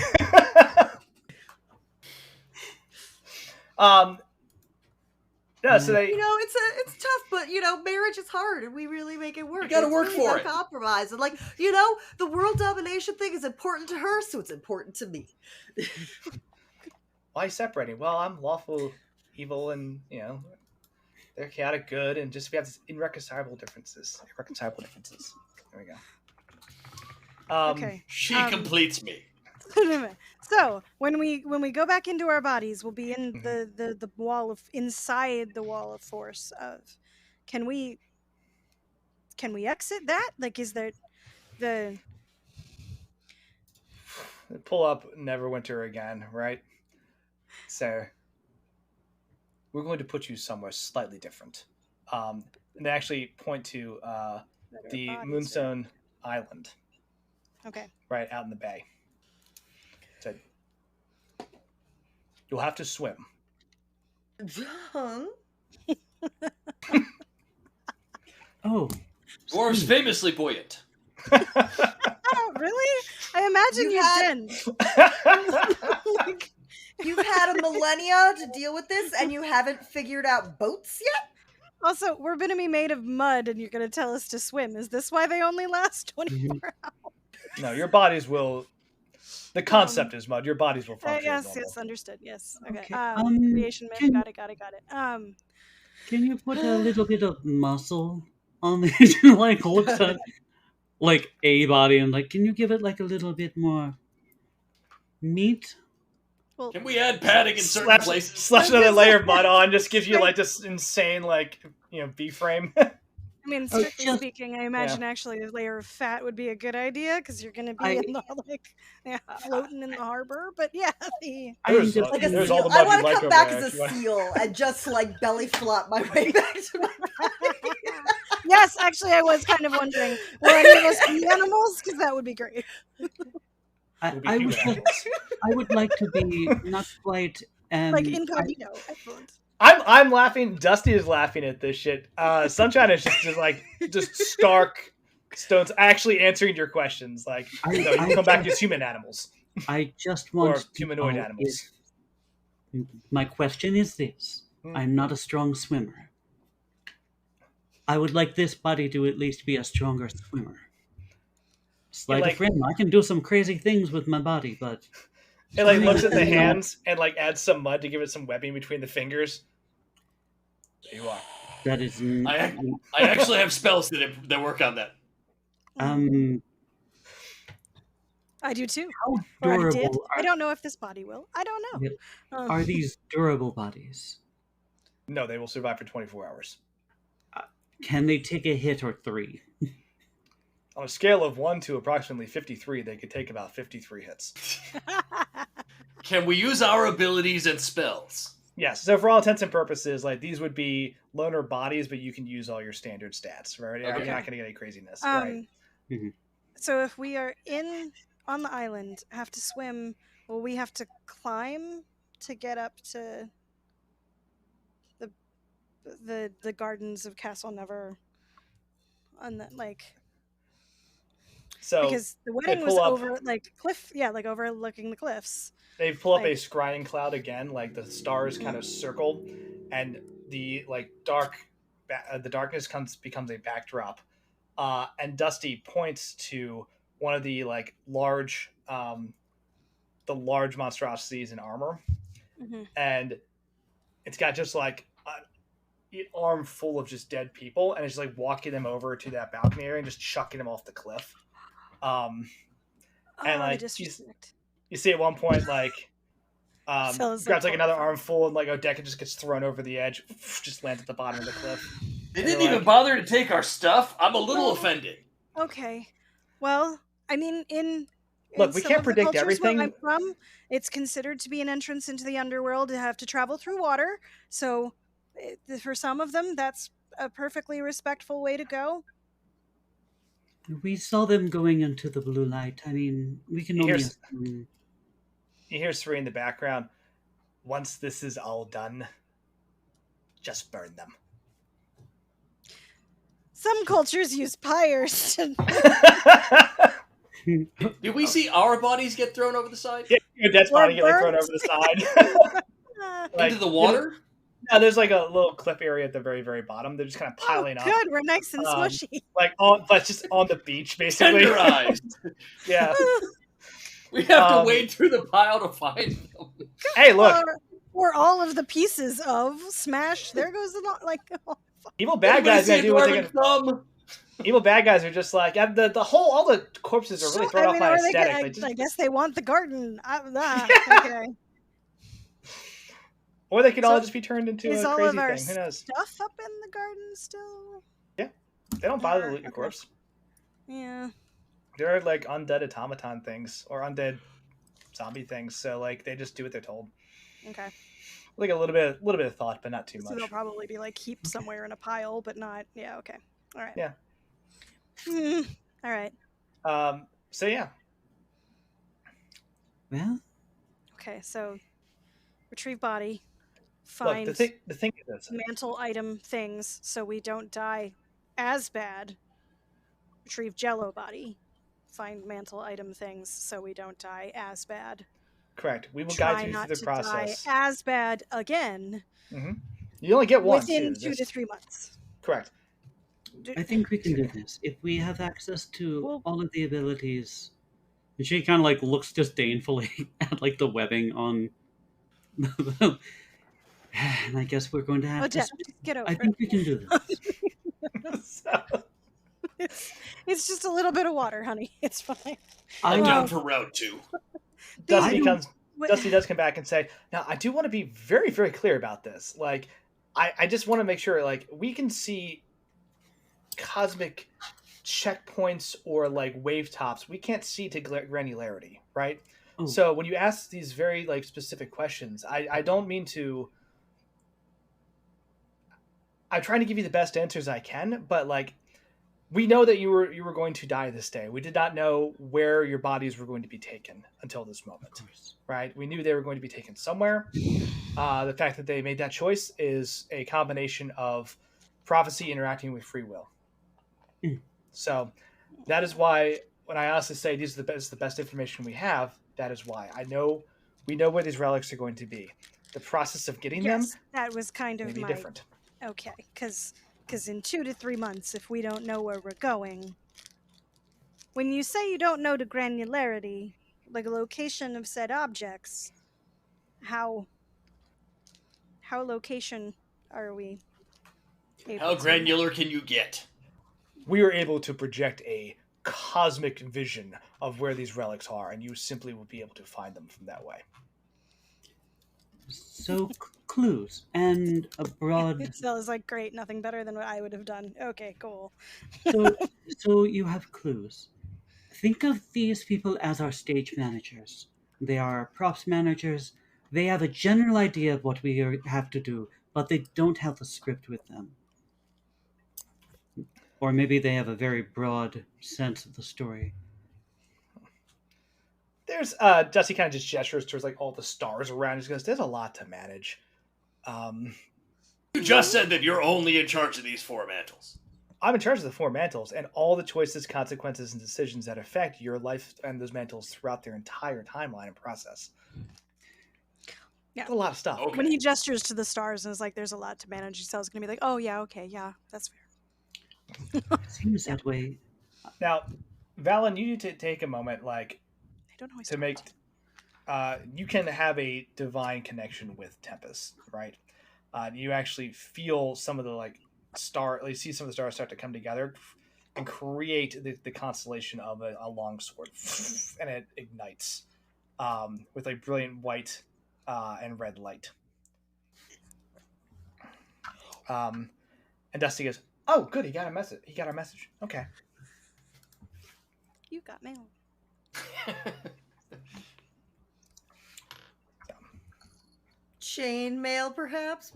Yeah, so they. You know, it's tough, but you know, marriage is hard, and we really make it work. You gotta It's work really for no it. compromise, and like you know, the world domination thing is important to her, so it's important to me. Why separating? Well, I'm lawful evil, and you know, they're chaotic good, and just we have this irreconcilable differences. There we go. Okay. She Um, completes me. So when we go back into our bodies, we'll be in Mhm. the wall of inside the wall of force of. Can we exit that? Like, is there the Pull up Neverwinter again, right? So we're going to put you somewhere slightly different. And they actually point to that our the bodies are- Moonstone Island, Okay. right out in the bay. So you'll have to swim. Huh? Oh, Dwarves famously buoyant. Oh, really? I imagine You you've had- been. Like, You've had a millennia to deal with this, and you haven't figured out boats yet. also, we're gonna be made of mud, and you're gonna tell us to swim. Is this why they only last 24 hours? No, your bodies will. The concept is mud. Your bodies will function. as Yes, normal. yes, understood. Yes. Okay. Okay, Creation myth. can- Got it. can you put a little bit of muscle on it? Like looks at like a body and like, can you give it like a little bit more meat? Well, Can we add padding in certain Slash, places? slash another layer of mud on, just gives you like this insane V frame. I mean, Oh, strictly just- speaking, I imagine actually a layer of fat would be a good idea because you're going to be I- in the floating in the harbor. But yeah, There's just- Like a There's seal. all the I mud want you'd to like come over back there as if you a want. seal and just like belly flop my way back to my body. yes, actually, I was kind of wondering, will any of us be animals? Because that would be great. We'll be I human would animals. I would like to be not quite Like incognito. Excellent. I'm laughing. Dusty is laughing at this shit. Sunshine is just stark stones. Actually answering your questions. Like, I- you I come back just- as human animals I just or want to humanoid know animals. My question is this. I'm not a strong swimmer. I would like this body to at least be a stronger swimmer. Sleight of hand. I can do some crazy things with my body, but it like looks at the swimming, hands and like adds some mud to give it some webbing between the fingers. There you are. that is I actually have spells that work on that. I do too. How Or I did. durable I don't know if this body will. I don't know. are these durable bodies? No, they will survive for 24 hours. Can they take a hit or 3? On a scale of 1 to approximately 53, they could take about 53 hits. Can we use our abilities and spells? Yes. So for all intents and purposes, like these would be loner bodies, but you can use all your standard stats, right? Okay. You're not going to get any craziness, right? So if we are on the island, have to swim, will we have to climb to get up to the gardens of Castle Never? On the So because the wedding was over cliff, like overlooking the cliffs. They pull up a scrying cloud again, like the stars kind of circle, and the darkness becomes a backdrop. And Dusty points to one of the large monstrosities in armor, and it's got just like an arm full of just dead people, and it's just like walking them over to that balcony area and just chucking them off the cliff. And like you see at one point grabs like another armful, and like Odeka just gets thrown over the edge, just lands at the bottom of the cliff. They didn't even bother to take our stuff. I'm a little offended. Okay, well, I mean, look, we can't predict everything. Where I'm from, it's considered to be an entrance into the underworld to have to travel through water. So, for some of them, that's a perfectly respectful way to go. We saw them going into the blue light. I mean, we can only assume. You hear Sri in the background. Once this is all done, just burn them. Some cultures use pyres. Did we see our bodies get thrown over the side? Yeah, your dead body get thrown over the side. Into the water? No, there's like a little cliff area at the very, very bottom. They're just kind of piling up. Good, we're nice and smushy. But just on the beach, basically. Tenderized. Yeah. We have to wade through the pile to find them. Hey, look. Or all of the pieces of smash. There goes the evil bad guys gonna do what they can. Evil bad guys are just like all the corpses are really thrown off by aesthetic. I guess they want the garden. Okay. Or they could all just be turned into a crazy all of our thing. Who knows? Stuff up in the garden still? Yeah, they don't bother to loot your corpse. Yeah. They're like undead automaton things or undead zombie things, so like they just do what they're told. Okay. Like a little bit of thought, but not too much. So they'll probably be like heaped somewhere in a pile, but not. Yeah. Okay. All right. Yeah. All right. So yeah. Well. Okay. So retrieve body. Find the thing is this. Mantle item things so we don't die as bad. Retrieve Jello body. Find mantle item things so we don't die as bad. Correct. We will guide you through the process. Die as bad again. Mm-hmm. You only get one within 2 to 3 months. Correct. I think we can do this if we have access to all of the abilities. And she kind of like looks disdainfully at like the webbing on. And I guess we're going to have to. Get over I think we can do this. It's just a little bit of water, honey. It's fine. I'm down for round 2. Dusty does come back and say, now I do want to be very, very clear about this. Like, I just want to make sure like we can see cosmic checkpoints or like wave tops. We can't see to granularity, right? Oh. So when you ask these very like specific questions, I don't mean to. I'm trying to give you the best answers I can, but like we know that you were going to die this day. We did not know where your bodies were going to be taken until this moment, right? We knew they were going to be taken somewhere. The fact that they made that choice is a combination of prophecy interacting with free will. So that is why when I honestly say this is the best information we have, that is why. We know where these relics are going to be. The process of getting Yes, that was kind them of may be my different. okay, because in 2 to 3 months, if we don't know where we're going, when you say you don't know the granularity, like a location of said objects, how location are we able How to? granular can you get? We are able to project a cosmic vision of where these relics are, and you simply will be able to find them from that way. So clues and a broad. Itzel is like, great, nothing better than what I would have done. Okay, cool. So so you have clues. Think of these people as our stage managers. They are props managers. They have a general idea of what have to do, but they don't have the script with them. Or maybe they have a very broad sense of the story. There's Dusty kind of just gestures towards like all the stars around. He goes, "There's a lot to manage." You just said that you're only in charge of these 4 mantles. I'm in charge of the 4 mantles and all the choices, consequences, and decisions that affect your life and those mantles throughout their entire timeline and process. Yeah. It's a lot of stuff. Okay. When he gestures to the stars and is like, there's a lot to manage, Itzel's going to be like, oh, yeah, okay, yeah, that's fair. It seems that way. Now, Valen, you need to take a moment, like, I don't know. to make. You can have a divine connection with Tempest, right? You actually feel some of the like you see some of the stars start to come together and create the constellation of a long sword, and it ignites with a brilliant white and red light. And Dusty goes, "Oh, good, he got a message. He got our message. Okay." You got mail. Chain mail, perhaps?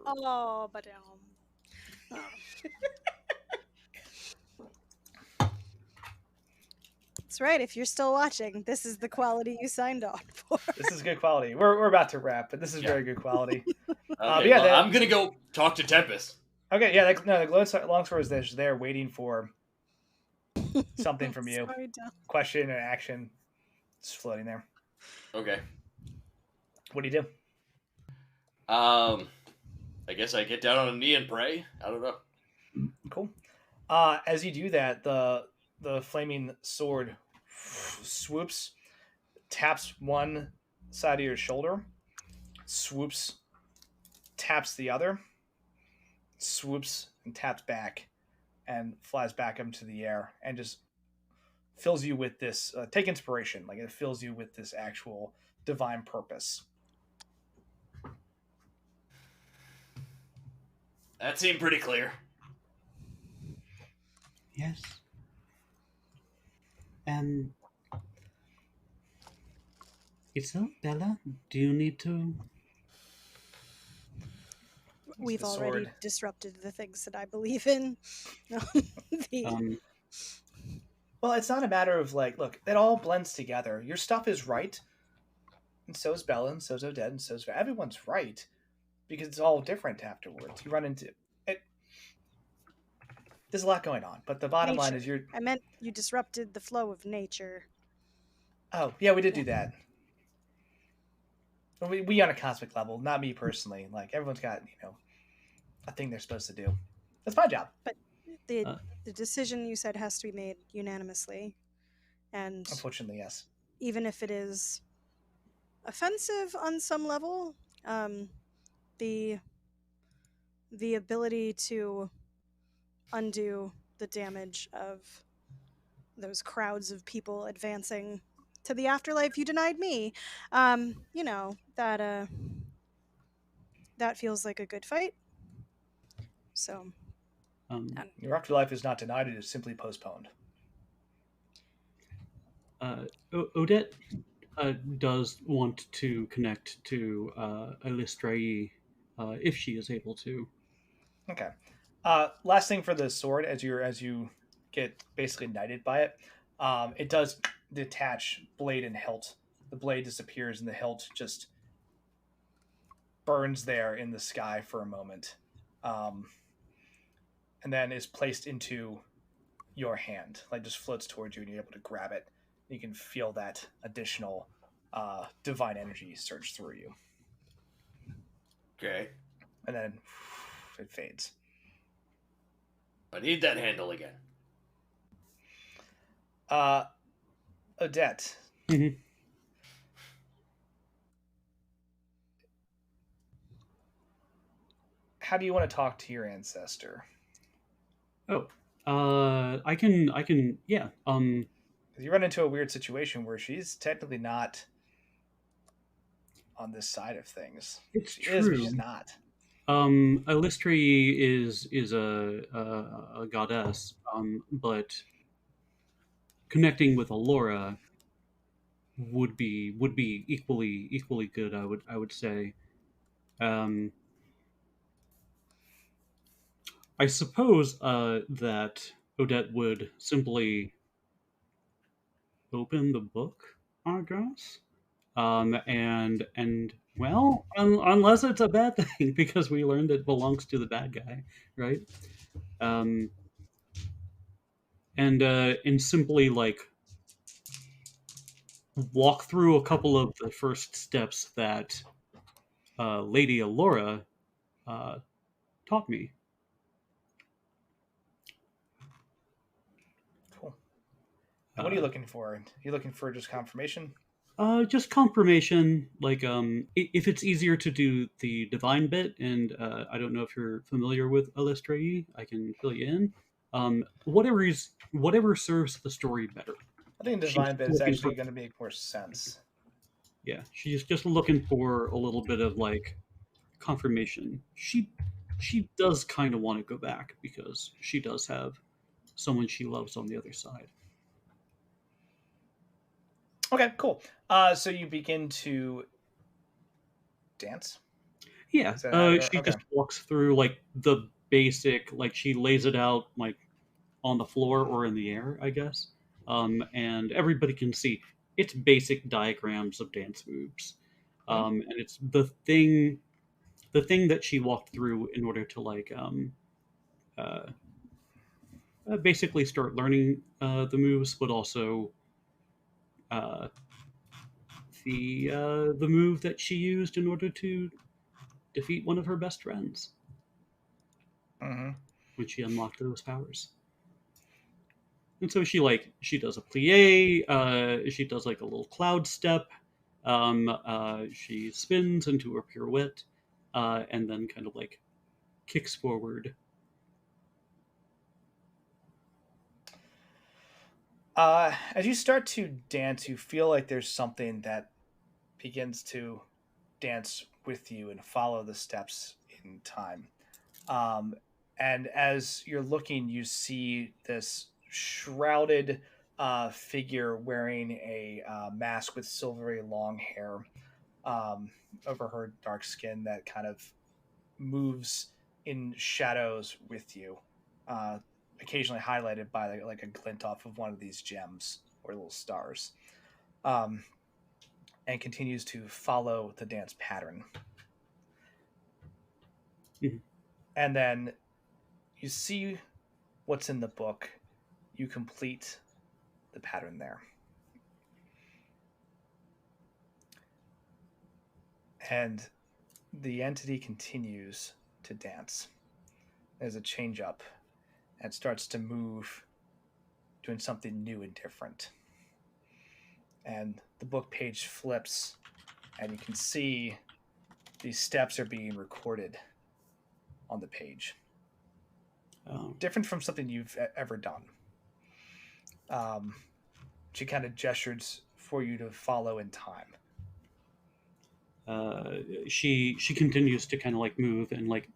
Oh, but That's right. If you're still watching, this is the quality you signed on for. This is good quality. We're about to wrap, but this is very good quality. Okay, yeah, well, I'm gonna go talk to Tempest. Okay, yeah, the longsword is there waiting for something from you. Sorry, Del. Question and action. It's floating there. Okay. What do you do? I guess I get down on a knee and pray. I don't know. Cool. As you do that, the flaming sword swoops, taps one side of your shoulder, swoops, taps the other, swoops and taps back, and flies back up into the air, and just fills you with this. Take inspiration, like it fills you with this actual divine purpose. That seemed pretty clear. Yes. Itzel, Bella, do you need to? We've the already sword. disrupted the things that I believe in. Well, it's not a matter of like, look, it all blends together. Your stuff is right, and so is Bella, and so's Odette, and so's everyone's right, because it's all different afterwards. You run into it. There's a lot going on, but the bottom line is I meant you disrupted the flow of nature. Oh, yeah, we did do that. We on a cosmic level, not me personally. Like everyone's got, a thing they're supposed to do. That's my job. But the decision you said has to be made unanimously, and Unfortunately, yes. even if it is offensive on some level, the ability to undo the damage of those crowds of people advancing to the afterlife you denied me, that feels like a good fight. So Your afterlife is not denied; it is simply postponed. Odette does want to connect to Alistrae if she is able to. Okay. Last thing for the sword, as you get basically knighted by it, it does detach blade and hilt. The blade disappears, and the hilt just burns there in the sky for a moment, and then is placed into your hand. Like just floats towards you, and you're able to grab it. You can feel that additional divine energy surge through you. Okay. and then it fades. I need that handle again. Odette, Mhm. how do you want to talk to your ancestor? Oh, I can, yeah. 'Cause you run into a weird situation where she's technically not on this side of things. It's She is, but true. she's not. Alistri is a goddess, but connecting with Alora would be equally good. I would say. Um, I suppose that Odette would simply open the book, I guess. And well, unless it's a bad thing, because we learned it belongs to the bad guy, right? Um, and simply like walk through a couple of the first steps that Lady Alora uh, taught me. Cool. And what are you looking for? Are you looking for just confirmation? Just confirmation, like if it's easier to do the divine bit, and I don't know if you're familiar with Alistrae, I can fill you in. Whatever serves the story better. I think the She's divine bit is looking actually for going to make more sense. Yeah, she's just looking for a little bit of like confirmation. She does kind of want to go back because she does have someone she loves on the other side. Okay, cool. So you begin to dance. Yeah, Is that how you're she okay? just walks through like the basic, like she lays it out like on the floor or in the air, I guess. And everybody can see it's basic diagrams of dance moves. Mhm. And it's the thing that she walked through in order to like uh, basically start learning the moves, but also uh, the move that she used in order to defeat one of her best friends Mm-hmm. when she unlocked those powers. And so she does a plie, she does like a little cloud step, she spins into a pirouette, and then kind of like kicks forward. As you start to dance, you feel like there's something that begins to dance with you and follow the steps in time. Um, and as you're looking, you see this shrouded figure wearing a mask with silvery long hair um, over her dark skin that kind of moves in shadows with you, uh, occasionally highlighted by like a glint off of one of these gems or little stars, um, and continues to follow the dance pattern. Mhm. And then you see what's in the book. You complete the pattern there. And the entity continues to dance. There's a change up and starts to move, doing something new and different. And the book page flips, and you can see these steps are being recorded on the page. Um, Different from something you've ever done. She kind of gestures for you to follow in time. uh, she continues to kind of like move and like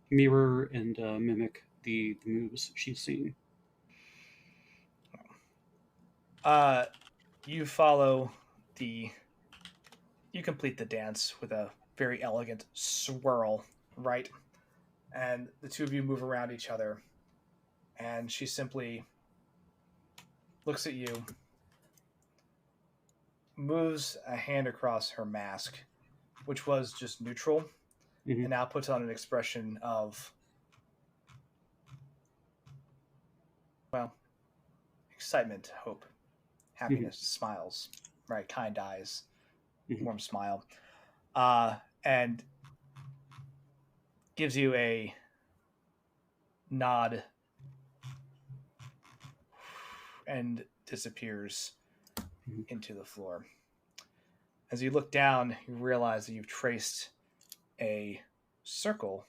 mirror and mimic the moves she's seen. Uh, you follow the. You complete the dance with a very elegant swirl, right? And the two of you move around each other, and she simply looks at you, moves a hand across her mask, which was just neutral, Mhm. and now puts on an expression of, well, excitement, hope, Mhm. happiness, smiles, right? Kind eyes, Mhm. warm smile. And gives you a nod and disappears into the floor. As you look down, you realize that you've traced a circle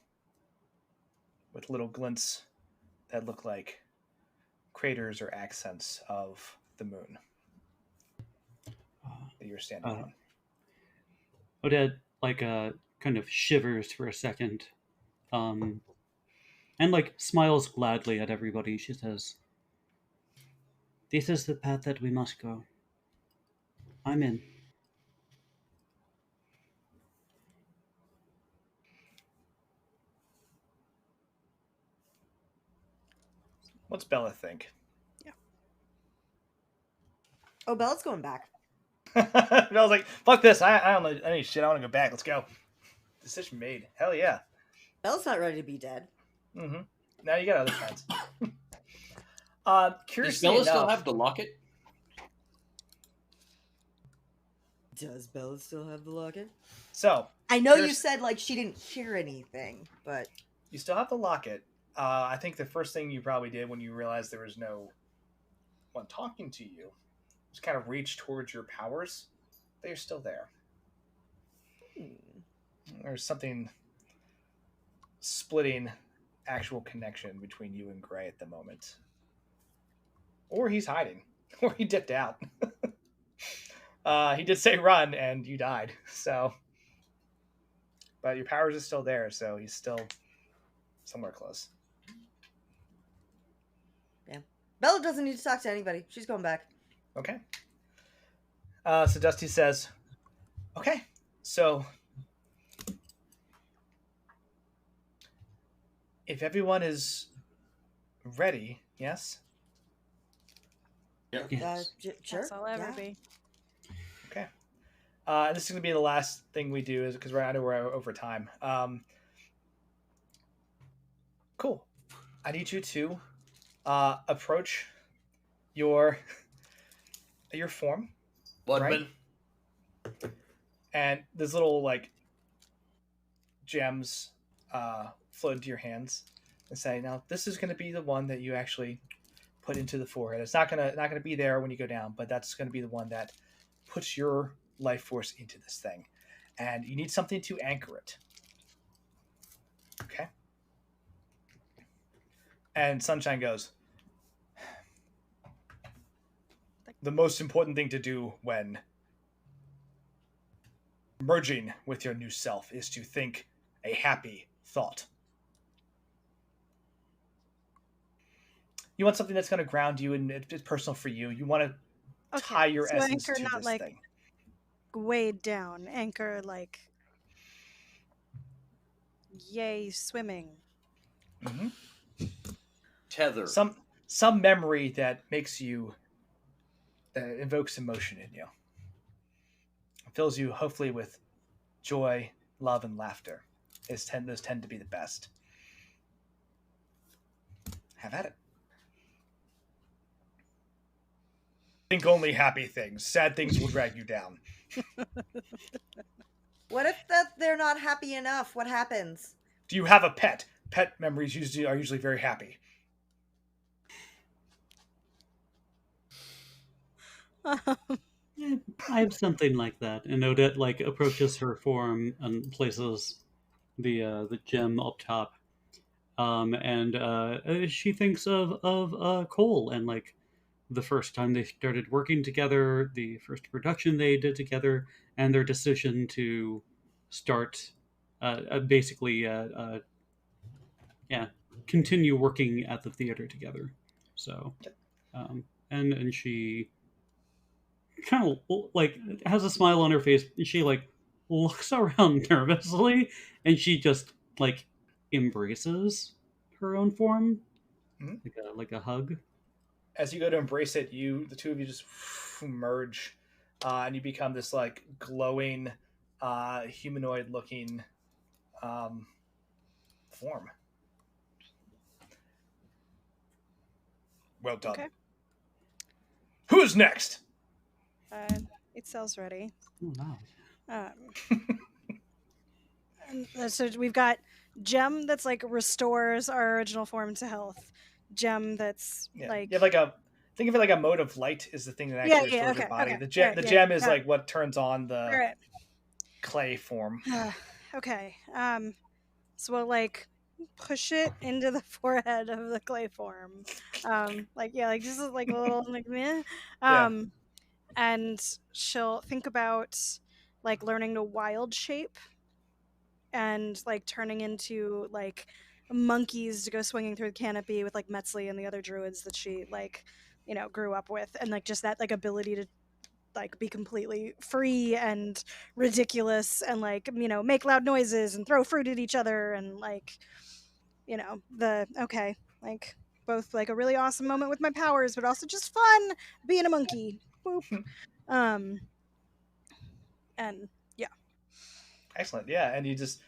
with little glints that look like craters or accents of the moon that you're standing on. Odette kind of shivers for a second, and like smiles gladly at everybody. She says, "This is the path that we must go. I'm in." What's Bella think? Oh, Bella's going back. Bella's like, fuck this. I don't know any shit. I want to go back. Let's go. Decision made. Hell yeah. Bella's not ready to be dead. Mm-hmm. Now you got other plans. Does Curiously Bella still enough, have the locket? Does Bella still have the locket? so I know you Here's- said like she didn't hear anything, but you still have the locket. I think the first thing you probably did when you realized there was no one talking to you was kind of reach towards your powers. They're still there. There's something splitting actual connection between you and Gray at the moment. Or he's hiding. Or he dipped out. He did say run, and you died. So, but your powers are still there, so he's still somewhere close. Bella doesn't need to talk to anybody. She's going back. Okay. So Dusty says, okay, so if everyone is ready, yes? Yes. Sure. That's all ever yeah. be. Okay. And this is going to be the last thing we do, is because I know we're over time. Cool. I need you to approach your form, Bloodman. and there's little like gems float into your hands, and say, now this is going to be the one that you actually put into the forehead. It's not gonna be there when you go down, but that's going to be the one that puts your life force into this thing, and you need something to anchor it. Okay. And Sunshine goes, the most important thing to do when merging with your new self is to think a happy thought. You want something that's going to ground you and it's personal for you. You want to tie your so essence anchor to not this like thing. weighed down. Anchor like yay swimming. Mm-hmm. Tether. Some memory that makes you, that invokes emotion in you. Fills you hopefully with joy, love, and laughter. Those tend to be the best. Have at it. Think only happy things. Sad things will drag you down. What if they're not happy enough? What happens? Do you have a pet? Pet memories are usually very happy. Yeah, I have something like that. And Odette like approaches her form and places the gem up top. And she thinks of Cole and like the first time they started working together, the first production they did together, and their decision to start continue working at the theater together. So, and she kind of like has a smile on her face. And she like looks around nervously, and she just like embraces her own form, Mhm. like a hug. As you go to embrace it, the two of you just merge, and you become this like glowing, humanoid-looking form. Well done. Okay. Who is next? Itzel's ready. Oh, wow. And so we've got gem that's like restores our original form to health. Gem that's Yeah. like You have like a think of it like a mode of light is the thing that actually restores your body. okay. The All right, the yeah, gem is got it. like what turns on the All right. clay form. Okay. So we'll like push it into the forehead of the clay form. Like just like a little like meh. Yeah. And she'll think about like learning to wild shape and like turning into like monkeys to go swinging through the canopy with like Metzley and the other druids that she like grew up with, and like just that like ability to like be completely free and ridiculous and like make loud noises and throw fruit at each other and like like both like a really awesome moment with my powers but also just fun being a monkey. Boop. um and yeah. Excellent. Yeah, and you just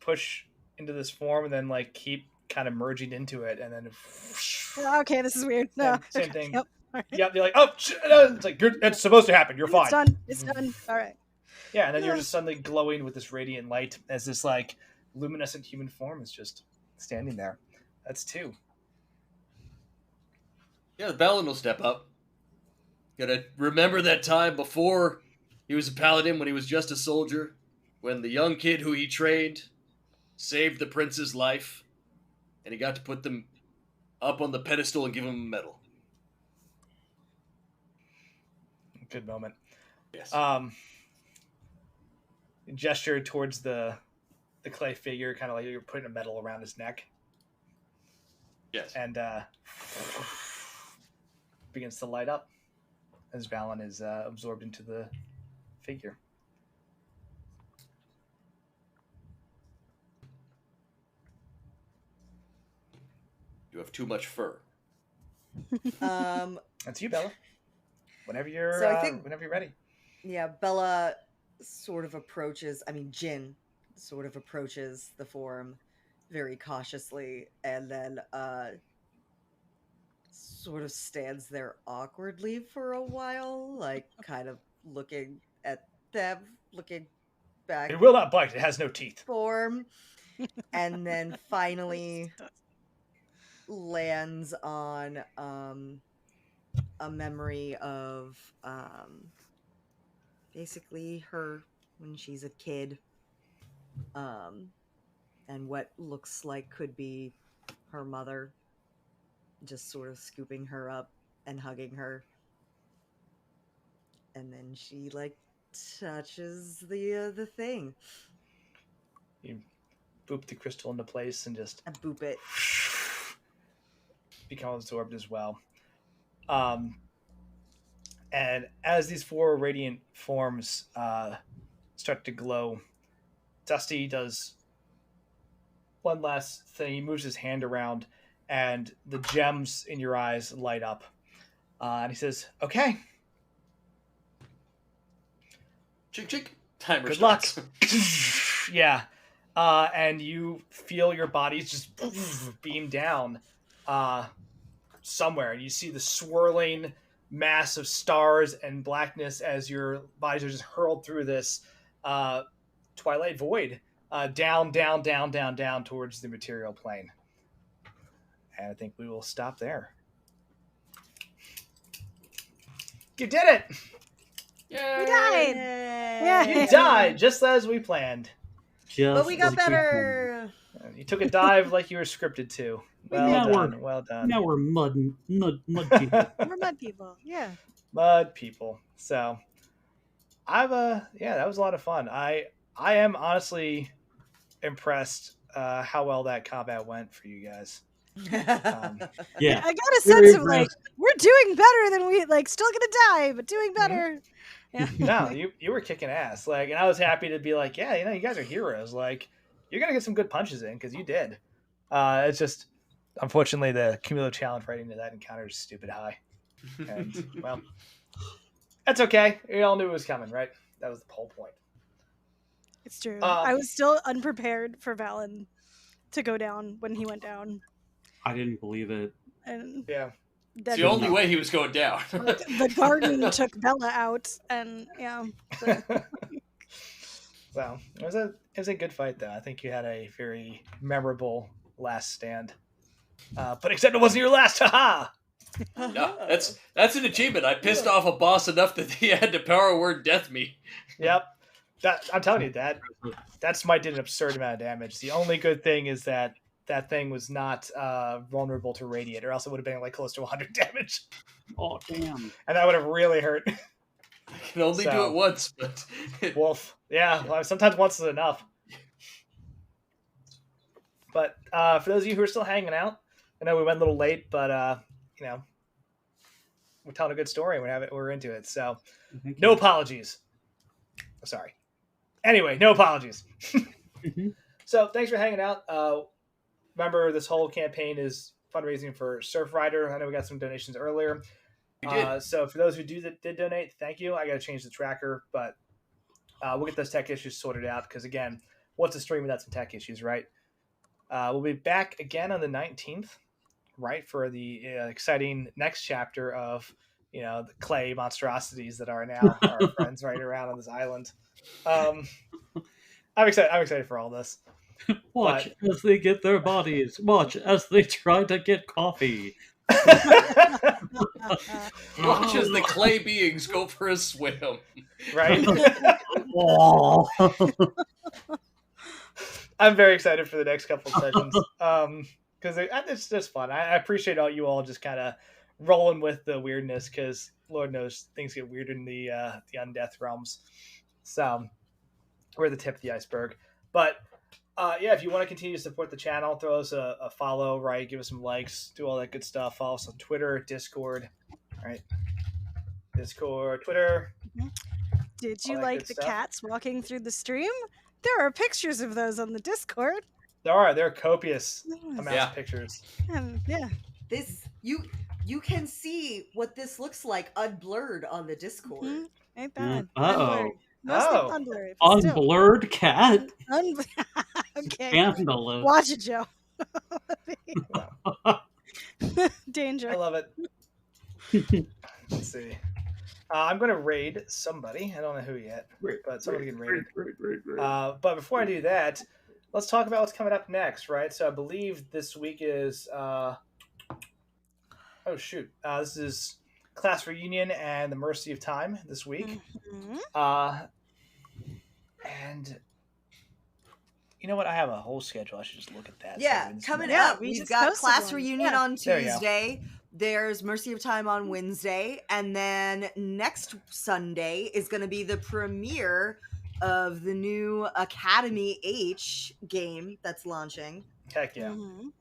push into this form and then like keep kind of merging into it and then Okay, this is weird. No, same okay, thing. yep. All right. Yep, you're like, oh, it's like it's supposed to happen. You're fine. It's done. All right. Yeah, and then you're just suddenly glowing with this radiant light as this like luminescent human form is just standing there. That's 2. Yeah, the Balin will step up. Gotta remember that time before he was a paladin when he was just a soldier, when the young kid who he trained saved the prince's life, and he got to put them up on the pedestal and give him a medal. Good moment. Yes. Gesture towards the clay figure, kind of like you're putting a medal around his neck. Yes. And begins to light up as Balin is absorbed into the figure. You have too much fur. That's you, Bella. Whenever you're So I think- whenever you're ready. Yeah, Bella sort of approaches, Jin sort of approaches the form very cautiously and then sort of stands there awkwardly for a while, like kind of looking at them, looking back It will not bite. It has no teeth. form, and then finally lands on a memory of basically her when she's a kid, and what looks like could be her mother just sort of scooping her up and hugging her, and then she like touches the thing. You boop the crystal into place and just I boop it. become absorbed as well. And as these 4 radiant forms start to glow, Dusty does one last thing. He moves his hand around, and the gems in your eyes light up. And he says, "Okay, Chink chink. Timer good luck." starts. Yeah. And you feel your bodies just beam down somewhere. And you see the swirling mass of stars and blackness as your bodies are just hurled through this twilight void, down, down, down, down, down towards the material plane. And I think we will stop there. You did it! Yay! We died. Yay. You died just as we planned. Just But we got like we better. You took a dive like you were scripted to. Well Now done. Well done. Now we're mud people. We're mud people. Yeah. Mud people. So that was a lot of fun. I am honestly impressed how well that combat went for you guys. Yeah. I got a Very sense of like impressed. we're doing better than we like. Still gonna die, but doing better. Yeah. No, you were kicking ass. Like, and I was happy to be like, yeah, you guys are heroes. Like, you're gonna get some good punches in because you did. It's just unfortunately the cumulative challenge right into that encounter is stupid high. And well, that's okay. We all knew it was coming, right? That was the whole point. It's true. I was still unprepared for Valen to go down when he went down, I didn't believe it. and Yeah. It's the only way he was going down. the garden took Bella out, and yeah. So it was a good fight though. I think you had a very memorable last stand. But except it wasn't your last. Haha. No, that's an achievement. I pissed off a boss enough that he had to power word death me. Yep. I'm telling you that smite did an absurd amount of damage. The only good thing is that thing was not vulnerable to radiate, or else it would have been like close to 100 damage. Oh damn! And that would have really hurt. I can only do it once, but Wolf. Yeah, well, sometimes once is enough. But for those of you who are still hanging out, I know we went a little late, but we're telling a good story. We're into it. So no apologies. Sorry. Anyway, no apologies. So thanks for hanging out. Remember, this whole campaign is fundraising for Surfrider. I know we got some donations earlier. we did. So for those who did donate, thank you. I got to change the tracker, but we'll get those tech issues sorted out because, again, what's a stream without some tech issues, right? We'll be back again on the 19th, right, for the exciting next chapter of, the clay monstrosities that are now our friends right around on this island. I'm excited for all this. Watch as they get their bodies. Watch as they try to get coffee. Watch as the clay beings go for a swim. Right? Oh. I'm very excited for the next couple of sessions because it's just fun. I appreciate you all just kind of rolling with the weirdness because Lord knows things get weird in the undeath realms. So we're the tip of the iceberg. But if you want to continue to support the channel, throw us a follow, right? Give us some likes, do all that good stuff. Follow us on Twitter, Discord, right? Discord, Twitter. Did you all that like good the stuff. cats walking through the stream? There are pictures of those on the Discord. There are copious amounts Yeah. of pictures. And yeah. This you can see what this looks like unblurred on the Discord. Mhm. Ain't bad. Uh-oh. Unblurred. Mostly Oh. unblurred. but still. Unblurred cat. Okay. Scandalous. Watch it, Joe. Danger. I love it. Let's see. I'm going to raid somebody. I don't know who yet, but somebody getting raided. But before I do that, let's talk about what's coming up next, right? So I believe this week is... this is Class Reunion and The Mercy of Time this week. Mhm. And... You know what? I have a whole schedule. I should just look at that. Yeah, So coming Yeah, up, we we've just got posted Class one. Reunion Yeah. on There you go. Tuesday. There's Mercy of Time on Wednesday. And then next Sunday is going to be the premiere of the new Academy H game that's launching. Heck yeah. Mhm.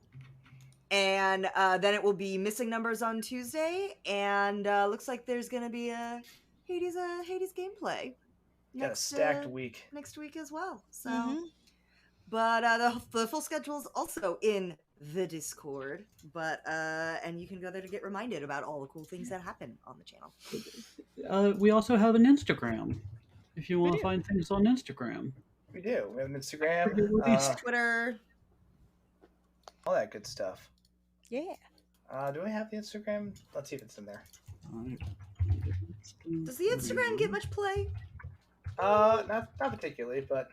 And then it will be Missing Numbers on Tuesday. And looks like there's going to be a Hades gameplay Got a stacked week. next week as well. So... Mhm. But the full schedule is also in the Discord. But and you can go there to get reminded about all the cool things that happen on the channel. We also have an Instagram. If you want do. to find things on Instagram. We do. We have an Instagram. Twitter. All that good stuff. Yeah. Do we have the Instagram? Let's see if it's in there. Does the Instagram get much play? Not particularly, but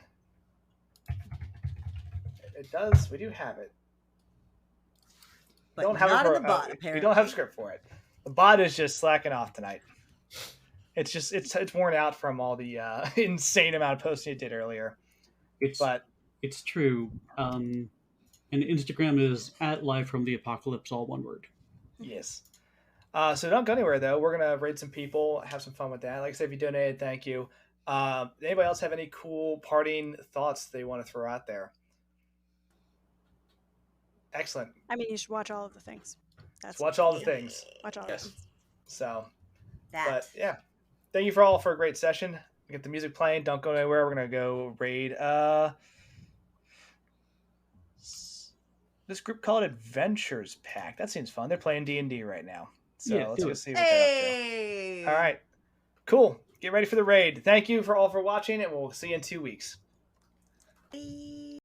it does. We do have it. But Don't have not it in for, the bot, we apparently. don't have a script for it. The bot is just slacking off tonight. It's worn out from all the insane amount of posting it did earlier. It's true. And Instagram is at Live from the Apocalypse, all one word. Yes. So don't go anywhere though. We're gonna raid some people, have some fun with that. Like I said, if you donated, thank you. Anybody else have any cool parting thoughts they want to throw out there? Excellent. I mean, you should watch all of the things. Let's watch all the things. Watch all Yes. of them. So, That. but yeah, thank you all for a great session. Get the music playing. Don't go anywhere. We're gonna go raid. This group called Adventures Pack. That seems fun. They're playing D&D right now. So Yeah, let's do go it. see what they're up to. Hey! All right. Cool. Get ready for the raid. Thank you for watching, and we'll see you in 2 weeks. Bye.